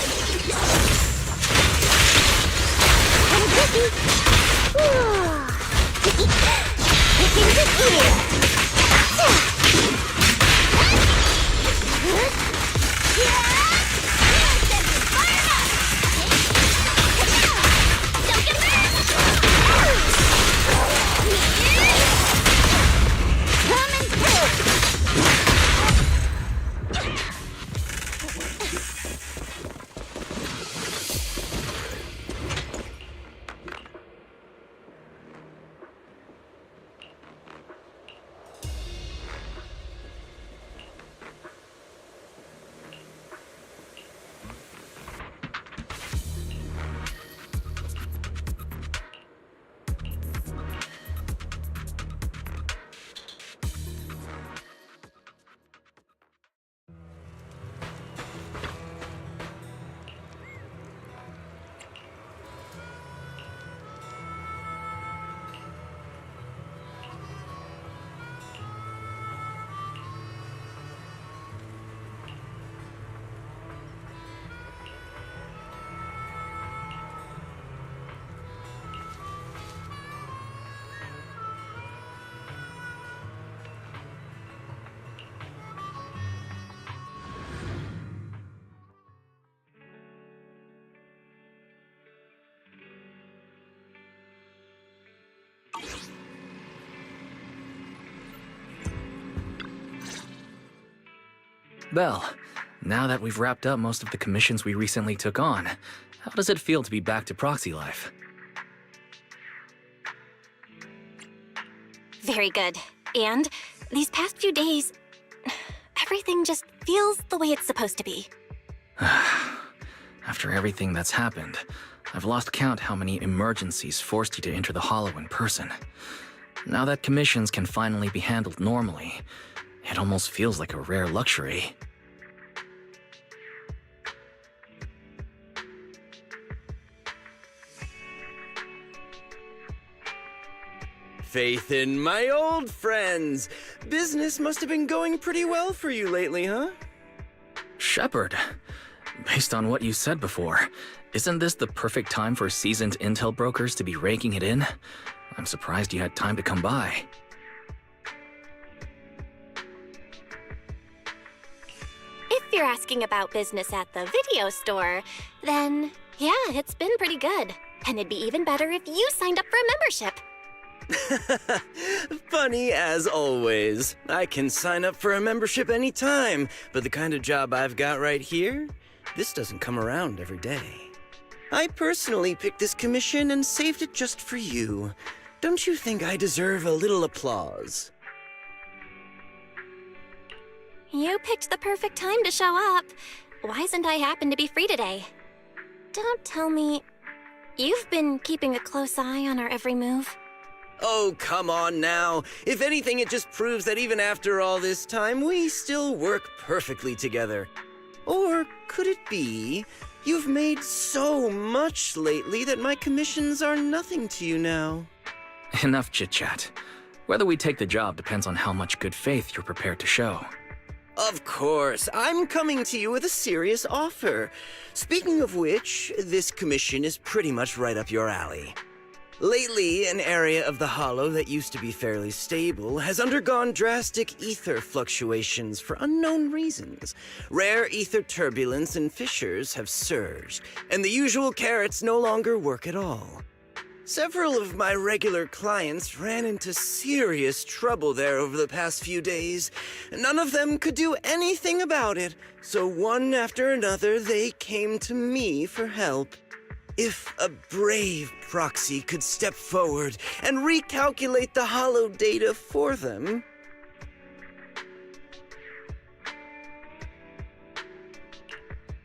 Belle, now that we've wrapped up most of the commissions we recently took on, how does it feel to be back to proxy life? Very good. And these past few days, everything just feels the way it's supposed to be. After everything that's happened, I've lost count how many emergencies forced you to enter the Hollow in person. Now that commissions can finally be handled normally, it almost feels like a rare luxury. Faith in my old friends. Business must have been going pretty well for you lately, huh? Shepard, based on what you said before, isn't this the perfect time for seasoned intel brokers to be raking it in? I'm surprised you had time to come by. If you're asking about business at the video store, then yeah, it's been pretty good. And it'd be even better if you signed up for a membership. Funny as always. I can sign up for a membership anytime, but the kind of job I've got right here, this doesn't come around every day. I personally picked this commission and saved it just for you. Don't you think I deserve a little applause? You picked the perfect time to show up. Why isn't I happen to be free today? Don't tell me you've been keeping a close eye on our every move. Oh, come on now. If anything, it just proves that even after all this time, we still work perfectly together. Or could it be you've made so much lately that my commissions are nothing to you now? Enough chit-chat. Whether we take the job depends on how much good faith you're prepared to show. Of course, I'm coming to you with a serious offer. Speaking of which, this commission is pretty much right up your alley. Lately, an area of the Hollow that used to be fairly stable has undergone drastic ether fluctuations for unknown reasons. Rare ether turbulence and fissures have surged, and the usual carrots no longer work at all. Several of my regular clients ran into serious trouble there over the past few days. None of them could do anything about it, so one after another they came to me for help. If a brave proxy could step forward and recalculate the Hollow data for them...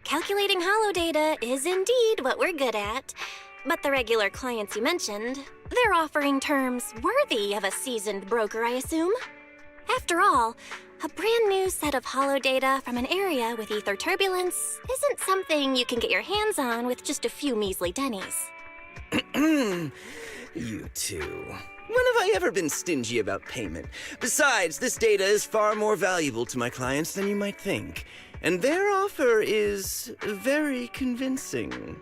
Calculating Hollow data is indeed what we're good at. But the regular clients you mentioned, they're offering terms worthy of a seasoned broker, I assume. After all, a brand new set of Hollow data from an area with ether turbulence isn't something you can get your hands on with just a few measly pennies. You two. When have I ever been stingy about payment? Besides, this data is far more valuable to my clients than you might think. And their offer is very convincing.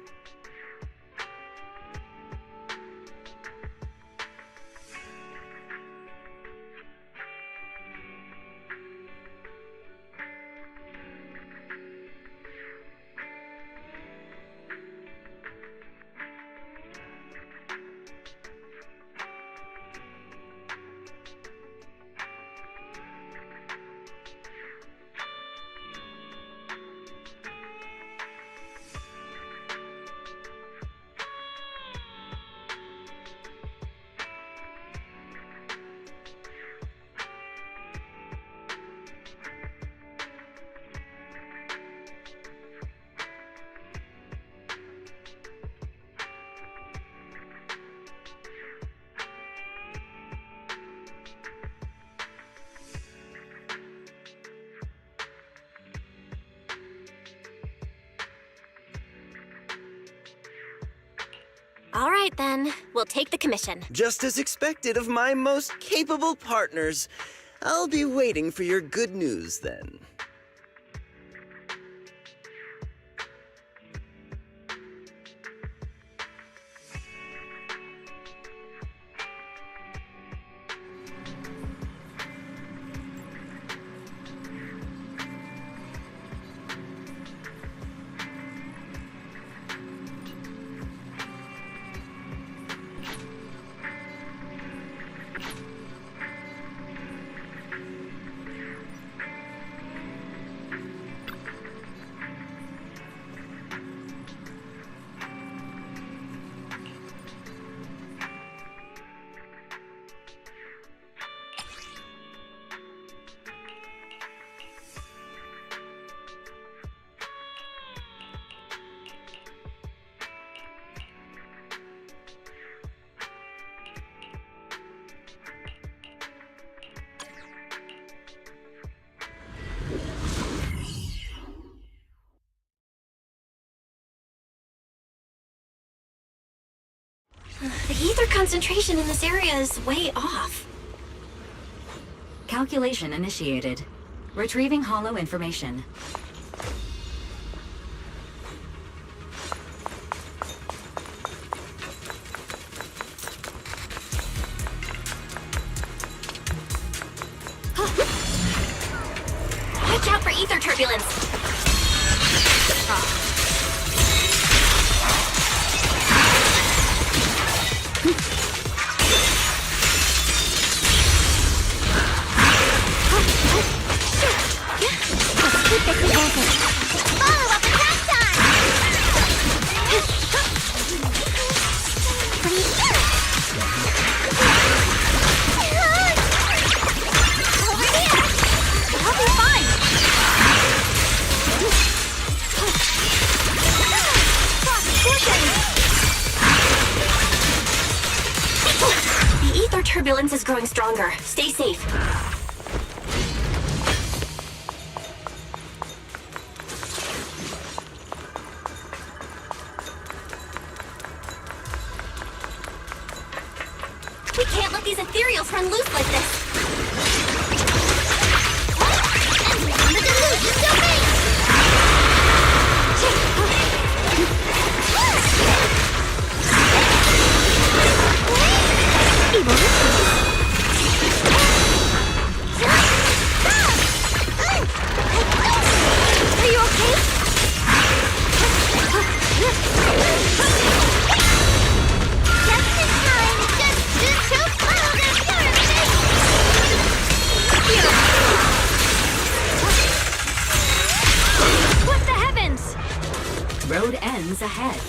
All right, then. We'll take the commission. Just as expected of my most capable partners. I'll be waiting for your good news then. The ether concentration in this area is way off. Calculation initiated. Retrieving hollow information. Watch out for ether turbulence. Follow up attack time! Over here! I'll be fine! The ether turbulence is growing stronger. Stay safe. We can't let these ethereals run loose like this. And the delusion domain! Evil Are you okay? Just in time! Just too close and purification! What the heavens? Road ends ahead.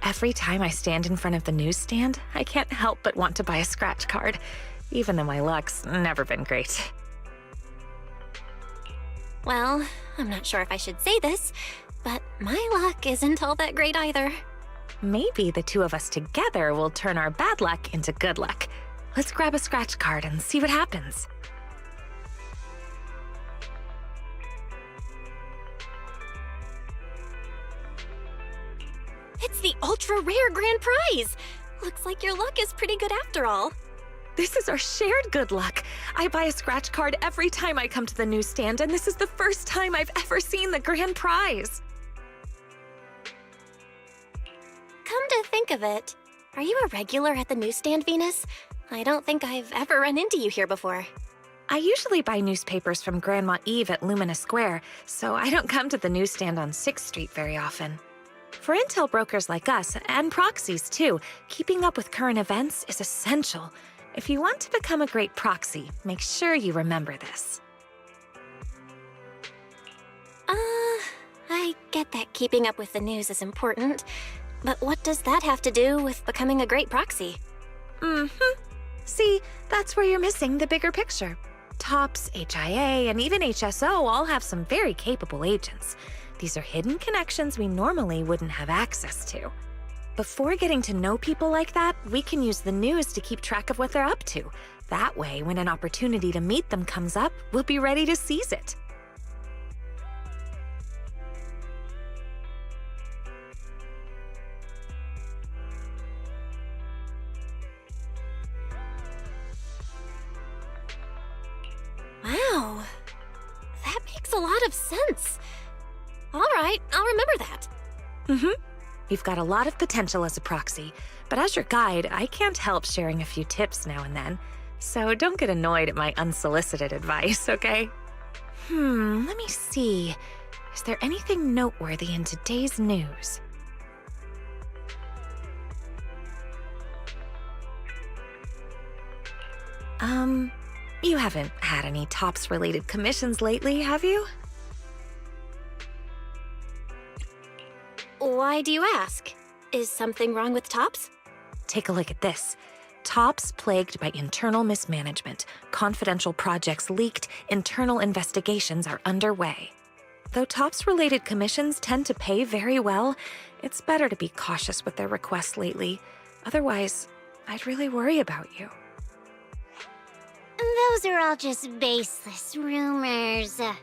Every time I stand in front of the newsstand, I can't help but want to buy a scratch card, even though my luck's never been great. Well, I'm not sure if I should say this, but my luck isn't all that great either. Maybe the two of us together will turn our bad luck into good luck. Let's grab a scratch card and see what happens. It's the ultra-rare grand prize! Looks like your luck is pretty good after all. This is our shared good luck. I buy a scratch card every time I come to the newsstand, and this is the first time I've ever seen the grand prize. think of it, are you a regular at the newsstand, Venus? I don't think I've ever run into you here before. I usually buy newspapers from Grandma Eve at Lumina Square, so I don't come to the newsstand on 6th Street very often. For intel brokers like us, and proxies too, keeping up with current events is essential. If you want to become a great proxy, make sure you remember this. I get that keeping up with the news is important, but what does that have to do with becoming a great proxy? See, that's where you're missing the bigger picture. TOPS, HIA, and even HSO all have some very capable agents. These are hidden connections we normally wouldn't have access to. Before getting to know people like that, we can use the news to keep track of what they're up to. That way, when an opportunity to meet them comes up, we'll be ready to seize it. Wow, that makes a lot of sense. All right, I'll remember that. You've got a lot of potential as a proxy, but as your guide, I can't help sharing a few tips now and then. So don't get annoyed at my unsolicited advice, okay? Let me see. Is there anything noteworthy in today's news? You haven't had any TOPS-related commissions lately, have you? Why do you ask? Is something wrong with TOPS? Take a look at this. TOPS plagued by internal mismanagement. Confidential projects leaked. Internal investigations are underway. Though TOPS-related commissions tend to pay very well, it's better to be cautious with their requests lately. Otherwise, I'd really worry about you. Those are all just baseless rumors. Dylan?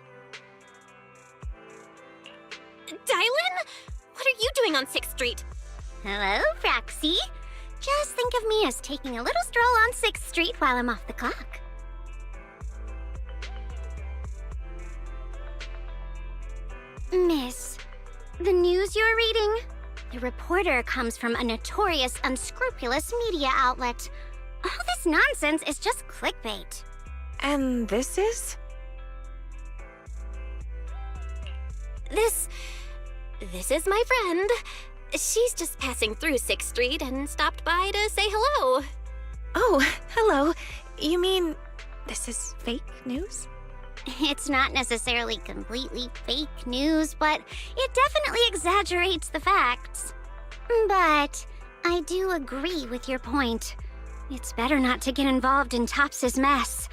What are you doing on 6th Street? Hello, Proxy. Just think of me as taking a little stroll on 6th Street while I'm off the clock. Miss, the news you're reading? The reporter comes from a notorious, unscrupulous media outlet. All this nonsense is just clickbait. And this is? This is my friend. She's just passing through 6th Street and stopped by to say hello. Oh, hello. You mean this is fake news? It's not necessarily completely fake news, but it definitely exaggerates the facts. But I do agree with your point. It's better not to get involved in TOPS's mess.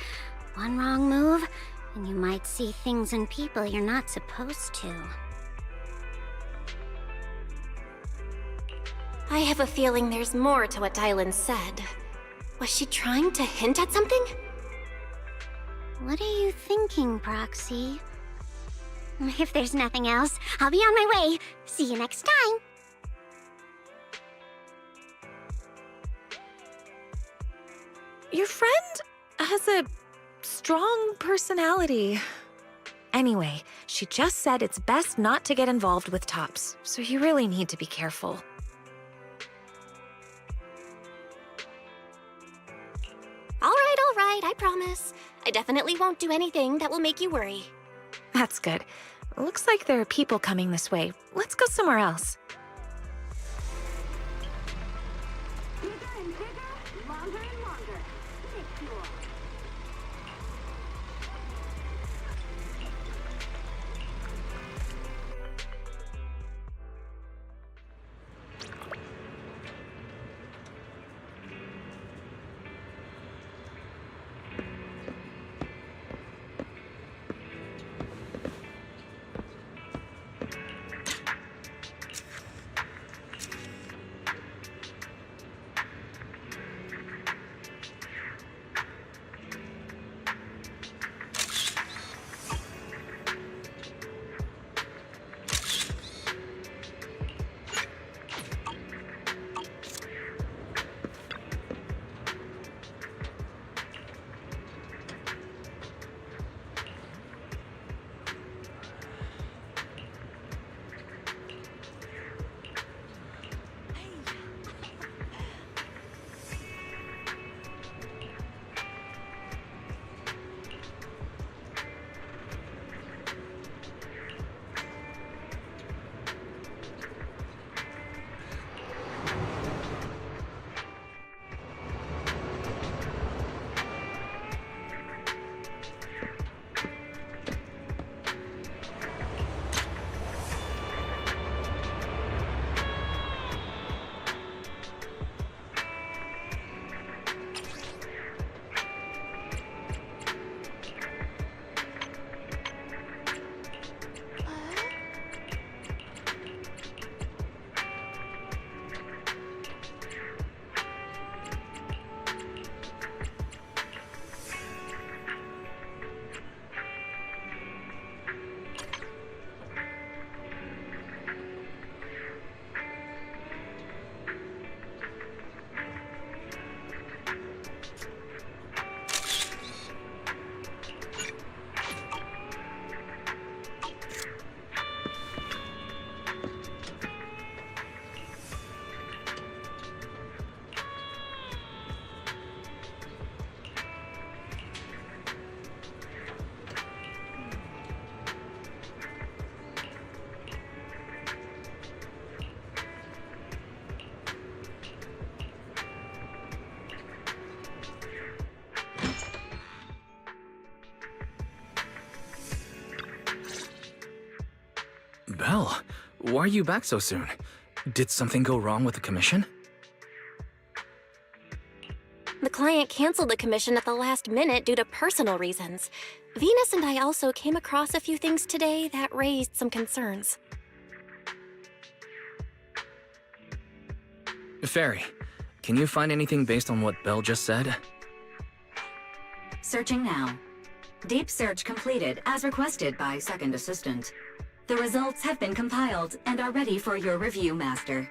One wrong move, and you might see things and people you're not supposed to. I have a feeling there's more to what Dylan said. Was she trying to hint at something? What are you thinking, Proxy? If there's nothing else, I'll be on my way. See you next time. Your friend has a strong personality. Anyway, she just said it's best not to get involved with TOPS, so you really need to be careful. All right, I promise. I definitely won't do anything that will make you worry. That's good. Looks like there are people coming this way. Let's go somewhere else. Bigger and bigger, longer and longer. Picture. Belle, why are you back so soon? Did something go wrong with the commission? The client canceled the commission at the last minute due to personal reasons. Venus and I also came across a few things today that raised some concerns. Fairy, can you find anything based on what Belle just said? Searching now. Deep search completed as requested by Second Assistant. The results have been compiled and are ready for your review, Master.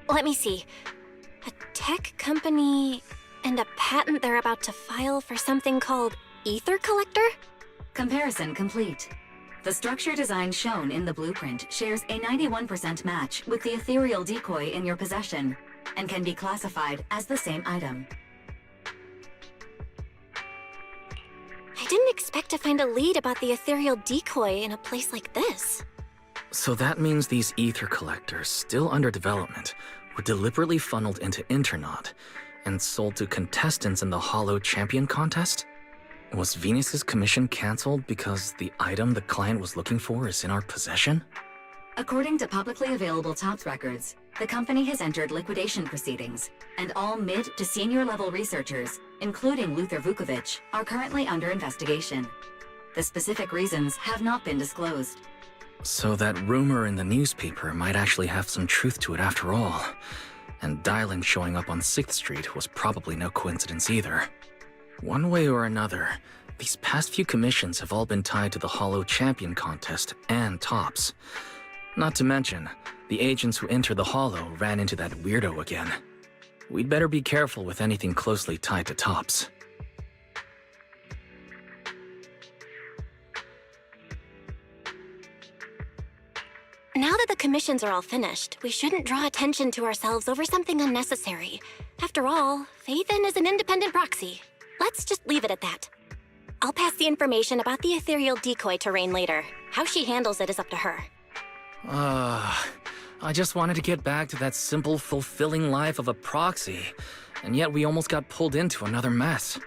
Let me see. A tech company and a patent they're about to file for something called Ether Collector? Comparison complete. The structure design shown in the blueprint shares a 91% match with the ethereal decoy in your possession and can be classified as the same item. I didn't expect to find a lead about the ethereal decoy in a place like this. So that means these ether collectors, still under development, were deliberately funneled into Internaut and sold to contestants in the Hollow Champion contest? Was Venus's commission cancelled because the item the client was looking for is in our possession? According to publicly available TOPS records, the company has entered liquidation proceedings, and all mid to senior level researchers, including Luther Vukovic, are currently under investigation. The specific reasons have not been disclosed. So that rumor in the newspaper might actually have some truth to it after all. And Dylan showing up on 6th Street was probably no coincidence either. One way or another, these past few commissions have all been tied to the Hollow Champion contest and TOPS. Not to mention, the agents who entered the Hollow ran into that weirdo again. We'd better be careful with anything closely tied to TOPS. Now that the commissions are all finished, we shouldn't draw attention to ourselves over something unnecessary. After all, Phaethon is an independent proxy. Let's just leave it at that. I'll pass the information about the ethereal decoy to Rain later. How she handles it is up to her. I just wanted to get back to that simple, fulfilling life of a proxy, and yet we almost got pulled into another mess.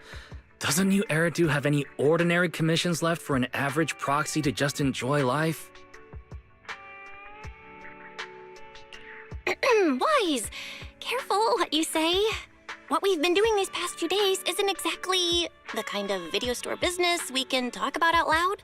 Doesn't New Eridu have any ordinary commissions left for an average proxy to just enjoy life? Wise! Careful what you say. What we've been doing these past few days isn't exactly the kind of video store business we can talk about out loud.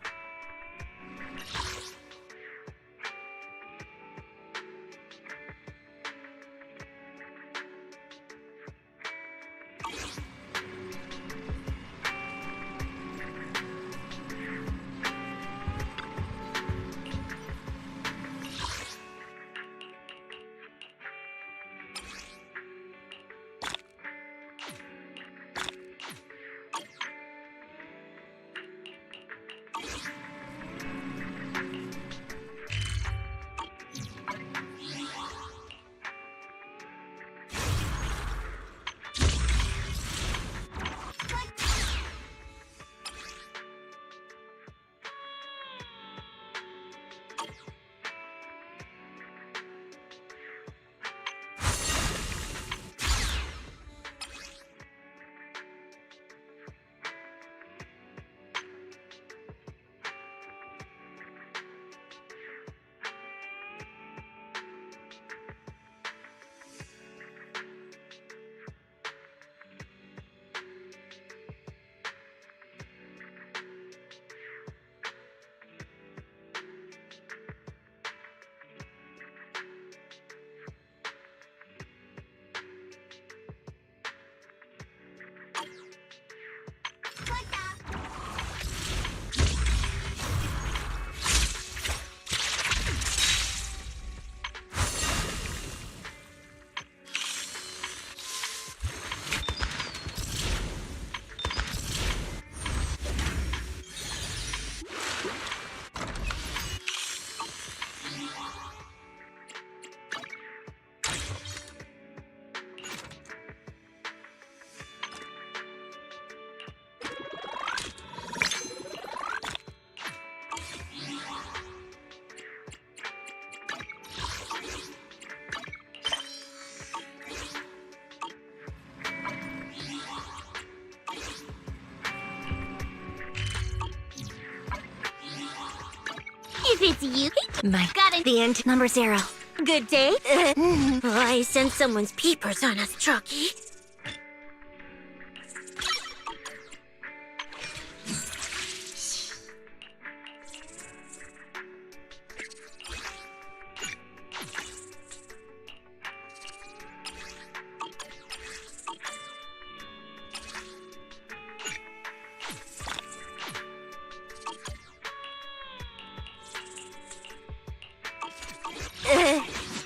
If it's you, My got it. the end number 0. Good day. I sense someone's peepers on us, Chalky.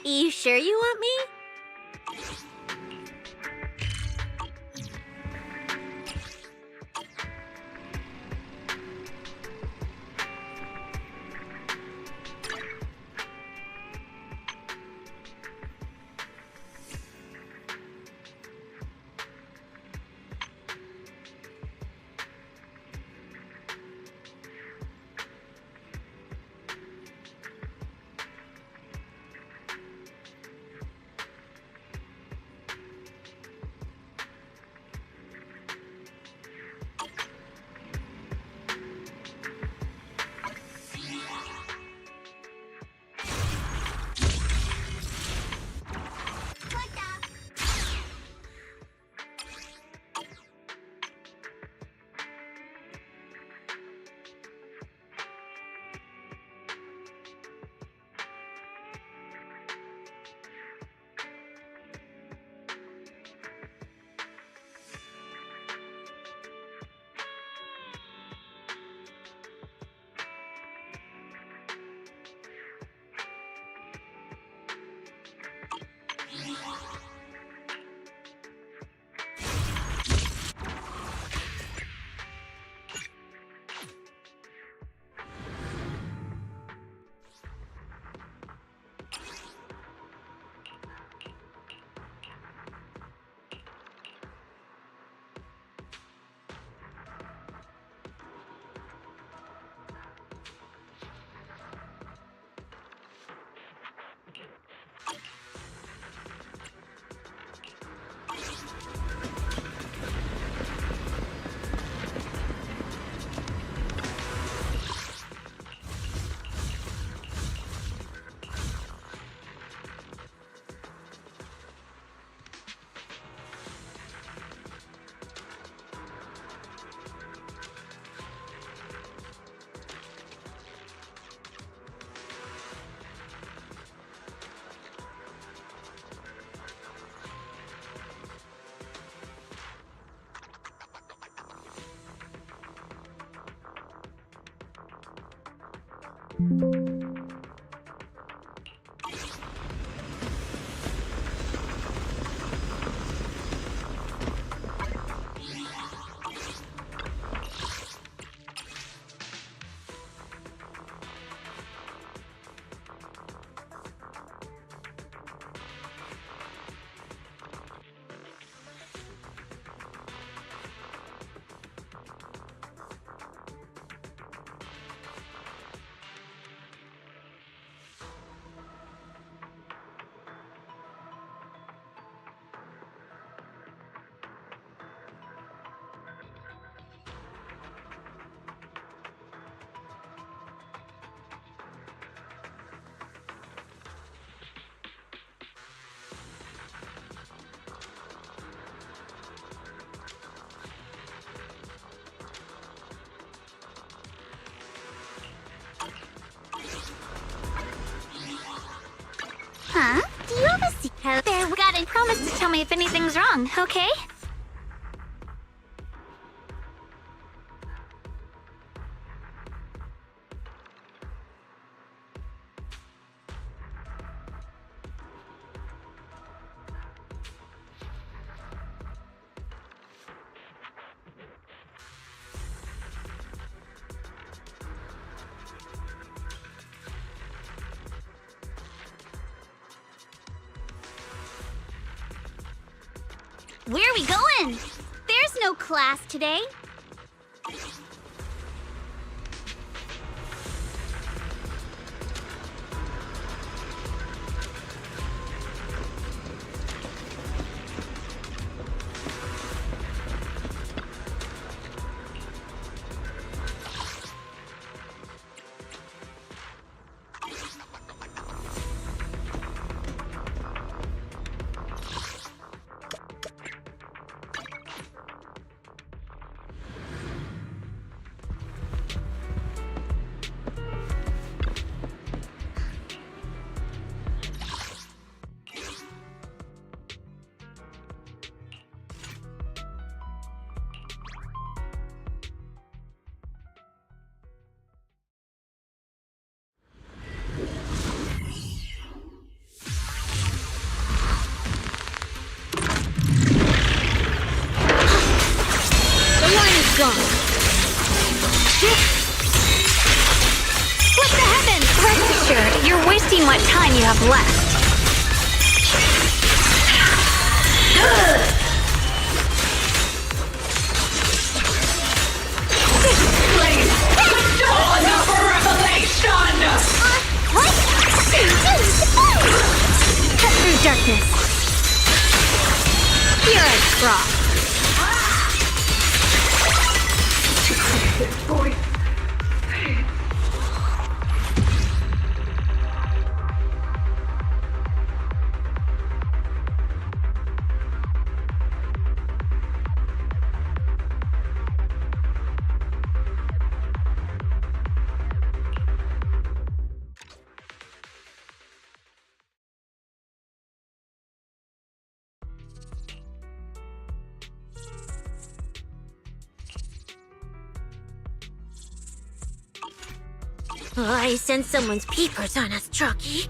You sure you want me? Huh? Do you have a secret? There, we got it. Promise to tell me if anything's wrong, okay? Where are we going? There's no class today. gone. Flip the heavens! Rest assured, you're wasting what time you have left. Dawn of revelation! What? Cut through darkness. You're a frog. Oh, I sense someone's peepers on us, Chalky.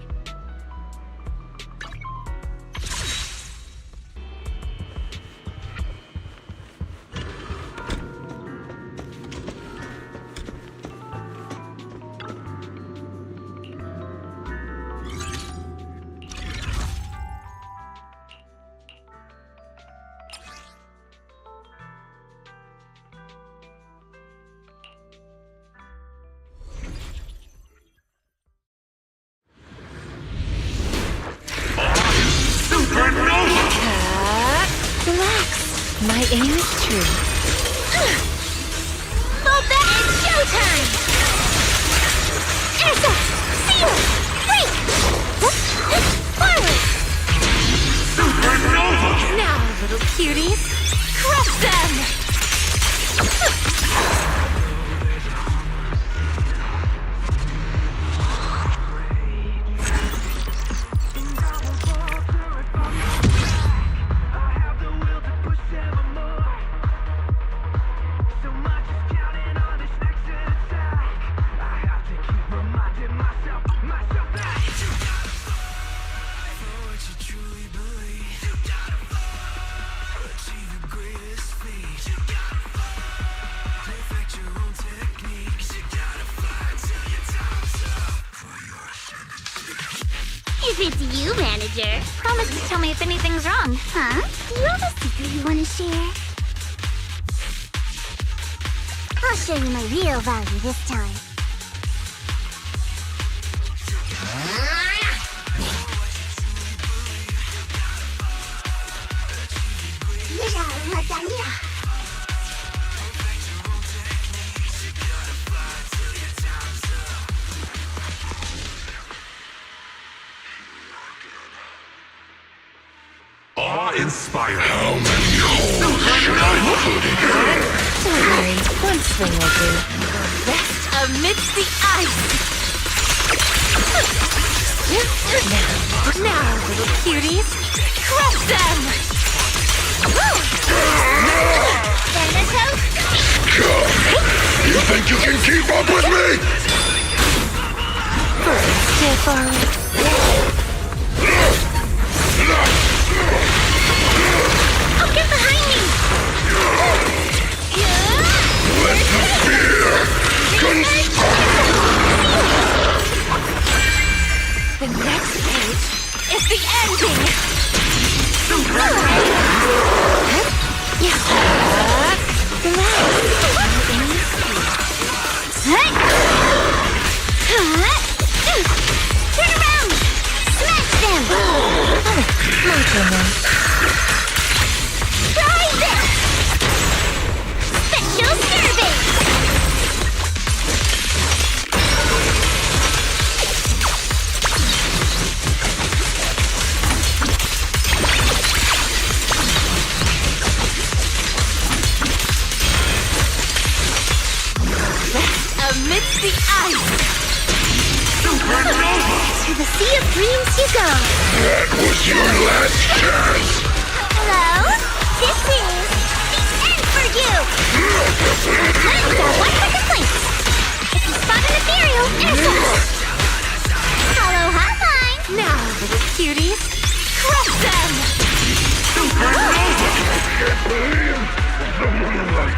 Relax. My aim is true. Fall back! It's showtime! Airsoft! Seal! Break! Forward! Supernova! Now, little cuties, crush them! If it's you, manager. Promise to tell me if anything's wrong. Huh? Do you have a secret you want to share? I'll show you my real value this time. Awe-inspiring. How many holes should I put in her? Don't worry, one swing will do. Rest amidst the ice! Now, little cuties, crush them! Come! You think you can keep up with me? Stay forward. Oh, get behind me! Let the fear conspire! The next page is the ending! Turn around! Smash them! My goodness. Try this! Special service! Amidst the ice! To the Sea of Dreams you go! That was your last chance! Hello? This is the end for you! I've got one more complaint! If you spot an ethereal, airsoft! Hello, hotline! Now, little cuties, crush them! Can't believe the moonlight!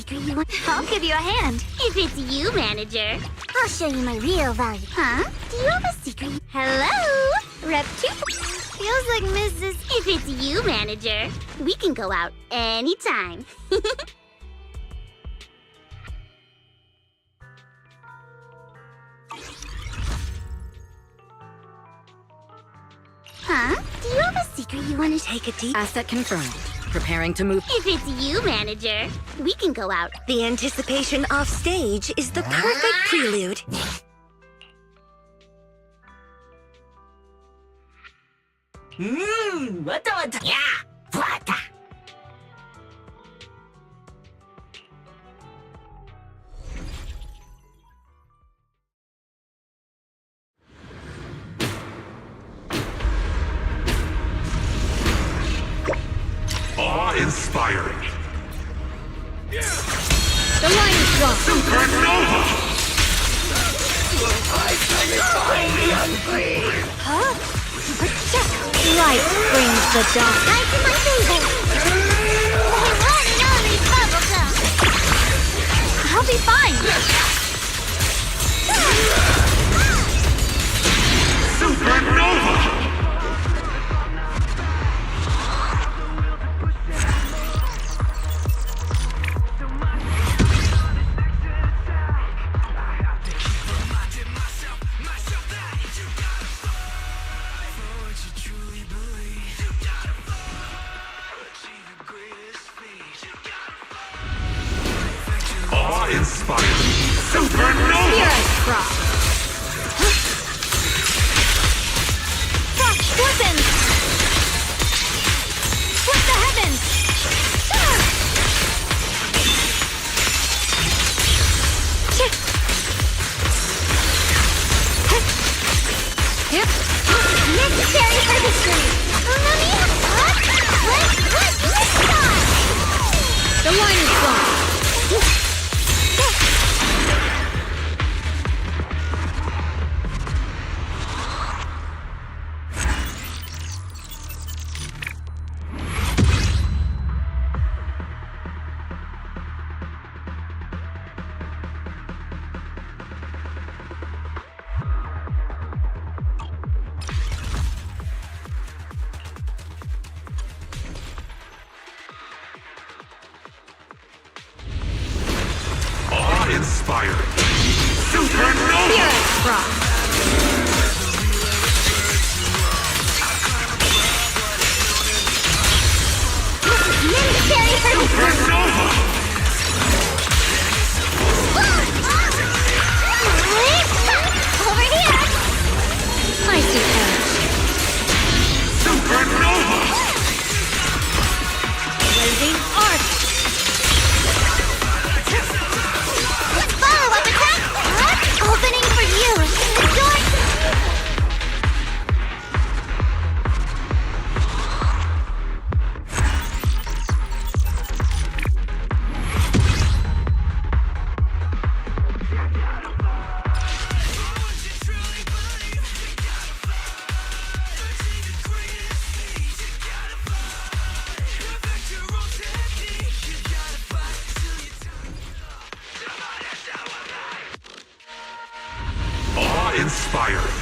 secret you want? I'll give you a hand. If it's you, manager. I'll show you my real value. Huh? Do you have a secret? Hello? Rep 2. Feels like Mrs. If it's you, manager. We can go out anytime. Huh? Do you have a secret you want to take a deep? Asset confirmed. Preparing to move. If it's you, manager, we can go out. The anticipation off stage is the perfect prelude. Awe-inspiring. The line is drawn. Supernova! Huh? Light brings the dawn. Light to my baby. We're running on these bubblegum. I'll be fine. Supernova! Awe-inspiring. Supernova! Spirit Frost. Frost glistens. Split the heavens. Yep. Necessary for history. Mommy, let's start. The line is drawn. Awe-inspiring. Supernova! Spirit Frost. Necessary for Supernova! Over here. Icy Edge. Supernova! Blazing Arc. Follow up attack. Opening for you. The door. Awe-inspiring.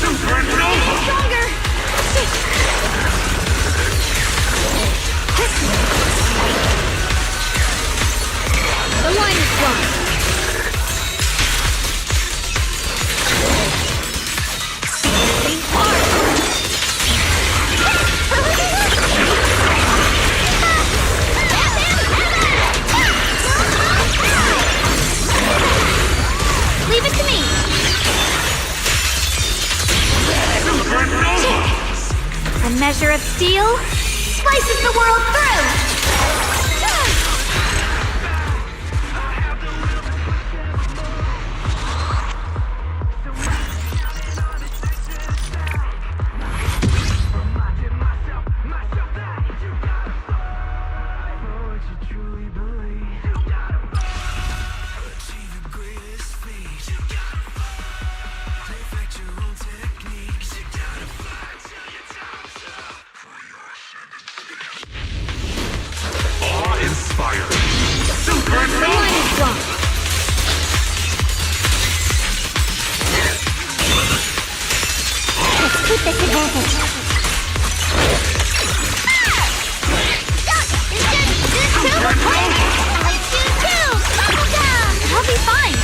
Supernova! Stronger. The line is drawn. Leave it to me. A measure of steel slices the world through. Inspiring. Super Nova! Let's keep this advantage. I'll be fine.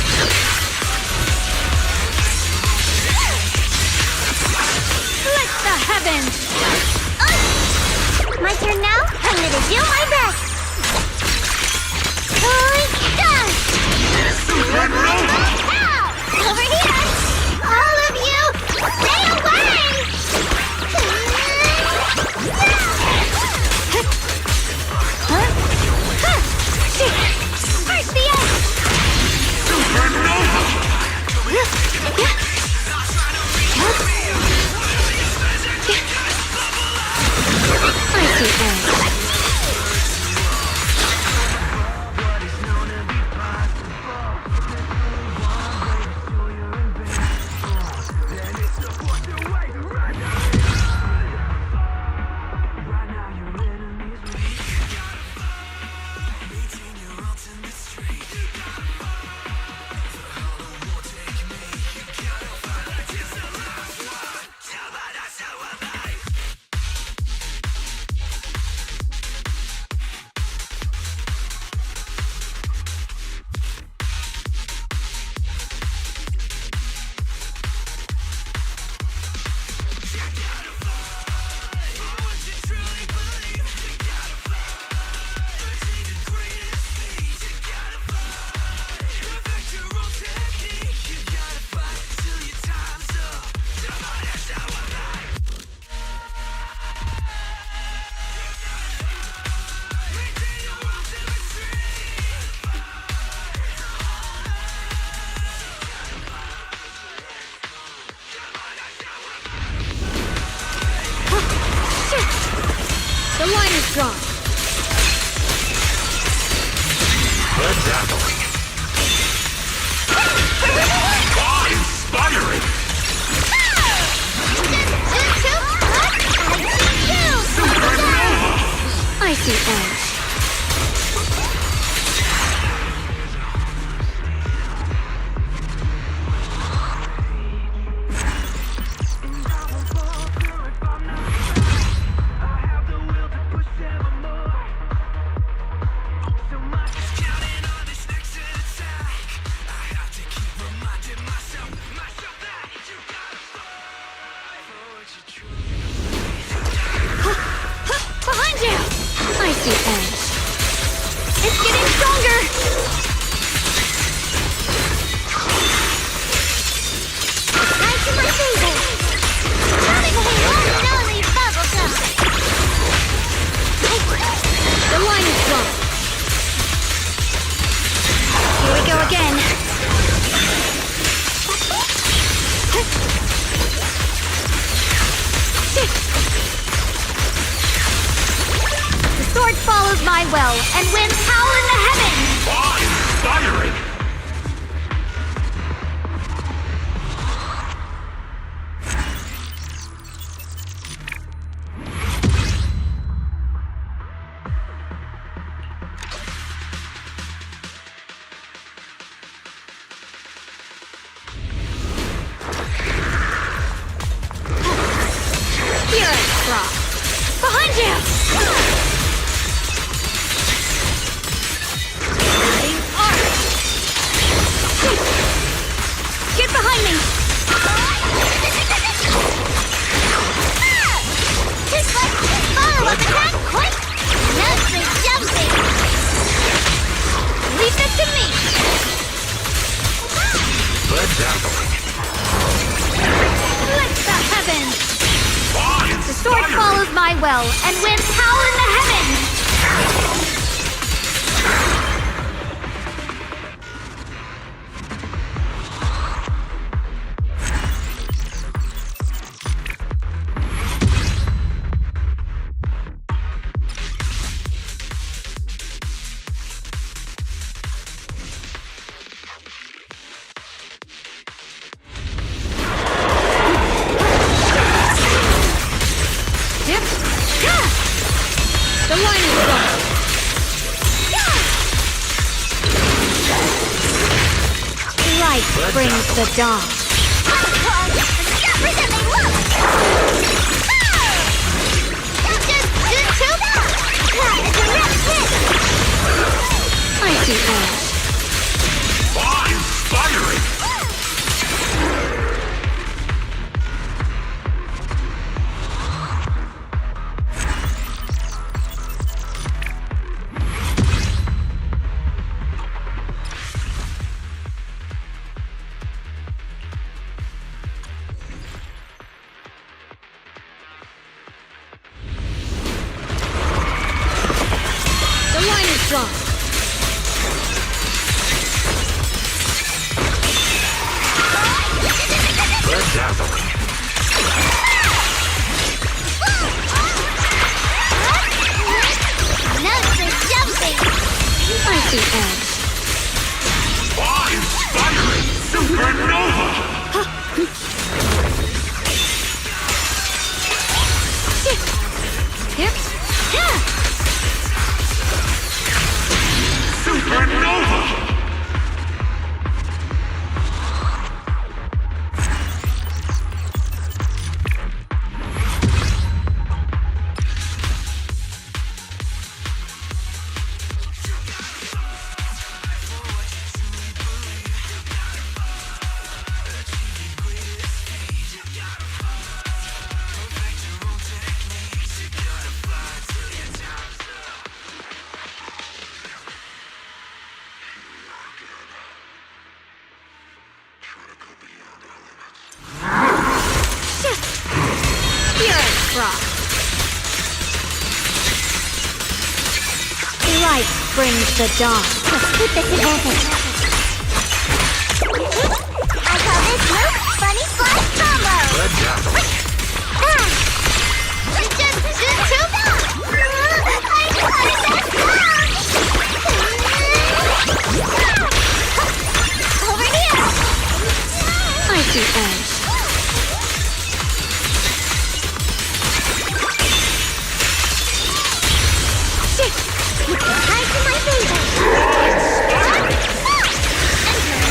Split the heavens. My turn now. I'm gonna do my best. Over here. All of you, stay away. First the end! Supernova! I see things. The line is drawn. Bedazzling. Awe-inspiring. I see edge. Behind you! I see edge. It's getting stronger! Right to my finger! Coming slowly bubblegum! The line is drawn. Here we go again. The sword follows my will and winds howl in the heavens! Awe-inspiring. Here, Cross. Behind you! Lightning arc! Get behind me! Just like follow up attack, quick! Now the jumping! Leave this to me! Bedazzling. Split the heavens! The sword follows my will and winds howl in the heavens! Dip! brings the dawn. Icy edge. Inspiring! The line is drawn. Icy edge. Awe-inspiring supernova! Supernova! Light brings the dawn. Let's keep this advantage. I call this move Funny Slide Combo! It's just too bad! I got it back down! Over here! Icy edge. Tied to my finger! Entering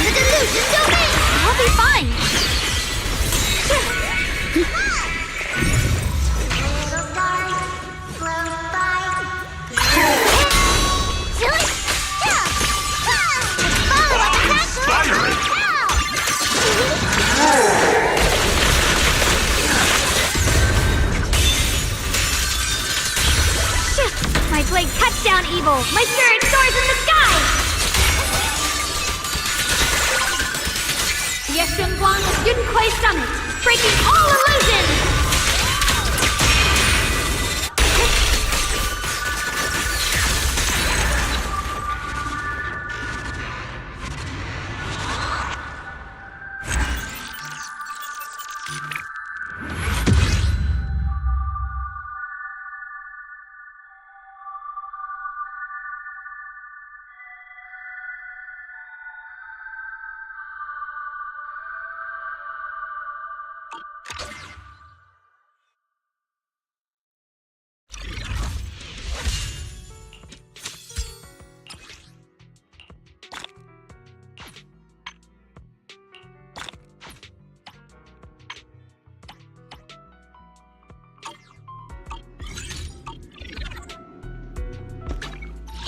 the delusion domain! I'll be fine. Little stars float by. Follow up attack! My blade cuts down evil. My spirit soars in the sky. Yes, Guang of Yun Kuei Summit, breaking all illusions.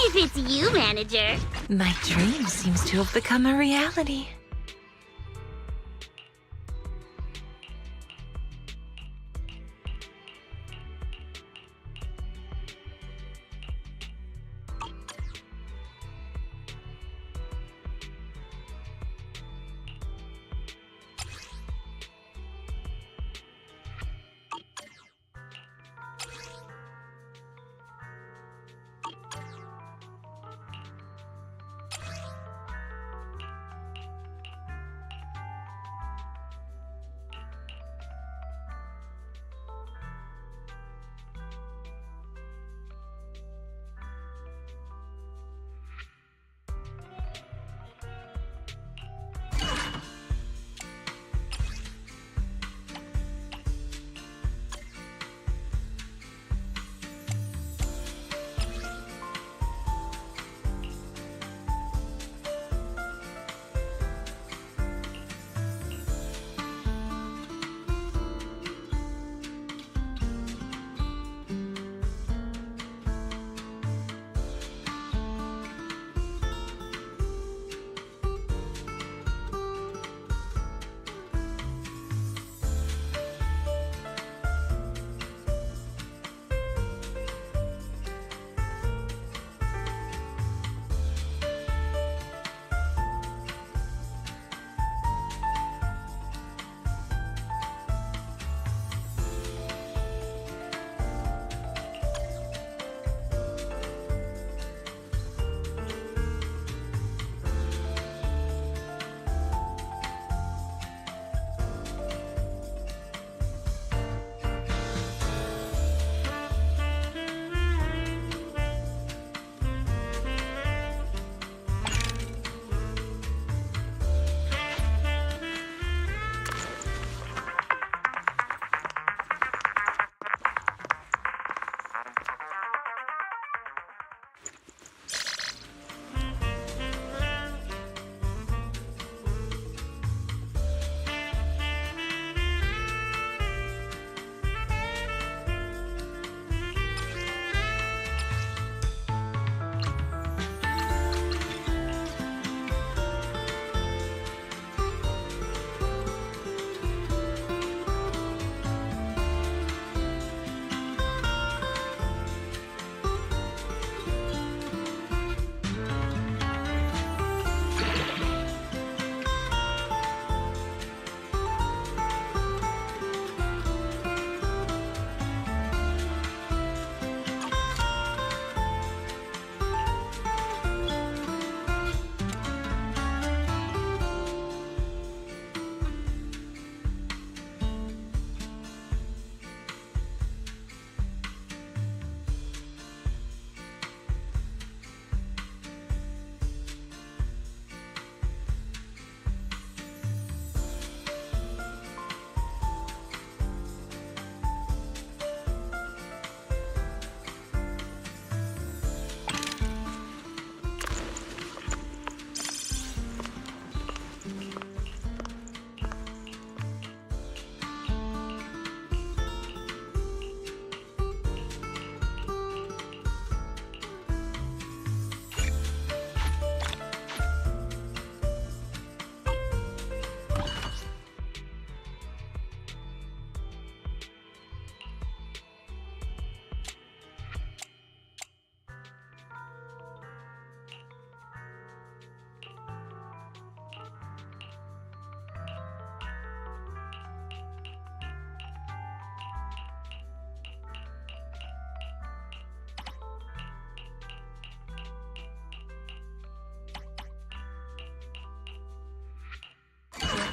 If it's you, manager. My dream seems to have become a reality.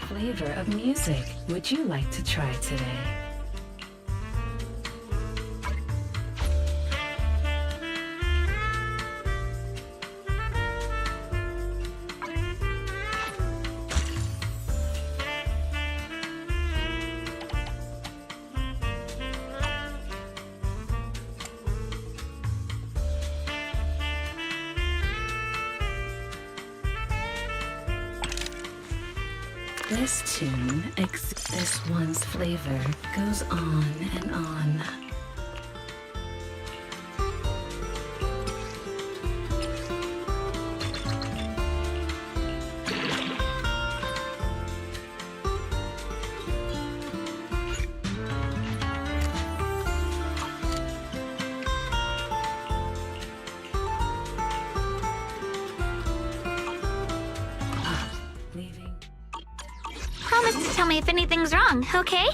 flavor of music would you like to try today? This tune, this one's flavor, goes on and on. Promise to tell me if anything's wrong, okay?